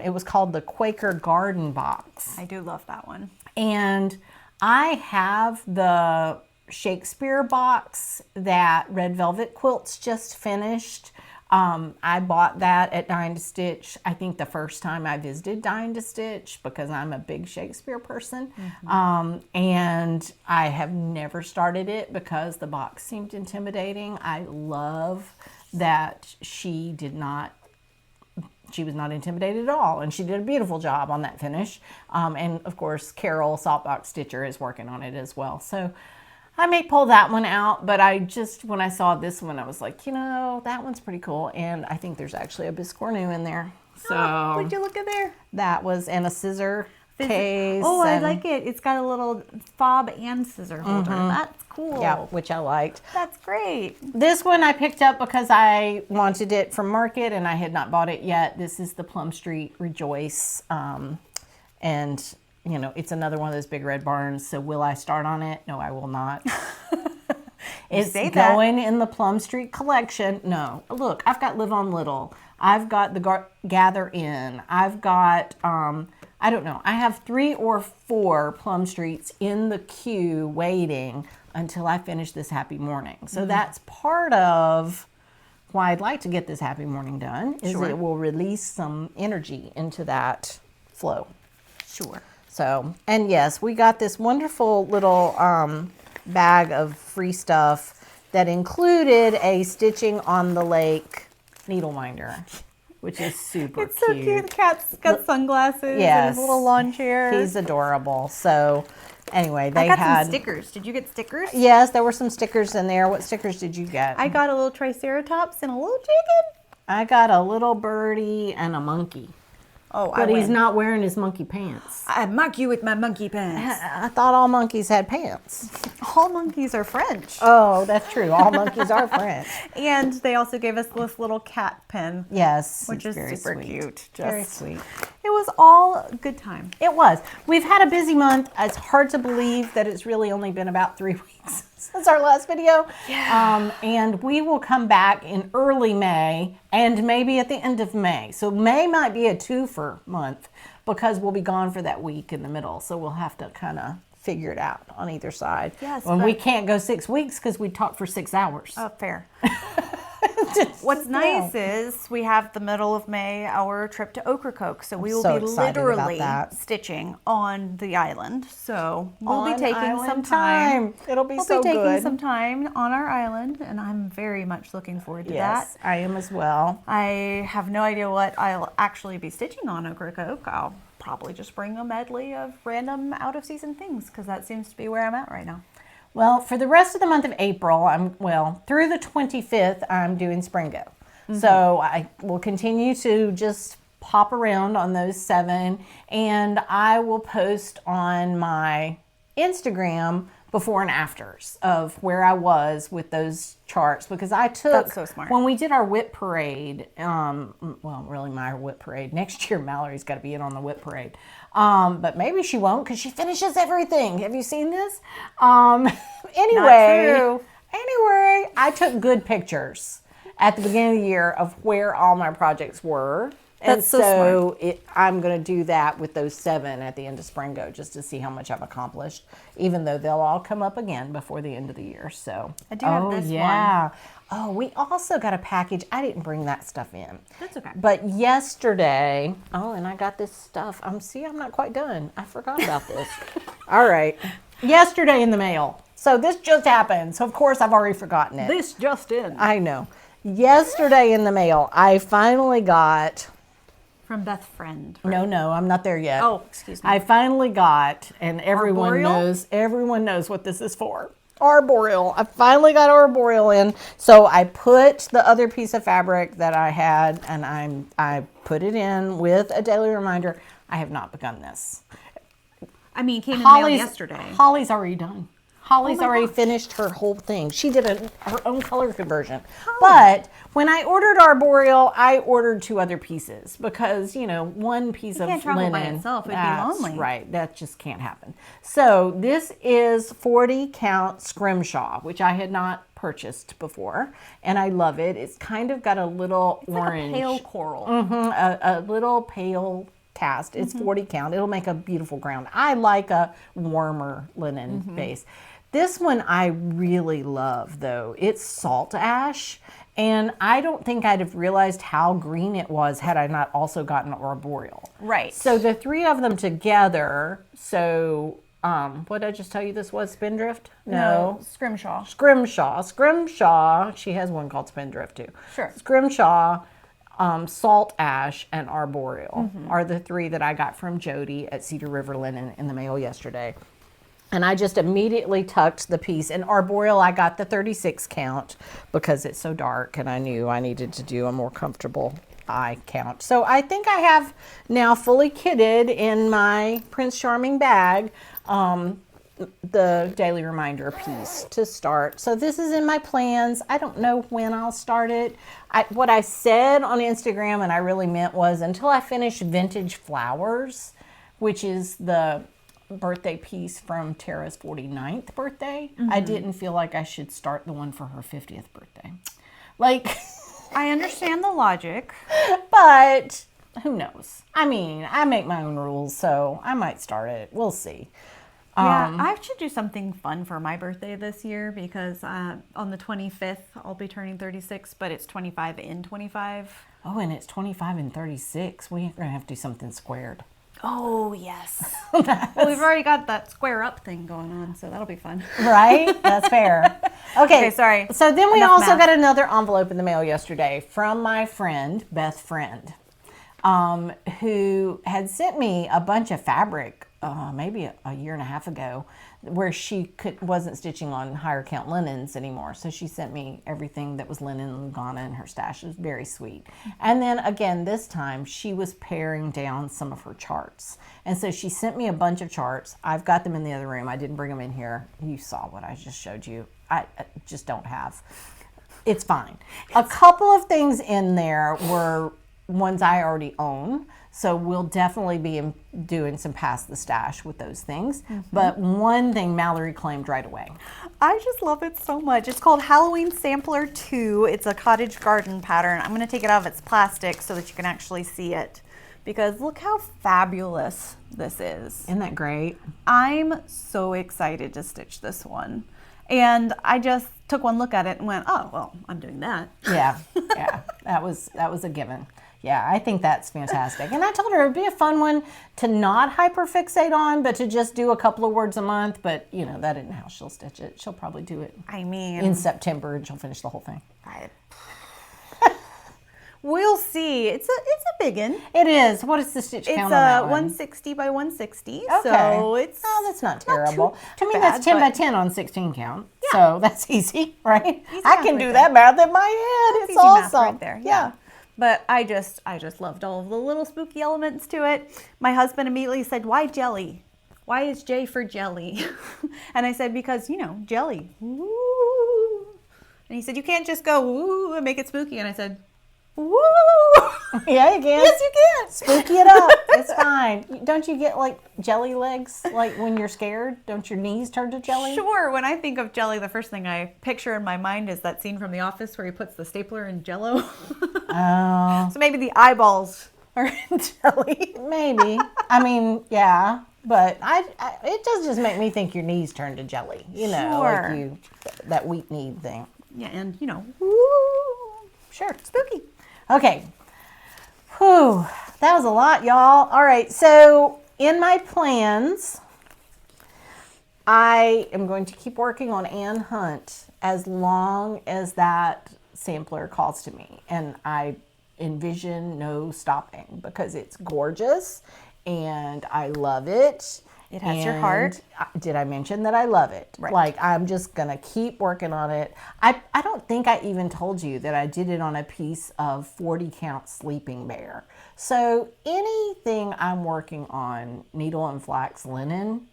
It was called the Quaker Garden Box. I do love that one. And I have the Shakespeare box that Red Velvet Quilts just finished. I bought that at Dine to Stitch, I think the first time I visited Dine to Stitch, because I'm a big Shakespeare person. And I have never started it because the box seemed intimidating. I love that she was not intimidated at all, and she did a beautiful job on that finish. And of course, Carol Saltbox Stitcher is working on it as well. So I may pull that one out, but when I saw this one, I was like, that one's pretty cool. And I think there's actually a Biscornu in there. So Would you look at there? that was, and a scissor case. Oh, I like it. It's got a little fob and scissor holder. That's cool. Yeah, which I liked. That's great. This one I picked up because I wanted it from Market and I had not bought it yet. This is the Plum Street Rejoice. And it's another one of those big red barns. So will I start on it? No, I will not. It's going in the Plum Street collection. No, look, I've got Live on Little. I've got the Gather In. I've got, I don't know. I have 3 or 4 Plum Streets in the queue waiting until I finish this Happy Morning. So that's part of why I'd like to get this Happy Morning done, is it will release some energy into that flow. Sure. So, and yes, we got this wonderful little bag of free stuff that included a Stitching on the Lake needle minder, which is super It's so cute. The cat's got sunglasses and Yes. his little lawn chair. He's adorable. So, anyway, I they got had some stickers. Did you get stickers? Yes, there were some stickers in there. What stickers did you get? I got a little Triceratops and a little chicken. I got a little birdie and a monkey. Oh, But he's not wearing his monkey pants. I mock you with my monkey pants. I thought all monkeys had pants. All monkeys are French. Oh, that's true. All monkeys are French. And they also gave us this little cat pen. Yes. Which is very super sweet. cute. Very sweet. It was all a good time. It was. We've had a busy month. It's hard to believe that it's really only been about 3 weeks since our last video. Yeah. And we will come back in early May and maybe at the end of May. So May might be a 2-for month because we'll be gone for that week in the middle. So we'll have to kind of figure it out on either side. Yes, and we can't go 6 weeks because we talk for 6 hours. Oh, fair. What's nice is we have the middle of May, our trip to Ocracoke. So we will so be excited about literally that. stitching on the island. So we'll be On taking island some time. It'll be We'll so be taking good. some time on our island, and I'm very much looking forward to Yes, that. I am as well. I have no idea what I'll actually be stitching on Ocracoke. I'll probably just bring a medley of random out-of-season things because that seems to be where I'm at right now. Well, for the rest of the month of April, through the 25th, I'm doing Springo. So I will continue to just pop around on those 7, and I will post on my Instagram before and afters of where I was with those charts, because I took, That's so smart. when we did our whip parade, really my whip parade, next year Mallory's got to be in on the whip parade, but maybe she won't because she finishes everything. Have you seen this? Anyway, I took good pictures at the beginning of the year of where all my projects were. That's so smart. I'm going to do that with those 7 at the end of Springo just to see how much I've accomplished, even though they'll all come up again before the end of the year. So I do have this one. Oh, we also got a package. I didn't bring that stuff in. That's okay. But yesterday, and I got this stuff. I'm not quite done. I forgot about this. All right. Yesterday in the mail. So this just happened. So of course I've already forgotten it. This just in. I know. Yesterday in the mail, I finally got... From Beth Friend. Right? No, I'm not there yet. Oh, excuse me. I finally got, and everyone knows what this is for. Arboreal. I finally got arboreal in. So I put the other piece of fabric that I had, and I put it in with a daily reminder. I have not begun this. I mean, came in the mail Holly's yesterday. Holly's already done. Holly's Oh my already gosh. finished her whole thing. She did her own color conversion. But when I ordered Arboreal, I ordered 2 other pieces because, you know, one piece of can't travel by linen. itself. It'd be that's lonely. Right. That just can't happen. So this is 40 count scrimshaw, which I had not purchased before. And I love it. It's kind of got a little orange. Like a pale coral. A little pale cast. It's 40 count. It'll make a beautiful ground. I like a warmer linen base. This one I really love though. It's salt ash, and I don't think I'd have realized how green it was had I not also gotten Arboreal. Right. So the 3 of them together, so what did I just tell you this was? Spindrift? No. Scrimshaw. Scrimshaw. She has one called Spindrift too. Sure. Scrimshaw, salt ash, and Arboreal are the 3 that I got from Jody at Cedar River Linen in the mail yesterday. And I just immediately tucked the piece. And Arboreal, I got the 36 count because it's so dark and I knew I needed to do a more comfortable eye count. So I think I have now fully kitted in my Prince Charming bag the daily reminder piece to start. So this is in my plans. I don't know when I'll start it. What I said on Instagram, and I really meant, was until I finish Vintage Flowers, which is the birthday piece from Tara's 49th birthday. I didn't feel like I should start the one for her 50th birthday. Like, I understand the logic. but who knows? I mean, I make my own rules, so I might start it. We'll see. Yeah, I should do something fun for my birthday this year because on the 25th, I'll be turning 36, but it's 25 in 25. Oh, and it's 25 and 36. We're going to have to do something squared. Oh, yes. Well, we've already got that square up thing going on, so that'll be fun. Right? That's fair. Okay, sorry. So then we Enough also math. got another envelope in the mail yesterday from my friend, Beth Friend, who had sent me a bunch of fabric maybe a year and a half ago where she wasn't stitching on higher count linens anymore. So she sent me everything that was linen and Ghana in her stash. It was very sweet. And then again, this time she was paring down some of her charts. And so she sent me a bunch of charts. I've got them in the other room. I didn't bring them in here. You saw what I just showed you. I just don't have. It's fine. A couple of things in there were ones I already own. So we'll definitely be doing some Pass the Stash with those things. But one thing Mallory claimed right away. I just love it so much. It's called Halloween Sampler 2. It's a cottage garden pattern. I'm going to take it out of its plastic so that you can actually see it. Because look how fabulous this is. Isn't that great? I'm so excited to stitch this one. And I just took one look at it and went, oh, well, I'm doing that. Yeah, that was a given. Yeah, I think that's fantastic. And I told her it'd be a fun one to not hyperfixate on, but to just do a couple of words a month. But, you know, that isn't how she'll stitch it. She'll probably do it I mean, in September and she'll finish the whole thing. We'll see. It's a big one. It is. What is the stitch It's count on that one? 160 by 160. Okay. So it's that's not terrible. too I mean, bad, that's 10 by but- 10 on 16 count. Yeah. So that's easy, right? I math can right do there. that math in my head. It's easy math awesome. right there. Yeah. But I just loved all of the little spooky elements to it. My husband immediately said, "Why jelly? Why is J for jelly?" And I said, "Because, you know, jelly." Ooh. And he said, "You can't just go ooh and make it spooky." And I said, "Woo!" Yeah, you can. Yes, you can. Spooky it up. It's fine. Don't you get like jelly legs? Like when you're scared, don't your knees turn to jelly? Sure. When I think of jelly, the first thing I picture in my mind is that scene from The Office where he puts the stapler in Jell-O. Oh, So maybe the eyeballs are in jelly. maybe. I mean, yeah. But it does just make me think your knees turn to jelly. You know, Sure. like that weak knee thing. Yeah, and you know, woo, Sure. spooky. Okay. Whew. That was a lot, y'all. All right. So in my plans, I am going to keep working on Anne Hunt as long as that sampler calls to me. And I envision no stopping because it's gorgeous and I love it. It has your heart. Did I mention that I love it? Right. Like, I'm just going to keep working on it. I don't think I even told you that I did it on a piece of 40 count sleeping bear. So anything I'm working on, needle and flax linen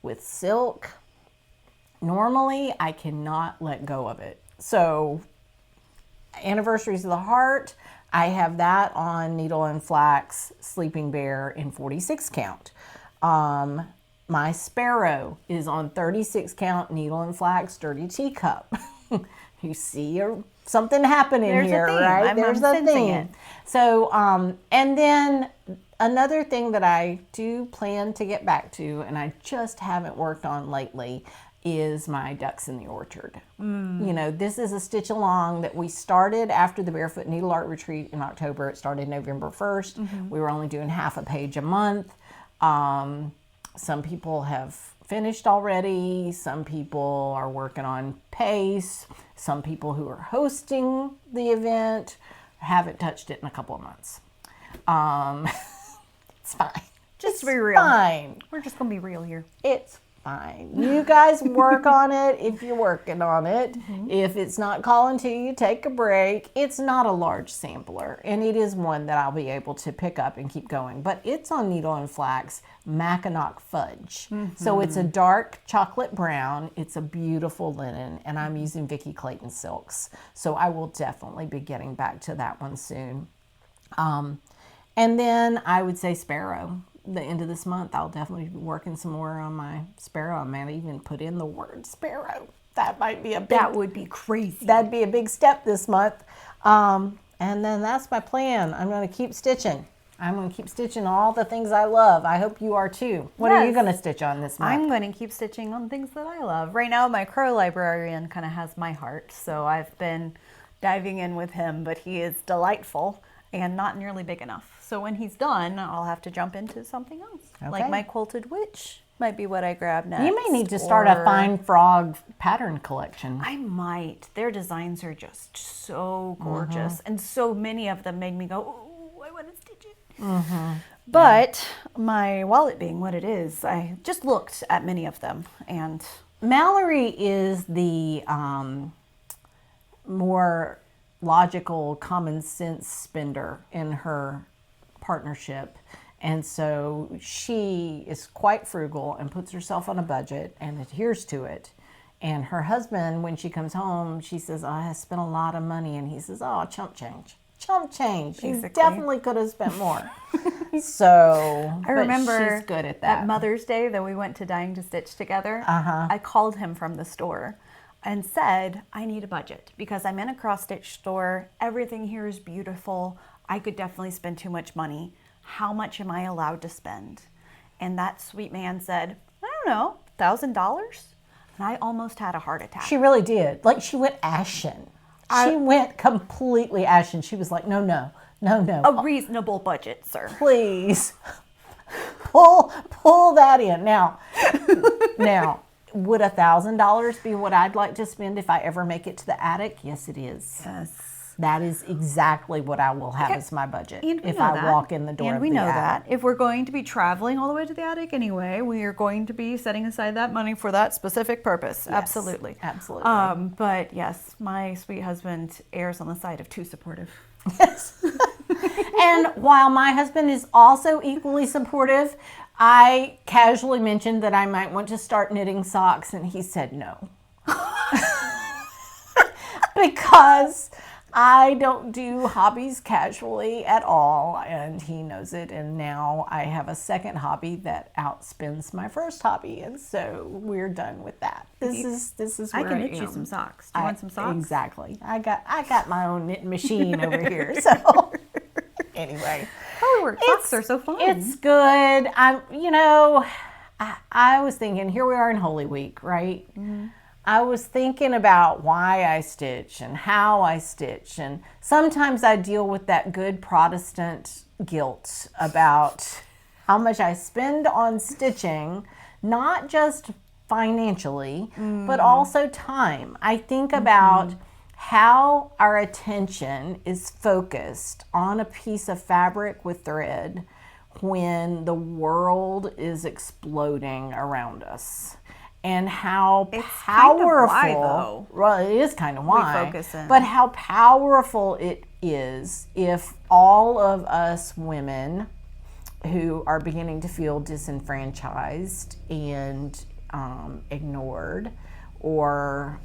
with silk, normally I cannot let go of it. So Anniversaries of the Heart, I have that on needle and flax sleeping bear in 46 count. My sparrow is on 36 count needle and flax dirty teacup. You see something happening There's here, a theme. right? There's a sensing theme. it. So, and then another thing that I do plan to get back to, and I just haven't worked on lately, is my ducks in the orchard. You know, this is a stitch along that we started after the Barefoot Needle Art Retreat in October. It started November 1st. We were only doing half a page a month. Some people have finished already. Some people are working on pace. Some people who are hosting the event haven't touched it in a couple of months. It's fine. Just It's be real. fine. We're just going to be real here. It's fine. You guys work on it if you're working on it. If it's not calling to you, take a break. It's not a large sampler, and it is one that I'll be able to pick up and keep going. But it's on needle and flax Mackinac fudge. So it's a dark chocolate brown. It's a beautiful linen, and I'm using Vicki Clayton silks. So I will definitely be getting back to that one soon. And then I would say sparrow. The end of this month, I'll definitely be working some more on my sparrow. I might even put in the word sparrow. That might be a big, That would be crazy. that'd be a big step this month. And then that's my plan. I'm going to keep stitching. I'm going to keep stitching all the things I love. I hope you are too. What are you Yes. going to stitch on this month? I'm going to keep stitching on things that I love. Right now, my crow librarian kind of has my heart, so I've been diving in with him, but he is delightful and not nearly big enough. So when he's done, I'll have to jump into something else. Like Okay. my quilted witch might be what I grab next. You may need to start a or- fine frog pattern collection. I might. Their designs are just so gorgeous. And so many of them made me go, oh, I want to stitch it. But my wallet being what it is, I just looked at many of them. And Mallory is the more logical, common sense spender in her partnership. And so she is quite frugal and puts herself on a budget and adheres to it. And her husband, when she comes home, she says, I spent a lot of money. And he says, oh, chump change. Chump change. You Basically. definitely could have spent more. So I remember she's good at that. at Mother's Day that we went to Dying to Stitch together, I called him from the store and said, I need a budget because I'm in a cross-stitch store. Everything here is beautiful. I could definitely spend too much money. How much am I allowed to spend? And that sweet man said, I don't know, $1,000? And I almost had a heart attack. She really did. Like, she went ashen. She went completely ashen. She was like, no. A reasonable budget, sir. Please pull that in. Now, would $1,000 be what I'd like to spend if I ever make it to the attic? Yes, it is. Yes. That is exactly what I will have as my budget And we if know I that. walk in the door And of we the know attic. that. If we're going to be traveling all the way to the attic anyway, we are going to be setting aside that money for that specific purpose. Yes, Absolutely. absolutely. But yes, my sweet husband errs on the side of too supportive. Yes. And while my husband is also equally supportive, I casually mentioned that I might want to start knitting socks, and he said no. Because I don't do hobbies casually at all, and he knows it. And now I have a second hobby that outspends my first hobby, and so we're done with that. This is I where can I knit you am. some socks. Do you want some socks? Exactly. I got my own knitting machine over here. So anyway, Colorwork socks are so fun. it's good. I was thinking, here we are in Holy Week, right? I was thinking about why I stitch and how I stitch. And sometimes I deal with that good Protestant guilt about how much I spend on stitching, not just financially, but also time. I think about how our attention is focused on a piece of fabric with thread when the world is exploding around us. And how powerful, kind of why, though. Well, it is kind of why, focus in. but how powerful it is if all of us women who are beginning to feel disenfranchised and ignored, or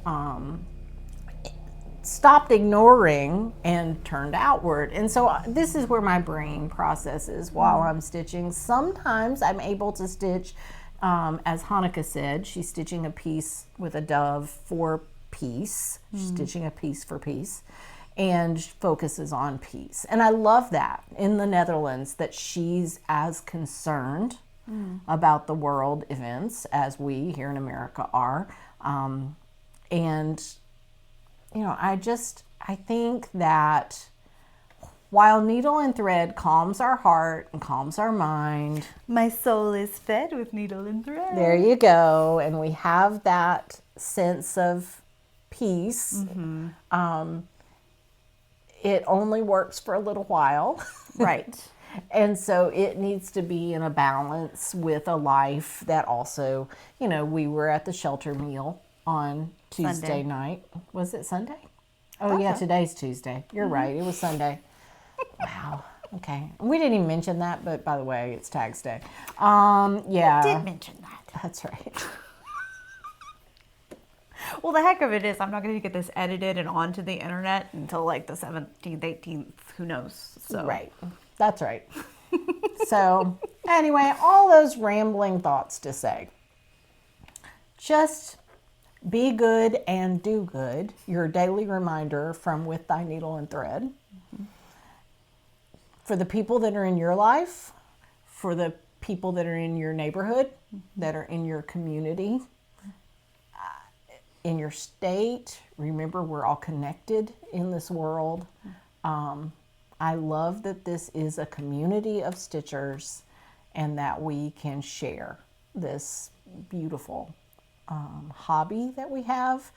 stopped ignoring and turned outward. And so this is where my brain processes while I'm stitching. Sometimes I'm able to stitch, as Hanukkah said, she's stitching a piece with a dove for peace. She's stitching a piece for peace, and focuses on peace. And I love that in the Netherlands, that she's as concerned about the world events as we here in America are. And, you know, I think that while needle and thread calms our heart and calms our mind, My soul is fed with needle and thread. there you go, and we have that sense of peace. It only works for a little while. Right. And so it needs to be in a balance with a life that also, you know, we were at the shelter meal on Tuesday Sunday. night. Was it Sunday? Oh, yeah, today's Tuesday. You're right. It was Sunday. Wow. Okay. We didn't even mention that, but by the way, it's Tags Day. Yeah. Did mention that. That's right. Well, the heck of it is, I'm not going to get this edited and onto the internet until like the 17th, 18th, who knows. So. Right. That's right. So, anyway, all those rambling thoughts to say. Just be good and do good. Your daily reminder from With Thy Needle and Thread. For the people that are in your life, for the people that are in your neighborhood, that are in your community, in your state. Remember, we're all connected in this world. I love that this is a community of stitchers and that we can share this beautiful hobby that we have.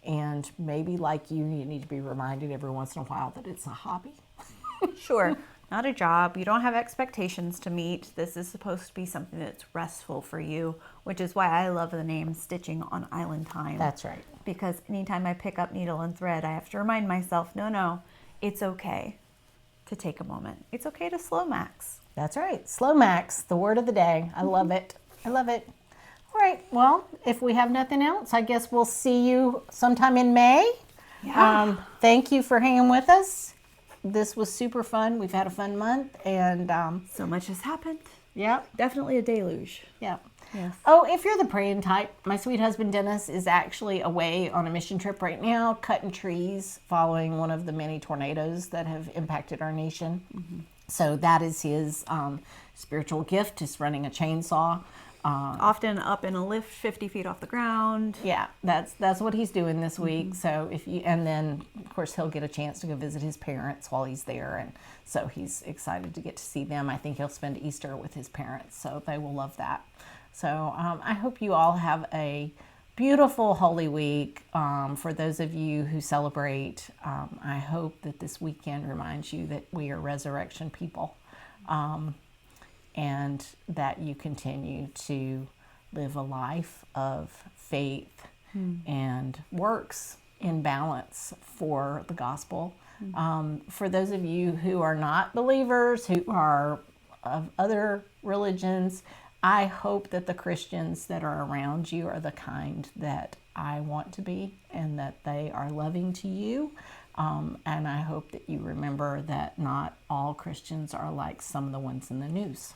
And maybe like you need to be reminded every once in a while that it's a hobby. Sure. Not a job. You don't have expectations to meet. This is supposed to be something that's restful for you, which is why I love the name Stitching on Island Time. That's right. Because anytime I pick up needle and thread, I have to remind myself, no, it's okay to take a moment. It's okay to slow max. That's right. Slow max, the word of the day. I love it. I love it. All right. Well, if we have nothing else, I guess we'll see you sometime in May. Yeah. Thank you for hanging with us. This was super fun. We've had a fun month, and So much has happened. yeah. Definitely a deluge. Yeah. Yes. Oh, if you're the praying type, my sweet husband Dennis is actually away on a mission trip right now, cutting trees following one of the many tornadoes that have impacted our nation. So that is his spiritual gift, is running a chainsaw. Often up in a lift 50 feet off the ground. Yeah, that's what he's doing this week. So and then of course he'll get a chance to go visit his parents while he's there, and so he's excited to get to see them. I think he'll spend Easter with his parents, so they will love that. So I hope you all have a beautiful Holy Week. For those of you who celebrate, I hope that this weekend reminds you that we are resurrection people. And that you continue to live a life of faith and works in balance for the gospel. For those of you who are not believers, who are of other religions, I hope that the Christians that are around you are the kind that I want to be, and that they are loving to you. And I hope that you remember that not all Christians are like some of the ones in the news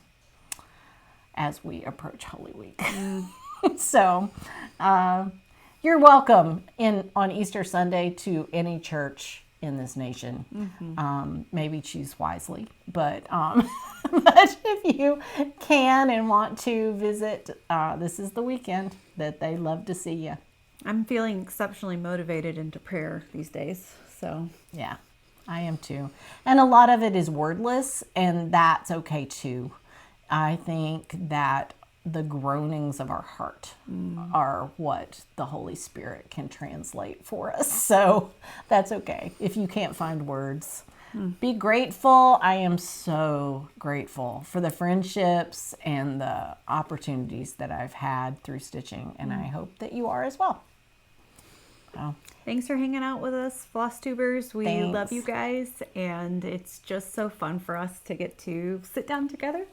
as we approach Holy Week. So you're welcome on Easter Sunday to any church in this nation. Maybe choose wisely, but but if you can and want to visit, this is the weekend that they love to see you. I'm feeling exceptionally motivated into prayer these days. So Yeah, I am too. And a lot of it is wordless, and that's okay too. I think that the groanings of our heart are what the Holy Spirit can translate for us. So that's okay. If you can't find words, Be grateful. I am so grateful for the friendships and the opportunities that I've had through stitching, and I hope that you are as well. So, thanks for hanging out with us, FlossTubers. We Thanks. love you guys, and it's just so fun for us to get to sit down together,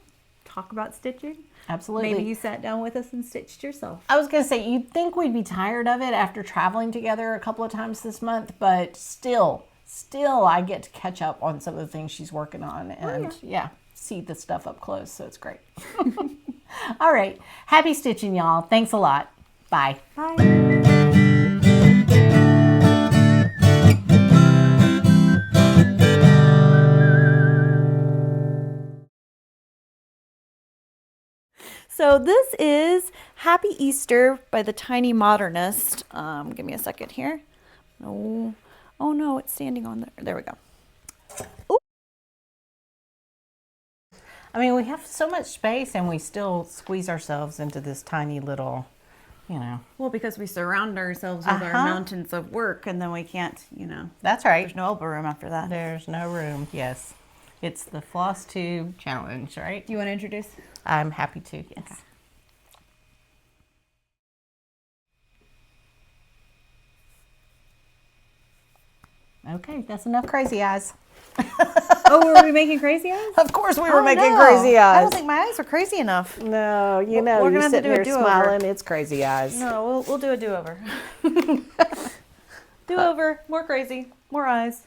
talk about stitching. absolutely. Maybe you sat down with us and stitched yourself. I was going to say, you'd think we'd be tired of it after traveling together a couple of times this month, but still I get to catch up on some of the things she's working on and see the stuff up close. So it's great. All right. Happy stitching, y'all. Thanks a lot. Bye. Bye. So this is Happy Easter by the Tiny Modernist. Give me a second here. Oh no, it's standing on there. There we go. Ooh. I mean, we have so much space and we still squeeze ourselves into this tiny little, Well, because we surround ourselves with our mountains of work, and then we can't, That's right. there's no elbow room after that. There's no room. Yes. It's the FlossTube challenge, right? Do you want to introduce? I'm happy to. Yes. Okay, that's enough crazy eyes. Oh, were we making crazy eyes? Of course we were Oh, making no. crazy eyes. I don't think my eyes are crazy enough. No, we're you're gonna have to sitting do a there do-over. smiling. It's crazy eyes. No, we'll do a do-over. Do-over, more crazy, more eyes.